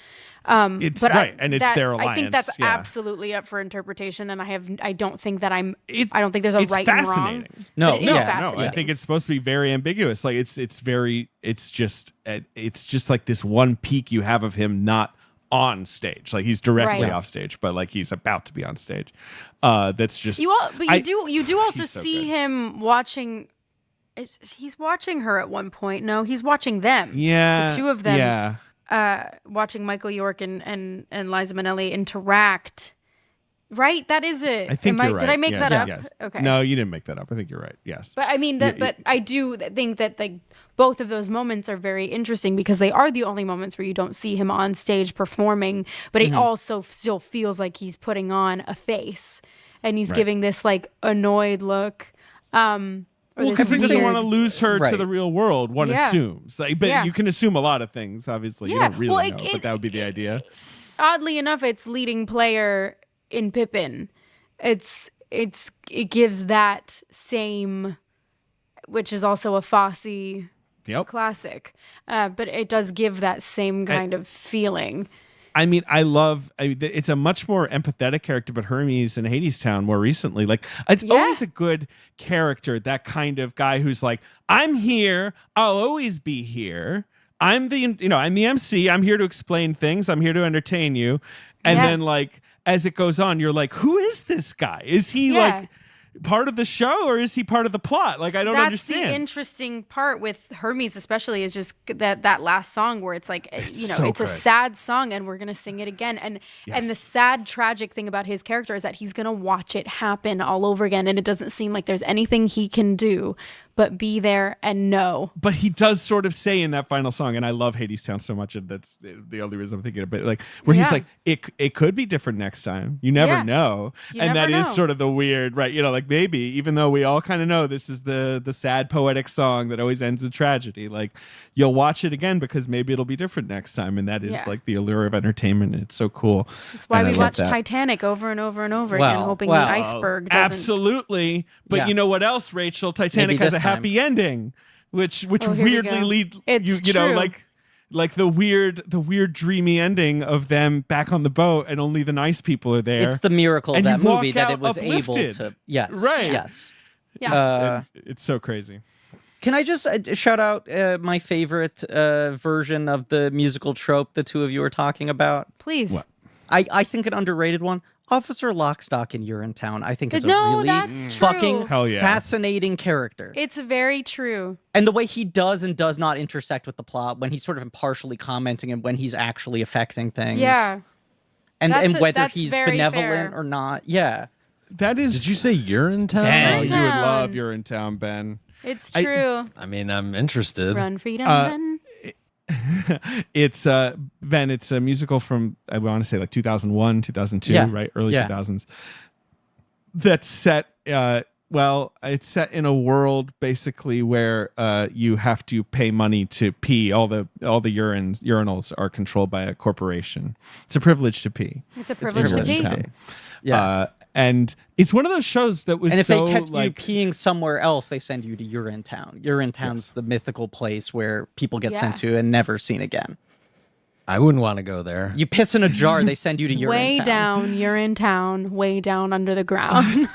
It's But right, and it's their I think that's alliance, yeah. absolutely up for interpretation, and I don't think that I It- don't think there's a it's right and wrong. fascinating. No, but it is no, no, no, fascinating. I think it's supposed to be very ambiguous. Like, it's just like this one peek you have of him not on stage. Like, he's directly Right. off stage, but like he's about to be on stage. That's just you do also he's so see good. him watching. He's watching her at one point. No, he's watching them. Yeah, the two of them. Yeah, Watching Michael York and Liza Minnelli interact. Right, that is it. I think you're right. Did I make Yes, that up? yes. Okay. No, you didn't make that up. I think you're right. Yes. But I mean, but I do think that like both of those moments are very interesting because they are the only moments where you don't see him on stage performing, but it also still feels like he's putting on a face and he's giving this like annoyed look. Because he doesn't want to lose her to Right. the real world. One Yeah. assumes, like, but Yeah. you can assume a lot of things. Obviously, you Yeah. don't really Well, know, but that would be the idea. Oddly enough, it's leading player in Pippin. It gives that same, which is also a Fosse Yep. classic, but it does give that same kind of feeling. I mean, it's a much more empathetic character, but Hermes in Hadestown more recently, like it's always a good character, that kind of guy who's like, I'm here, I'll always be here. I'm the MC. I'm here to explain things. I'm here to entertain you. And then like, as it goes on, you're like, who is this guy? Is he like part of the show or is he part of the plot? Like, I don't understand. That's the interesting part with Hermes, especially, is just that last song where it's like, it's so a good. sad song and we're gonna sing it again. And the sad, tragic thing about his character is that he's gonna watch it happen all over again, and it doesn't seem like there's anything he can do but be there and know. But he does sort of say in that final song, and I love Hadestown so much, and that's the only reason I'm thinking of it, like where he's like, it could be different next time. You never know. And that is sort of the weird, right? Like maybe, even though we all kind of know this is the sad poetic song that always ends in tragedy, like you'll watch it again because maybe it'll be different next time. And that is like the allure of entertainment. It's so cool. That's why we watch Titanic over and over and over again, hoping the iceberg doesn't. Absolutely. But you know what else, Rachel? Titanic has a happy ending, which weirdly lead you know, like the weird dreamy ending of them back on the boat and only the nice people are there. It's the miracle of that movie that it was uplifted. able to. Yes. Right. Yes. It's so crazy. Can I just shout out my favorite version of the musical trope the two of you are talking about? Please. What? I think an underrated one. Officer Lockstock in Urinetown, I think, is a No, really that's fucking true. fascinating character. It's very true. And the way he does and does not intersect with the plot, when he's sort of impartially commenting and when he's actually affecting things. Yeah. And whether that's he's very benevolent fair. or not. Yeah. That is. Did you say Urinetown? Ben, you would Urinetown. love Urinetown, Ben. It's true. I mean, I'm interested. Run, freedom, run. It's Ben, it's a musical from, I want to say, like 2001, 2002, right? Early 2000s. That's set it's set in a world basically where you have to pay money to pee. All the urinals are controlled by a corporation. It's a privilege to pee. It's a privilege to pee. Yeah. And it's one of those shows that was And if so, they catch like, you peeing somewhere else, they send you to Urinetown. Urinetown's the mythical place where people get sent to and never seen again. I wouldn't want to go there. You piss in a jar, they send you to Urinetown. Way down, Urinetown, way down under the ground.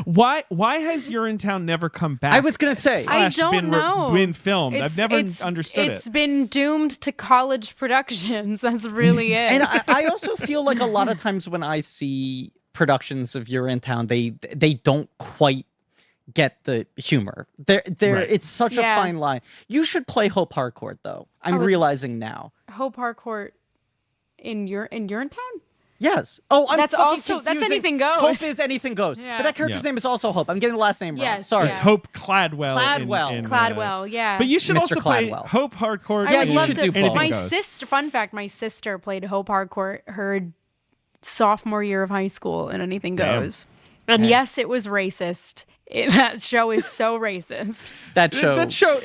Why has Urinetown never come back? I was gonna say, I don't know. Been filmed. I've never understood it. It's been doomed to college productions. That's really it. and I also feel like a lot of times when I see productions of Urinetown, they don't quite get the humor. It's such a fine line. You should play Hope Harcourt though. I'm realizing now. Hope Harcourt in Urinetown? Yes. Oh, I'm That's fucking also confusing. that's Anything Goes. Hope is Anything Goes. Yeah. But that character's name is also Hope. I'm getting the last name wrong. Yes, Sorry. It's Hope Cladwell. Cladwell, yeah. But you should Mr. also play Cladwell. Hope Harcourt. I would you love should to. do both. My Goes. sister, fun fact, my sister played Hope Harcourt her sophomore year of high school in Anything Goes. And yes, it was racist. That show is so racist. That show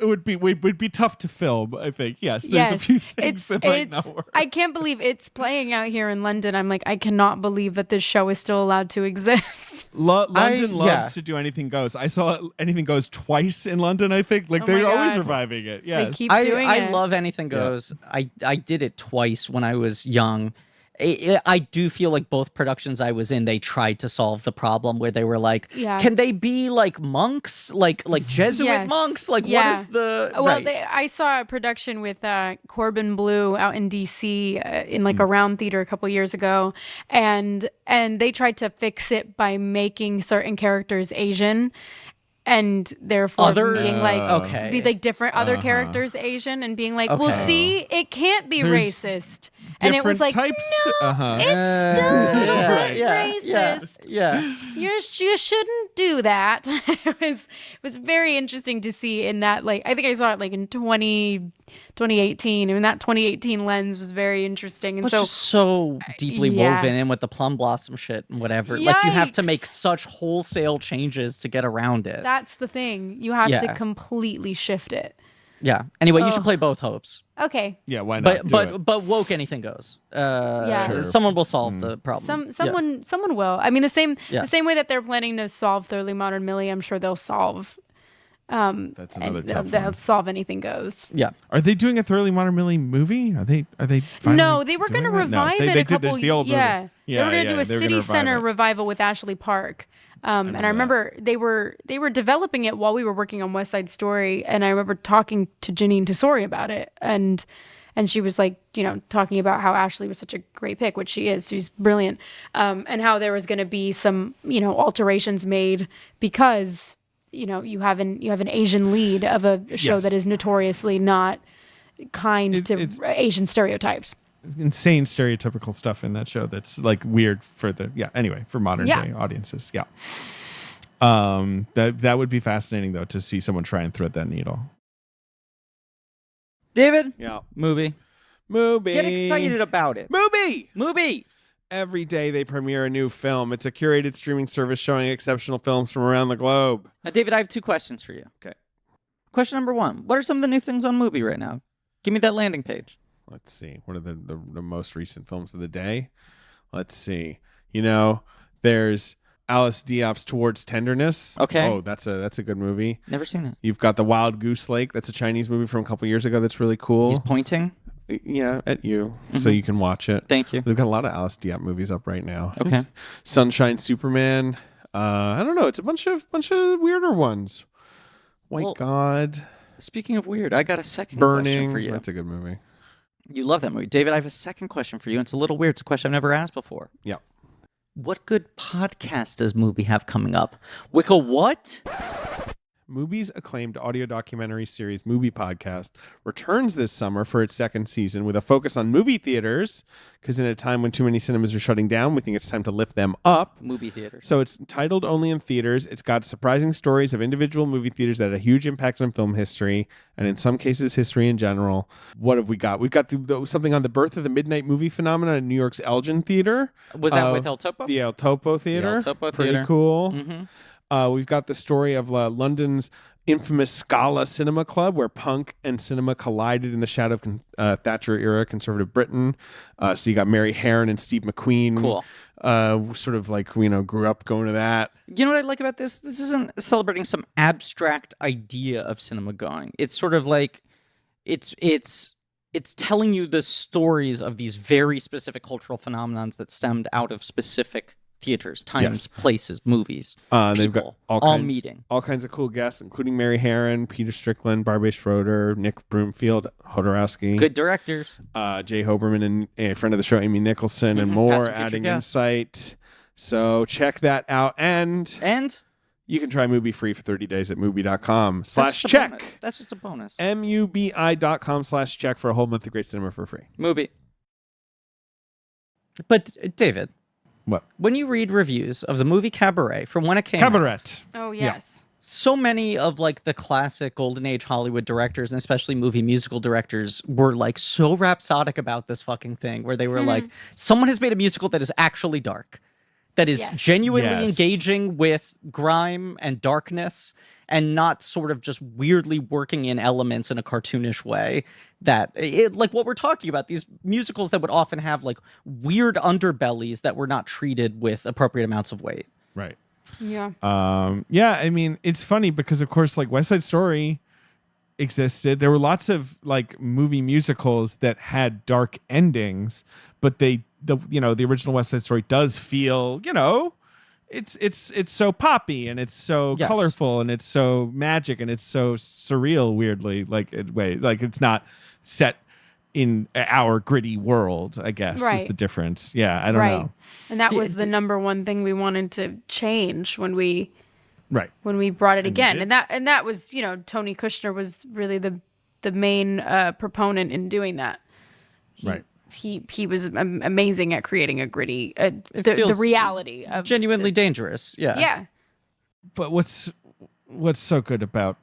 It would be tough to film, I think. Yes, there's a few things that might not work. I can't believe it's playing out here in London. I'm like, I cannot believe that this show is still allowed to exist. London loves to do Anything Goes. I saw Anything Goes twice in London, I think. Like, Oh they're my always God. reviving it. They Yes. keep doing it. I love Anything Goes. I did it twice when I was young. I do feel like both productions I was in, they tried to solve the problem where they were like, can they be like monks, like Jesuit monks? Like, what is the Well, I saw a production with Corbin Bleu out in DC in like a Round Theater a couple years ago, and they tried to fix it by making certain characters Asian. And therefore being like be like different other characters Asian and being like, well, see, it can't be racist. And it was like, types. no, it's still a little bit racist. Yeah. You shouldn't do that. It was very interesting to see in that, like, I think I saw it like in 2018. And that 2018 lens was very interesting. And It's just so deeply woven in with the Plum Blossom shit and whatever. Yikes. Like, you have to make such wholesale changes to get around it. That's the thing. You have to completely shift it. Yeah. Anyway, you should play both Hopes. Okay. Yeah, why not? But woke Anything Goes. Sure. Someone will solve the problem. Someone will. I mean, the same way that they're planning to solve Thoroughly Modern Millie, I'm sure they'll solve That's another tough they'll one. solve anything goes. Yeah. Are they doing a Thoroughly Modern Millie movie? Are they? Finally No, they were going to revive it they a did. couple. There's the old movie. Yeah, they were going to do a they were gonna City revive Center it. revival with Ashley Park. And I remember they were developing it while we were working on West Side Story, and I remember talking to Janine Tesori about it, and she was like, talking about how Ashley was such a great pick, which she is. She's brilliant, and how there was going to be some alterations made because you have an Asian lead of a show Yes. that is notoriously not kind to Asian stereotypes. Insane stereotypical stuff in that show that's like weird for for modern day audiences. That would be fascinating though to see someone try and thread that needle. David? Yeah. Movie. Get excited about it. Movie. Every day they premiere a new film. It's a curated streaming service showing exceptional films from around the globe. David, I have 2 questions for you. Okay. Question number 1. What are some of the new things on Movie right now? Give me that landing page. Let's see. What are the most recent films of the day? Let's see. There's Alice Diop's Towards Tenderness. Okay. Oh, that's a good movie. Never seen it. You've got The Wild Goose Lake. That's a Chinese movie from a couple years ago that's really cool. He's pointing. Yeah, at you, so you can watch it. Thank you. We've got a lot of Alice Diop movies up right now. Okay. It's Sunshine Superman. I don't know. It's a bunch of weirder ones. White God. Speaking of weird, I got a second Burning. question for you. That's a good movie. You love that movie. David, I have a second question for you. It's a little weird. It's a question I've never asked before. Yeah. What good podcast does Movie have coming up? Wicca what? Mubi's acclaimed audio documentary series Movie Podcast returns this summer for its second season with a focus on movie theaters, because in a time when too many cinemas are shutting down, we think it's time to lift them up. Movie theaters. So it's titled Only in Theaters. It's got surprising stories of individual movie theaters that had a huge impact on film history, and in some cases, history in general. What have we got? We've got something on the birth of the midnight movie phenomenon at New York's Elgin Theater. Was that with El Topo? The El Topo Theater. El Topo Pretty Theater. cool. Mm-hmm. We've got the story of London's infamous Scala Cinema Club, where punk and cinema collided in the shadow of Thatcher-era conservative Britain. So you got Mary Herron and Steve McQueen. Cool. Sort of like, grew up going to that. You know what I like about this? This isn't celebrating some abstract idea of cinema going. It's sort of like it's telling you the stories of these very specific cultural phenomenons that stemmed out of specific theaters, times, places, movies, They've got people, all meeting. All kinds of cool guests, including Mary Herron, Peter Strickland, Barbara Schroeder, Nick Broomfield, Hodorowski, Good directors. Jay Hoberman, and a friend of the show, Amy Nicholson, and Past more, and future adding guests. insight. So check that out. And you can try Mubi free for 30 days at Mubi.com/check. That's just a bonus. MUBI.com/check for a whole month of great cinema for free. Movie. But David, What? when you read reviews of the movie Cabaret from when it came Cabaret. out, Oh yes. so many of like the classic golden age Hollywood directors and especially movie musical directors were like so rhapsodic about this fucking thing, where they were like, someone has made a musical that is actually dark, that is genuinely Yes. engaging with grime and darkness, and not sort of just weirdly working in elements in a cartoonish way. That like what we're talking about, these musicals that would often have like weird underbellies that were not treated with appropriate amounts of weight. Right. Yeah. I mean, it's funny because of course, like West Side Story existed. There were lots of like movie musicals that had dark endings, but the original West Side Story does feel, it's so poppy and it's so colorful and it's so magic and it's so surreal, weirdly, like it's not set in our gritty world, I guess, is Right. the difference. Yeah, I don't know. And that was the number one thing we wanted to change when we Right. brought it again. did. And that was, Tony Kushner was really the main proponent in doing that. Right. He was amazing at creating a gritty the feels reality of Genuinely dangerous. yeah. But what's so good about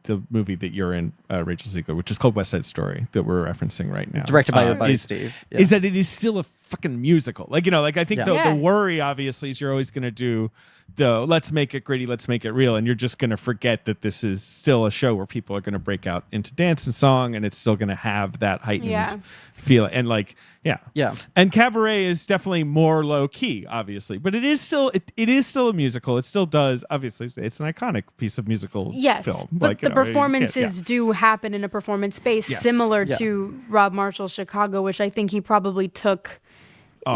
the movie that you're in, Rachel Zegler, which is called West Side Story, that we're referencing right now, Directed by your buddy is, Steve. is that it is still a fucking musical. Like, like I think Yeah. the worry obviously is you're always going to do the let's make it gritty, let's make it real, and you're just going to forget that this is still a show where people are going to break out into dance and song, and it's still going to have that heightened feel. And like, yeah. And Cabaret is definitely more low key, obviously, but it is still a musical. It still does, obviously, it's an iconic piece of musical film. But like, the performances do happen in a performance space similar to Rob Marshall's Chicago, which I think he probably took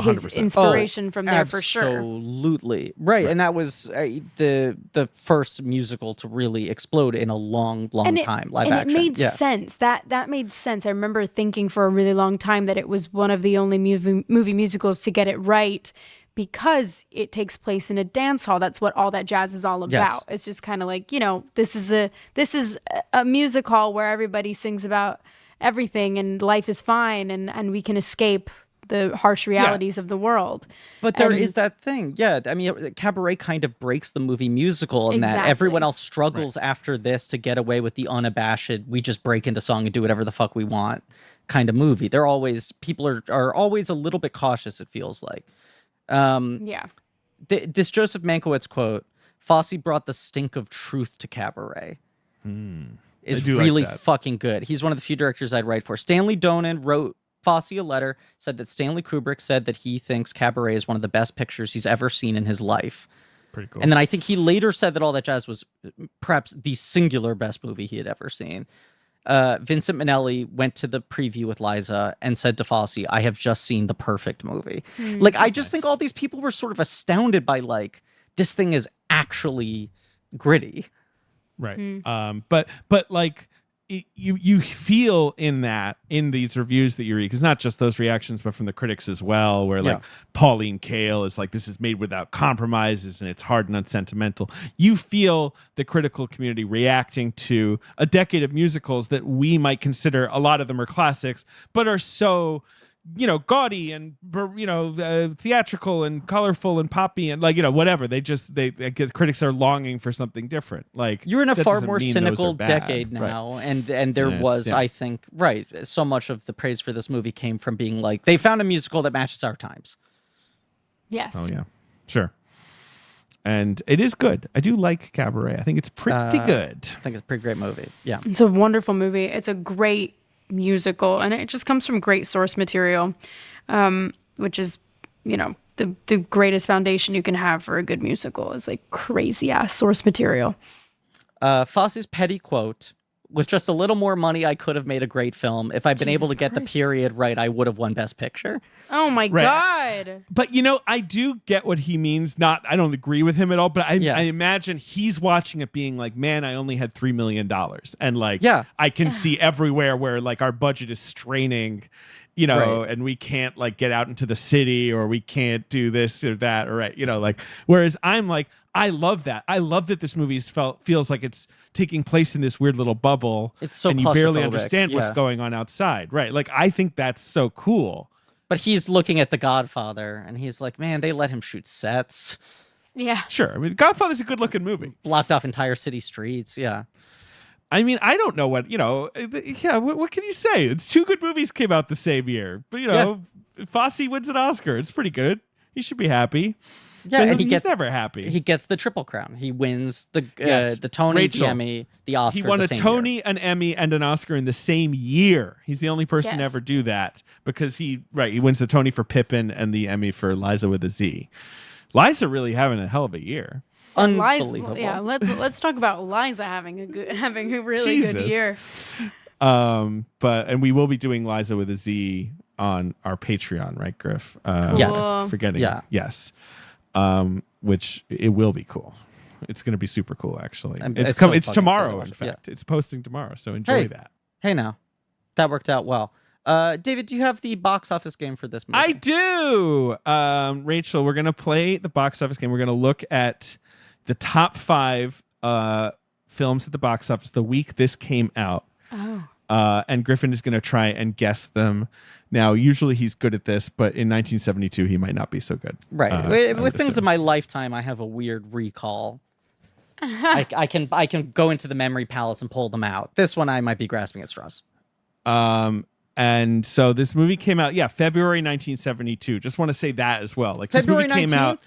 his 100%. inspiration from there for sure. Absolutely. Right. And that was the first musical to really explode in a long time, live action. And it made sense. That made sense. I remember thinking for a really long time that it was one of the only movie musicals to get it right because it takes place in a dance hall. That's what All That Jazz is all about. It's just kind of like, this is a music hall where everybody sings about everything and life is fine and we can escape the harsh realities of the world. But there is that thing. Yeah. I mean, Cabaret kind of breaks the movie musical in that everyone else struggles after this to get away with the unabashed, we just break into song and do whatever the fuck we want kind of movie. People are always a little bit cautious, it feels like. This Joseph Mankiewicz quote, Fosse brought the stink of truth to Cabaret. Is really fucking good. He's one of the few directors I'd write for. Stanley Donen wrote Fosse a letter, said that Stanley Kubrick said that he thinks Cabaret is one of the best pictures he's ever seen in his life. Pretty cool. And then I think he later said that All That Jazz was perhaps the singular best movie he had ever seen. Vincent Minnelli went to the preview with Liza and said to Fosse, I have just seen the perfect movie. I just think all these people were sort of astounded by like, this thing is actually gritty. Right. But like, you feel in these reviews that you read, because not just those reactions but from the critics as well, where like Pauline Kael is like, this is made without compromises and it's hard and unsentimental. You feel the critical community reacting to a decade of musicals that we might consider, a lot of them are classics, but are so gaudy and theatrical and colorful and poppy and like whatever. They critics are longing for something different. Like, you're in a far more cynical decade now, and there was I think so much of the praise for this movie came from being like, they found a musical that matches our times. Yes. Oh yeah, sure. And it is good. I do like Cabaret. I think it's pretty good. I think it's a pretty great movie. Yeah, it's a wonderful movie. It's a great musical, and it just comes from great source material, which is the greatest foundation you can have for a good musical is like crazy ass source material. Fosse's petty quote, with just a little more money I could have made a great film. If I'd been able to get the period right, I would have won Best Picture. Oh my God. But I do get what he means. I don't agree with him at all, but I imagine he's watching it being like, man, I only had $3 million. And like, I can see everywhere where like our budget is straining, and we can't like get out into the city, or we can't do this or that, or whereas I'm like, I love that. I love that this movie feels like it's taking place in this weird little bubble. It's so and you barely understand what's going on outside. Right. Like, I think that's so cool. But he's looking at The Godfather and he's like, man, they let him shoot sets. Yeah. Sure. I mean, Godfather's a good looking movie. Blocked off entire city streets. Yeah. I mean, I don't know what, what can you say? It's two good movies came out the same year. But, Fosse wins an Oscar. It's pretty good. He should be happy. Yeah, and he's never happy. He gets the Triple Crown. He wins the Tony, Rachel, the Emmy, the Oscar. He won the a same Tony, year. an Emmy, and an Oscar in the same year. He's the only person to ever do that, because he wins the Tony for Pippin and the Emmy for Liza with a Z. Liza really having a hell of a year. Unbelievable. Let's talk about Liza having a really good year. And we will be doing Liza with a Z on our Patreon, right, Griff? Cool. Yes. Forgetting. Yeah. Yes. Which it will be cool. It's going to be super cool, actually. It's tomorrow, in fact. It's posting tomorrow, so enjoy that. Hey, now. That worked out well. David, do you have the box office game for this movie? I do. Rachel, we're going to play the box office game. We're going to look at the top 5 films at the box office the week this came out. Oh. And Griffin is going to try and guess them. Now, usually he's good at this, but in 1972, he might not be so good. Right. With things in my lifetime, I have a weird recall. I can go into the memory palace and pull them out. This one, I might be grasping at straws. And And so this movie came out, February 1972. Just want to say that as well. Like February this movie 19th? came out.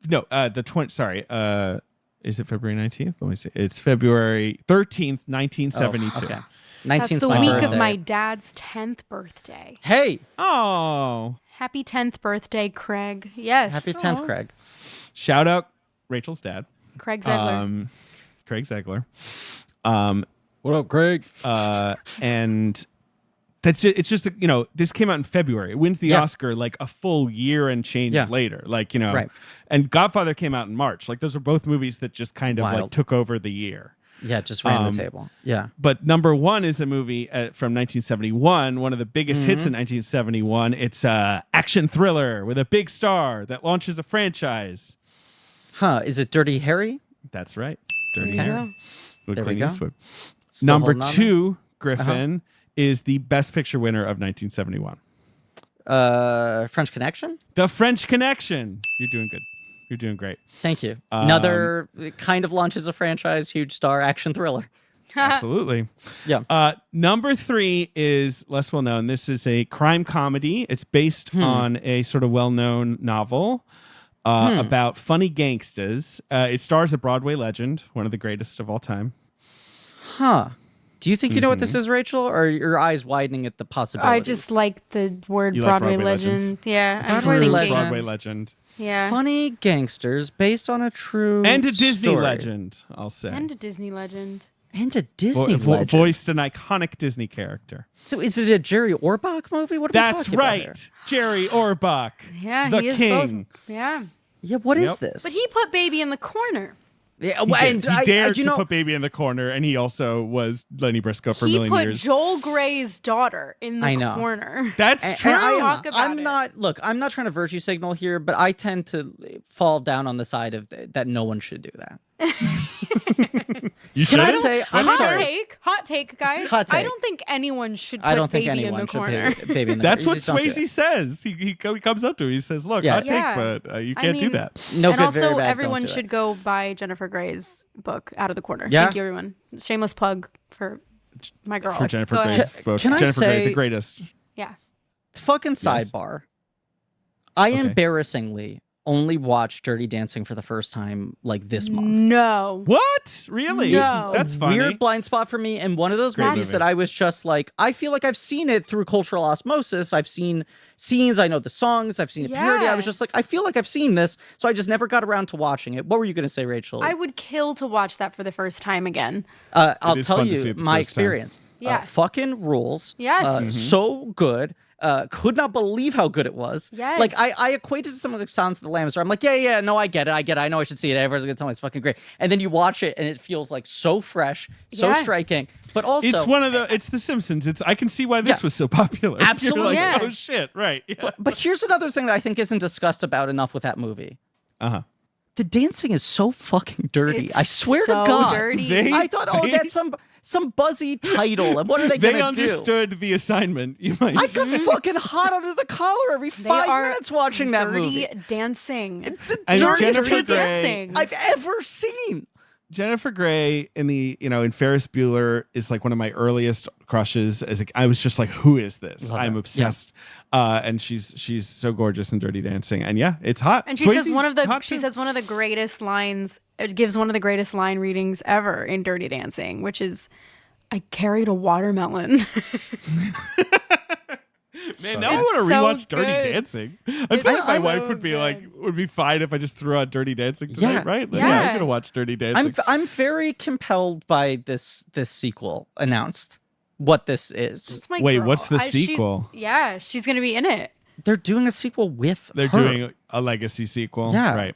No, is it February 19th? Let me see. It's February 13th, 1972. Okay. That's 19th the my week birthday. of my dad's 10th birthday. Hey, Oh, Happy 10th birthday, Craig. Yes. happy 10th, Craig. shout out Rachel's dad, Craig Zegler. Craig Zegler. What up, Craig? And it's just this came out in February. It wins the Oscar like a full year and change later. Like, Right. And Godfather came out in March. Like those are both movies that just kind of like Wild. took over the year. Yeah, just ran the table. Yeah. But number one is a movie from 1971, one of the biggest hits in 1971. It's a action thriller with a big star that launches a franchise. Huh, is it Dirty Harry? That's right. Dirty There you Harry. go. With There we Clint go. Eastwood. Still Number holding on 2, Griffin, is the Best Picture winner of 1971. French Connection? The French Connection. You're doing good. You're doing great. Thank you. Another kind of launches a franchise, huge star action thriller. Absolutely. Yeah. Number 3 is less well known. This is a crime comedy. It's based on a sort of well-known novel about funny gangsters. It stars a Broadway legend, one of the greatest of all time. Huh. Do you think you know what this is, Rachel? Or are your eyes widening at the possibility? I just like the word You like Broadway, Broadway legend. legends? Yeah. I'm just Broadway thinking. legend. Broadway legend. Yeah. Funny gangsters based on a true And a Disney story. legend, I'll say. And a Disney legend. And a Disney legend. Voiced an iconic Disney character. So is it a Jerry Orbach movie? What are we That's talking about here? right. Jerry Orbach. Yeah, the he is king. both. Yeah. Yeah, what is Yep. this? But he put baby in the corner. Yeah, He dared you to know, put baby in the corner, and he also was Lenny Briscoe for a He million put years. Joel Grey's daughter in the I know. corner. That's and true. Talk about I'm it. not. Look, I'm not trying to virtue signal here, but I tend to fall down on the side of that. No one should do that. You Can I should? say? I'm Hot sorry. take, guys. Hot I take. don't think anyone should put I don't think baby in anyone the should corner. put baby in the That's corner. what You just don't do Swayze it. says. He comes up to him. He says, "Look, Yeah. hot Yeah. take, but you I can't do mean, that." No and good, also, very bad. everyone don't do should it. go buy Jennifer Grey's book, Out of the Corner. Yeah? Thank you, everyone. Shameless plug for my girl. For Jennifer Go Grey's ahead. book. Can I Jennifer Grey, say- the greatest. Yeah. Fucking sidebar. I Okay. embarrassingly only watched Dirty Dancing for the first time like this month. No. What? Really? No. That's funny. Weird blind spot for me, and one of those Great movies movie. that I was just like, I feel like I've seen it through cultural osmosis. I've seen scenes, I know the songs, I've seen it parody. I Yeah. was just like, I feel like I've seen this, so I just never got around to watching it. What were you going to say, Rachel? I would kill to watch that for the first time again. I'll is tell fun to see you it the my first time. experience. Yeah. Fucking rules. Yes. So good. Could not believe how good it was. Yes. Like I equated to some of the Silence of the Lambs where I'm like, yeah, no, I get it. I know I should see it. Everyone's gonna tell me it's fucking great. And then you watch it and it feels like so fresh, so Yeah. striking. But also It's The Simpsons. I can see why this Yeah. was so popular. Absolutely. You're like, Yeah. oh shit, right. Yeah. But here's another thing that I think isn't discussed about enough with that movie. Uh-huh. The dancing is so fucking dirty. It's I swear so to God. dirty. They- I thought, oh, they- that's some buzzy title. And what are they They gonna do? understood the assignment. You might I say. got fucking hot under the collar every They 5 are minutes watching that dirty movie. dancing. The And dirtiest Jennifer Dirty Grey- dancing. I've ever seen. Jennifer Grey in Ferris Bueller is like one of my earliest crushes. I was just like, who is this? Love I'm her. obsessed. And she's so gorgeous in Dirty Dancing. And yeah, it's hot. And she Swayze, says one of the hot she too. says one of the greatest lines. It gives one of the greatest line readings ever in Dirty Dancing, which is, "I carried a watermelon." Man, now I want to It's so rewatch Dirty good. Dancing. I It's feel like my so wife would be good. like, would be fine if I just threw on Dirty Dancing tonight, Yeah. right? Like, Yeah. I'm gonna watch Dirty Dancing. I'm very compelled by this sequel announced. What this is. It's my Wait, girl. what's the she's- sequel? Yeah, she's gonna be in it. They're doing a sequel with They're her. doing a legacy sequel. Yeah. Right.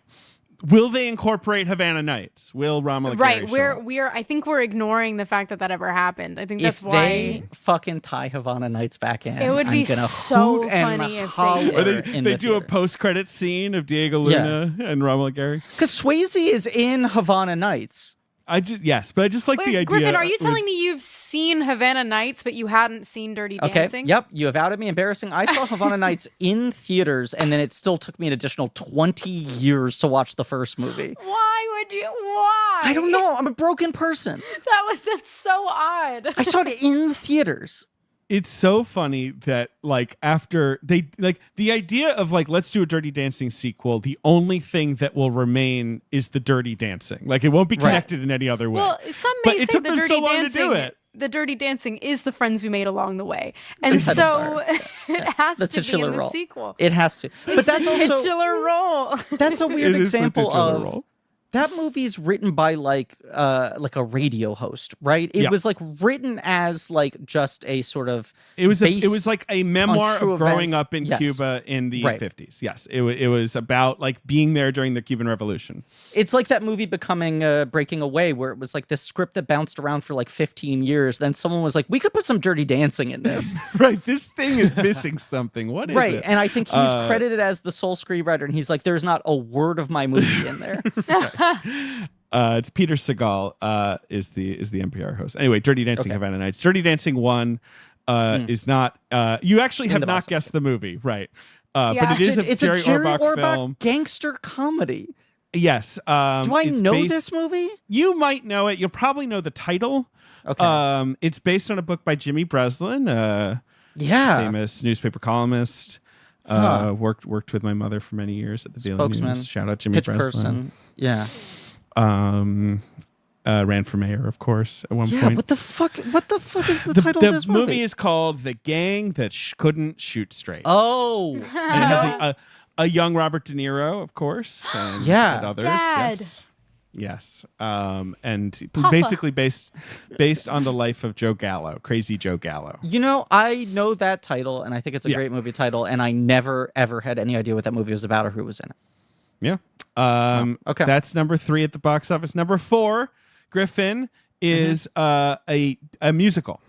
Will they incorporate Havana Nights? Will Rommel and Right, Gary show we're up? I think we're ignoring the fact that ever happened. I think that's If why they fucking tie Havana Nights back in, It would I'm be gonna so hoot and funny if they holler did. Or in they the do a theater. post-credit scene of Diego Luna and Rommel and Gary. Because Swayze is in Havana Nights. But I just like Wait, the idea. Griffin, are you with- telling me you've seen Havana Nights but you hadn't seen Dirty Okay. Dancing? Yep. You have outed me. Embarrassing. I saw Havana Nights in theaters, and then it still took me an additional 20 years to watch the first movie. Why would you? Why? I don't know. I'm a broken person. That's so odd. I saw it in theaters. It's so funny that like after they like the idea of like let's do a Dirty Dancing sequel, the only thing that will remain is the Dirty Dancing. Like it won't be connected in any other way. Well, some But may it say took the them Dirty so long to Dancing. do it. The Dirty Dancing is the friends we made along the way, and The title so it has The to be titular in the role. sequel. It has to. But that's the also titular role. that's a weird It is the example titular of role. that movie's written by like a radio host, right? It Yeah. was like written as like just a sort of It was based like a memoir true of growing events. up in Yes. Cuba in the Right. 50s. Yes, it was about like being there during the Cuban Revolution. It's like that movie Becoming Breaking Away, where it was like this script that bounced around for like 15 years. Then someone was like, we could put some Dirty Dancing in this. Right, this thing is missing something. What is Right. it? And I think he's credited as the sole screenwriter, and he's like, there's not a word of my movie in there. It's Peter Segal is the NPR host. Anyway, Dirty Dancing Okay. Havana Nights. Dirty Dancing 1 is not you actually have the not box office. guessed the movie, right? Yeah. But it is It's a Jerry Orbach film. gangster comedy. Yes. Do I it's know based- this movie? You might know it. You'll probably know the title. Okay. It's based on a book by Jimmy Breslin, Yeah. famous newspaper columnist. Huh. Worked with my mother for many years at the Daily Spokesman. News. Shout out Jimmy Pitch Breslin. person. Yeah. Ran for mayor, of course, at one Yeah. point. What the fuck is the title the of this movie? movie is called The Gang That Couldn't Shoot Straight. Oh. And it has a young Robert De Niro, of course. And, Yeah. and others. Dad. Yes. And Papa. basically based on the life of Joe Gallo, Crazy Joe Gallo. You know, I know that title, and I think it's a Yeah. great movie title, and I never, ever had any idea what that movie was about or who was in it. Yeah. Okay. That's number 3 at the box office. Number 4, Griffin, is a musical.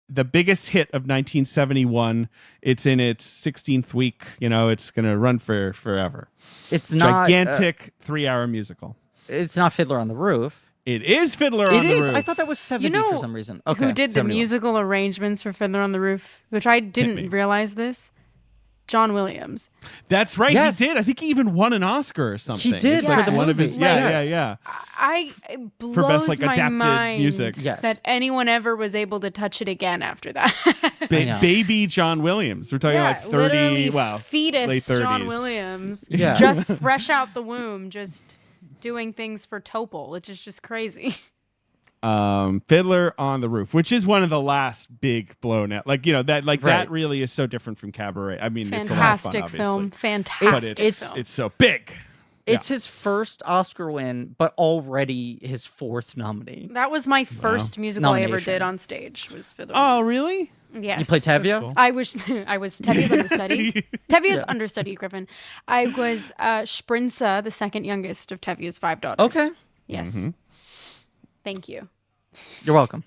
The biggest hit of 1971. It's in its 16th week. You know, it's going to run for forever. It's not Gigantic 3-hour musical. it's not Fiddler on the Roof. It is Fiddler It on the is. Roof. I thought that was 70 know for some reason. Okay. Who did the 71. musical arrangements for Fiddler on the Roof? Which I me. didn't realize this. John Williams. That's right. Yes. He did. I think he even won an Oscar or something. He did It's for like the one of movie. his. Yes. Yeah. It blows For best like my adapted mind music. Yes. that anyone ever was able to touch it again after that. I know. Baby John Williams. We're talking like 30. literally Wow. fetus late 30s. John Williams, Yeah. just fresh out the womb, just doing things for Topol, which is just crazy. Fiddler on the Roof, which is one of the last big blown out. Like, you know, that like that really is so different from Cabaret. I mean, it's a lot of fun, Fantastic obviously. film, But fantastic it's film. it's so big. It's his first Oscar win, but already his 4th nominee. That was my first musical I ever Nomination. did on stage. Was Fiddler. Oh, really? Yes. You play Tevye? cool. I was Tevye's understudy. Tevye's understudy, Griffin. I was Sprinza, the second youngest of Tevye's 5 daughters. Okay. Yes. Mm-hmm. Thank you. You're welcome.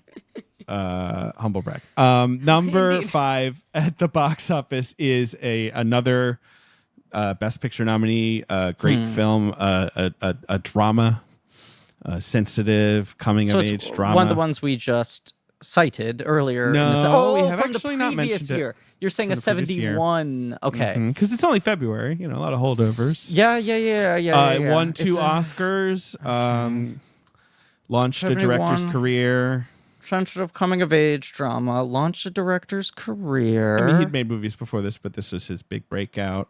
Humble brag. Number Indeed. 5 at the box office is another Best Picture nominee. Great film, a drama, sensitive coming So of it's age drama. one of the ones we just cited earlier. No, in this, we have from actually the not previous mentioned it. year. You're saying From a the previous year. 71. Okay. Because it's only February. You know, a lot of holdovers. Yeah. It won 2 Oscars. Launched a director's 71. career. Sensitive coming of age drama. Launched a director's career. I mean, he'd made movies before this, but this was his big breakout.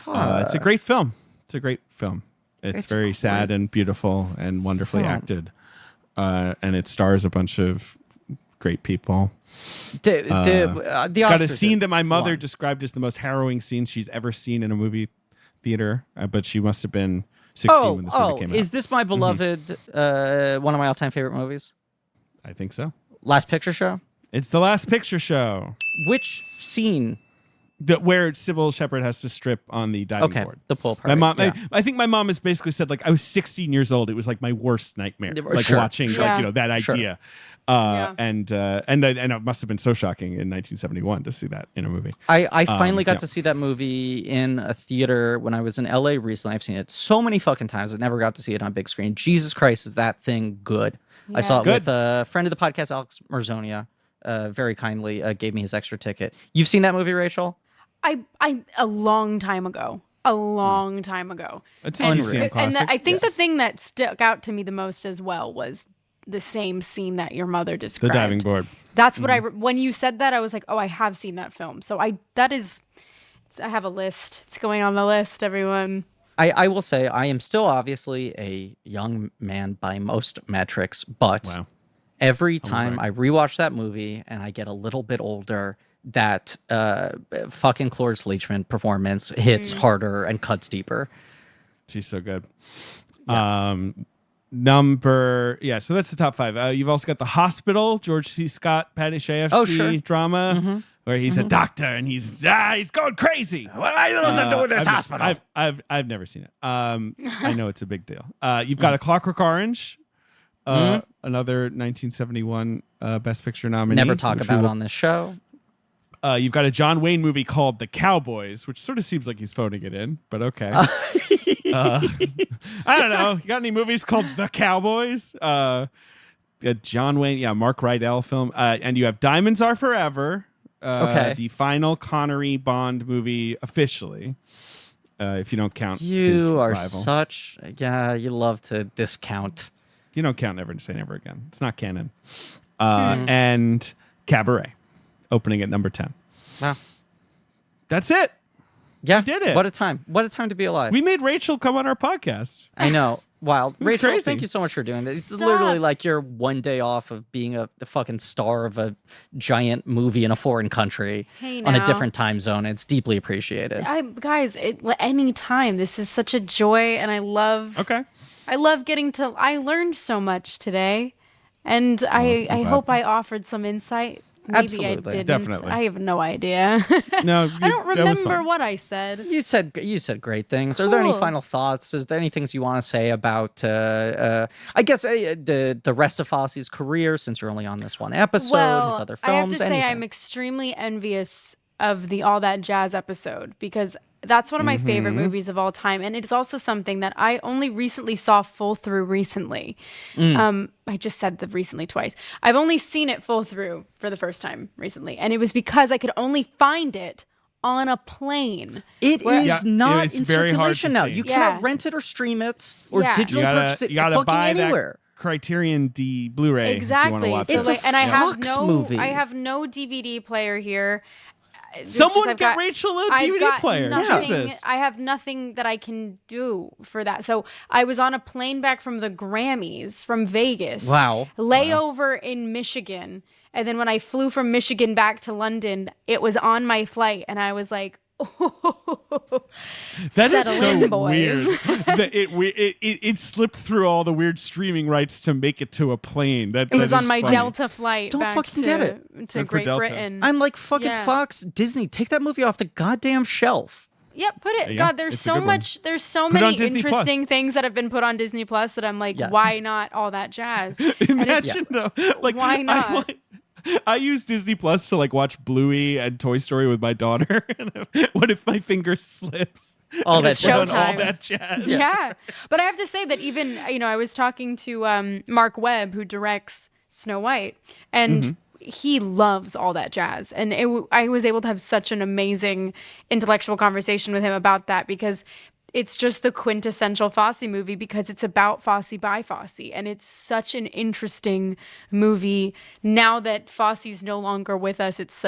It's a great film. It's a great film. It's very sad and beautiful and wonderfully film. acted. And it stars a bunch of great people. The It's got a Oscars scene that my mother won. described as the most harrowing scene she's ever seen in a movie theater. But she must have been 16 when this movie came out. Is this my beloved, one of my all-time favorite movies? I think so. Last Picture Show? It's the Last Picture Show. Which scene? Where Sybil Shepherd has to strip on the diving Okay, board. the pool My party. mom, yeah. I think my mom has basically said, like, I was 16 years old. It was like my worst nightmare, like Sure, watching, sure. like, you know, that Sure. idea. Yeah. And it must have been so shocking in 1971 to see that in a movie. I finally got yeah. to see that movie in a theater when I was in LA recently. I've seen it so many fucking times. I never got to see it on big screen. Jesus Christ, is that thing good? I saw it Good. with a friend of the podcast, Alex Marzonia. Very kindly gave me his extra ticket. You've seen that movie, Rachel? I a long time ago. A long time ago. It's Unreal. a GCM And classic. I think the thing that stuck out to me the most as well was the same scene that your mother The described. diving board. That's what when you said that, I was like, oh, I have seen that film. So I have a list. It's going on the list, everyone. I will say I am still obviously a young man by most metrics, but Wow. every time I rewatch that movie and I get a little bit older, that fucking Cloris Leachman performance hits harder and cuts deeper. She's so good. Yeah. So that's the top 5. You've also got The Hospital, George C. Scott, Patty Chayefsky Oh, sure. drama, where he's a doctor and he's going crazy. What am I supposed to do with this hospital? I've never seen it. I know it's a big deal. You've got A Clockwork Orange, another 1971 Best Picture nominee. Never talk which we about will- on this show. You've got a John Wayne movie called The Cowboys, which sort of seems like he's phoning it in, but okay. I don't know. You got any movies called The Cowboys? John Wayne, Mark Rydell film. And you have Diamonds Are Forever, the final Connery Bond movie officially, if you don't count his You are rival. you love to discount. You don't count Never Say Never Again. It's not canon. And Cabaret, opening at number 10. Wow. That's it. Yeah. We did it. What a time. What a time to be alive. We made Rachel come on our podcast. I know. Wild. was Rachel, crazy. thank you so much for doing this. It's Stop. literally like you're one day off of being the fucking star of a giant movie in a foreign country Hey, on a now. different time zone. It's deeply appreciated. Guys, any time. This is such a joy, and I love. Okay. I love getting to. I learned so much today, and I glad. hope I offered some insight. Maybe Absolutely. I didn't. Definitely. I have no idea. No, I don't remember what I said. You said great things. Are there any Cool. final thoughts? Is there any things you want to say about I guess the rest of Fosse's career, since you're only on this one episode, his other films? I have to say anything? I'm extremely envious of the All That Jazz episode because that's one of my favorite movies of all time, and it's also something that I only recently saw full through recently. I just said the recently twice. I've only seen it full through for the first time recently, and it was because I could only find it on a plane. It is not it's in very hard to circulation now. see. You Yeah. cannot rent it or stream it or Yeah. digitally purchase it You gotta fucking buy anywhere. that Criterion D Blu-ray Exactly. if you want to watch It's it. a and I have Fox no movie. I have no DVD player here. It's Someone just I've get got- Rachel a I've DVD got player. Nothing, Jesus. I have nothing that I can do for that. So I was on a plane back from the Grammys from Vegas. Wow. Layover in Michigan. And then when I flew from Michigan back to London, it was on my flight. And I was like, That is settle so in, boys. weird. That it slipped through all the weird streaming rights to make it to a plane. That It was that on is my funny. Delta flight Don't back fucking to, get it. to Good for Great Delta. Britain. I'm like, fucking Yeah. Fox, Disney, take that movie off the goddamn shelf. Yep, put it. Yeah, God, there's it's a so good one. much. There's so Put it on many Disney interesting things that have been put on Disney Plus that I'm like, Yes. why not all that jazz? And it's- Imagine though, like Why not? I use Disney Plus to like watch Bluey and Toy Story with my daughter. And what if my finger slips? All that It's Put on showtime. all that jazz. yeah. But I have to say that even I was talking to Mark Webb, who directs Snow White, and he loves all that jazz. And I was able to have such an amazing intellectual conversation with him about that because it's just the quintessential Fosse movie because it's about Fosse by Fosse. And it's such an interesting movie. Now that Fosse's no longer with us, it's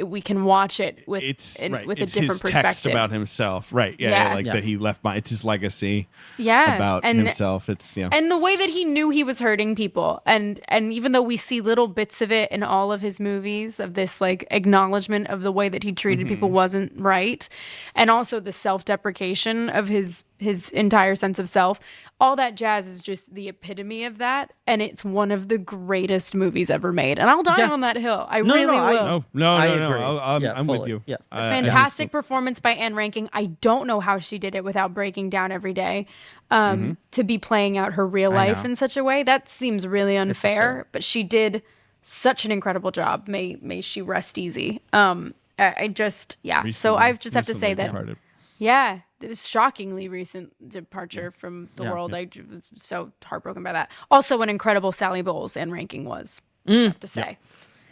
we can watch it with, with it's a different his perspective. text about himself, right? Yeah, Yeah. like Yeah. that he left it's his legacy yeah. about and, himself. It's And the way that he knew he was hurting people. And even though we see little bits of it in all of his movies, of this like acknowledgement of the way that he treated people wasn't right. And also the self-deprecation of his entire sense of self. All That Jazz is just the epitome of that. And it's one of the greatest movies ever made. And I'll die Yeah. on that hill. I No, really no, I- will. no. I agree. I'm with fully. you. Yeah. Fantastic performance by Anne Ranking. I don't know how she did it without breaking down every day to be playing out her real life in such a way. That seems really unfair, but she did such an incredible job. May she rest easy. I just, yeah. So I just have to say that, departed. yeah, it was shockingly recent departure from the world. I was so heartbroken by that. Also, an incredible Sally Bowles Anne Ranking was, I have to say.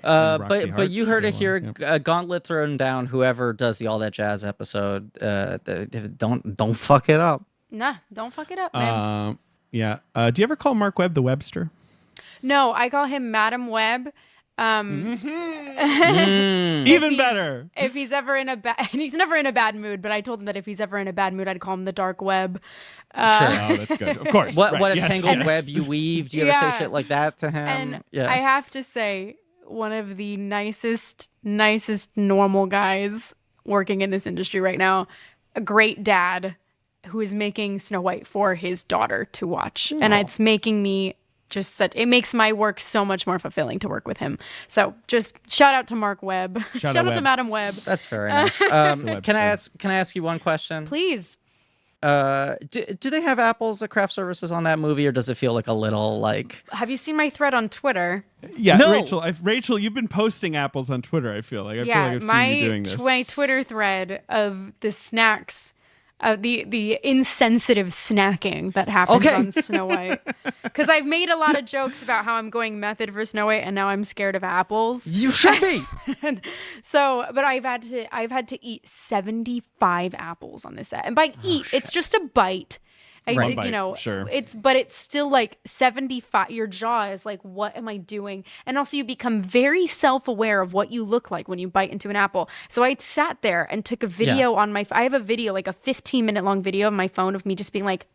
Roxy Hart, But you heard it she here. won, Gauntlet thrown down. Whoever does the All That Jazz episode, don't fuck it up. Nah, don't fuck it up, man. Yeah. Do you ever call Mark Webb the Webster? No, I call him Madam Web. Even better. If he's ever in a bad, he's never in a bad mood. But I told him that if he's ever in a bad mood, I'd call him the dark web. Sure. Oh, that's good. Of course. What right. a Yes, tangled yes. web you weave. Do you ever say Yeah. shit like that to him? And yeah. I have to say, one of the nicest normal guys working in this industry right now, a great dad who is making Snow White for his daughter to watch. And it's making me it makes my work so much more fulfilling to work with him. So just shout out to Mark Webb. Shout out to Webb. Madam Webb. That's very nice. Can I ask you one question? Please. Do they have apples at craft services on that movie, or does it feel like a little like? Have you seen my thread on Twitter? Yeah, No. Rachel, you've been posting apples on Twitter. I feel like I've my seen you doing this. my Twitter thread of the snacks, the insensitive snacking that happens on Snow White. Because I've made a lot of jokes about how I'm going method for Snow White, and now I'm scared of apples. You should be. So, but I've had to eat 75 apples on this set, and by it's just a bite. Right. One bite, sure. It's still like 75. Your jaw is like, what am I doing? And also, you become very self-aware of what you look like when you bite into an apple. So I sat there and took a video on my. I have a video, like a 15-minute long video on my phone of me just being like,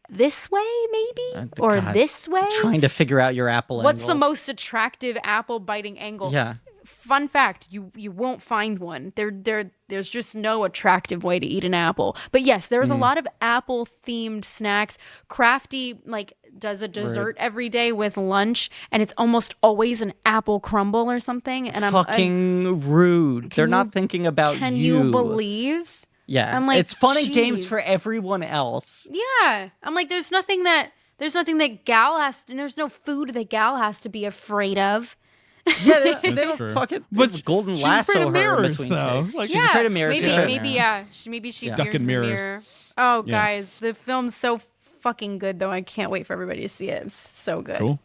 this way maybe, or God, this way. Trying to figure out your apple. What's the angles. most attractive apple biting angle? Yeah. Fun fact, you won't find one. There's just no attractive way to eat an apple. But yes, there's a lot of apple themed snacks. Crafty does a dessert every day with lunch, and it's almost always an apple crumble or something. And fucking rude. They're not thinking about can you believe? Yeah. I'm like, it's fun and games jeez. for everyone else. Yeah. I'm like, there's nothing that Gal has, and there's no food that Gal has to be afraid of. Yeah, they don't true. fucking But golden she's lasso afraid of her mirrors, between though. takes. Like, She's afraid of mirrors. Maybe she Stuck fears in the mirrors. mirror. Oh, Yeah. guys, the film's so fucking good, though. I can't wait for everybody to see it. It's so good. Cool.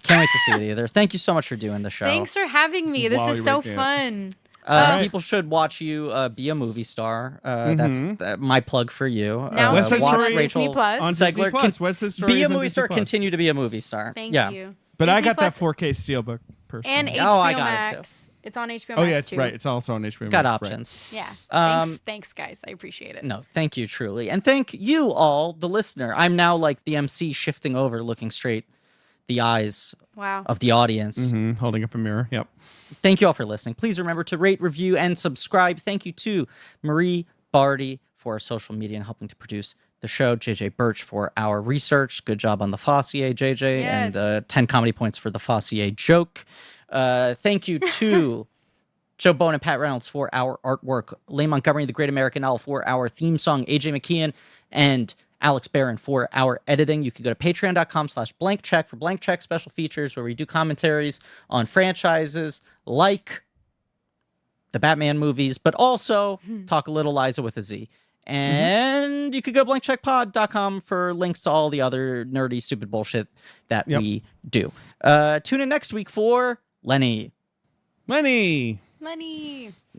Can't wait to see it either. Thank you so much for doing the show. Thanks for having me. This While is you're so making it. fun. right. People should watch you be a movie star. That's my plug for you. Now West Side streaming Story on Disney Plus. On Zegler Disney Plus. What's the story? be a is on movie Disney star. Plus. Continue to be a movie star. Thank yeah. you. But I Disney got that Plus 4K steelbook personally. and HBO Oh, I got it, too. Max. It's on HBO Max Oh yeah, it's too. right. It's also on HBO. Got Max, right. options. Yeah. Thanks, guys. I appreciate it. No, thank you truly, and thank you all, the listener. I'm now like the MC, shifting over, looking straight the eyes Wow. of the audience. Mhm, holding up a mirror. Yep. Thank you all for listening. Please remember to rate, review, and subscribe. Thank you to Marie Barty for our social media and helping to produce the show. JJ Birch for our research. Good job on the Fosse, JJ. Yes. And 10 comedy points for the Fosse joke. Thank you to Joe Bone and Pat Reynolds for our artwork. Leigh Montgomery, the Great American Owl, for our theme song. AJ McKeon and Alex Barron for our editing. You can go to patreon.com/blankcheck for blank check special features where we do commentaries on franchises like the Batman movies, but also talk a little Liza with a Z. And you could go to blankcheckpod.com for links to all the other nerdy, stupid bullshit that we do. Tune in next week for Lenny. Lenny.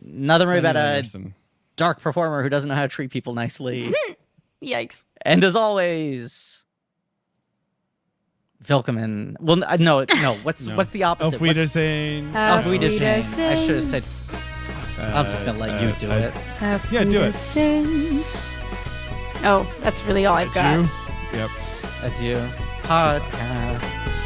Another movie about a Anderson. dark performer who doesn't know how to treat people nicely. Yikes. And as always, Wilkommen. Well, no. What's the opposite? Auf Wiedersehen. Auf Wiedersehen. I Wiedersehen. should have said. I'm just gonna let you do it. Yeah, do it. Oh, that's really all I've got. You? Yep. Adieu. Podcast.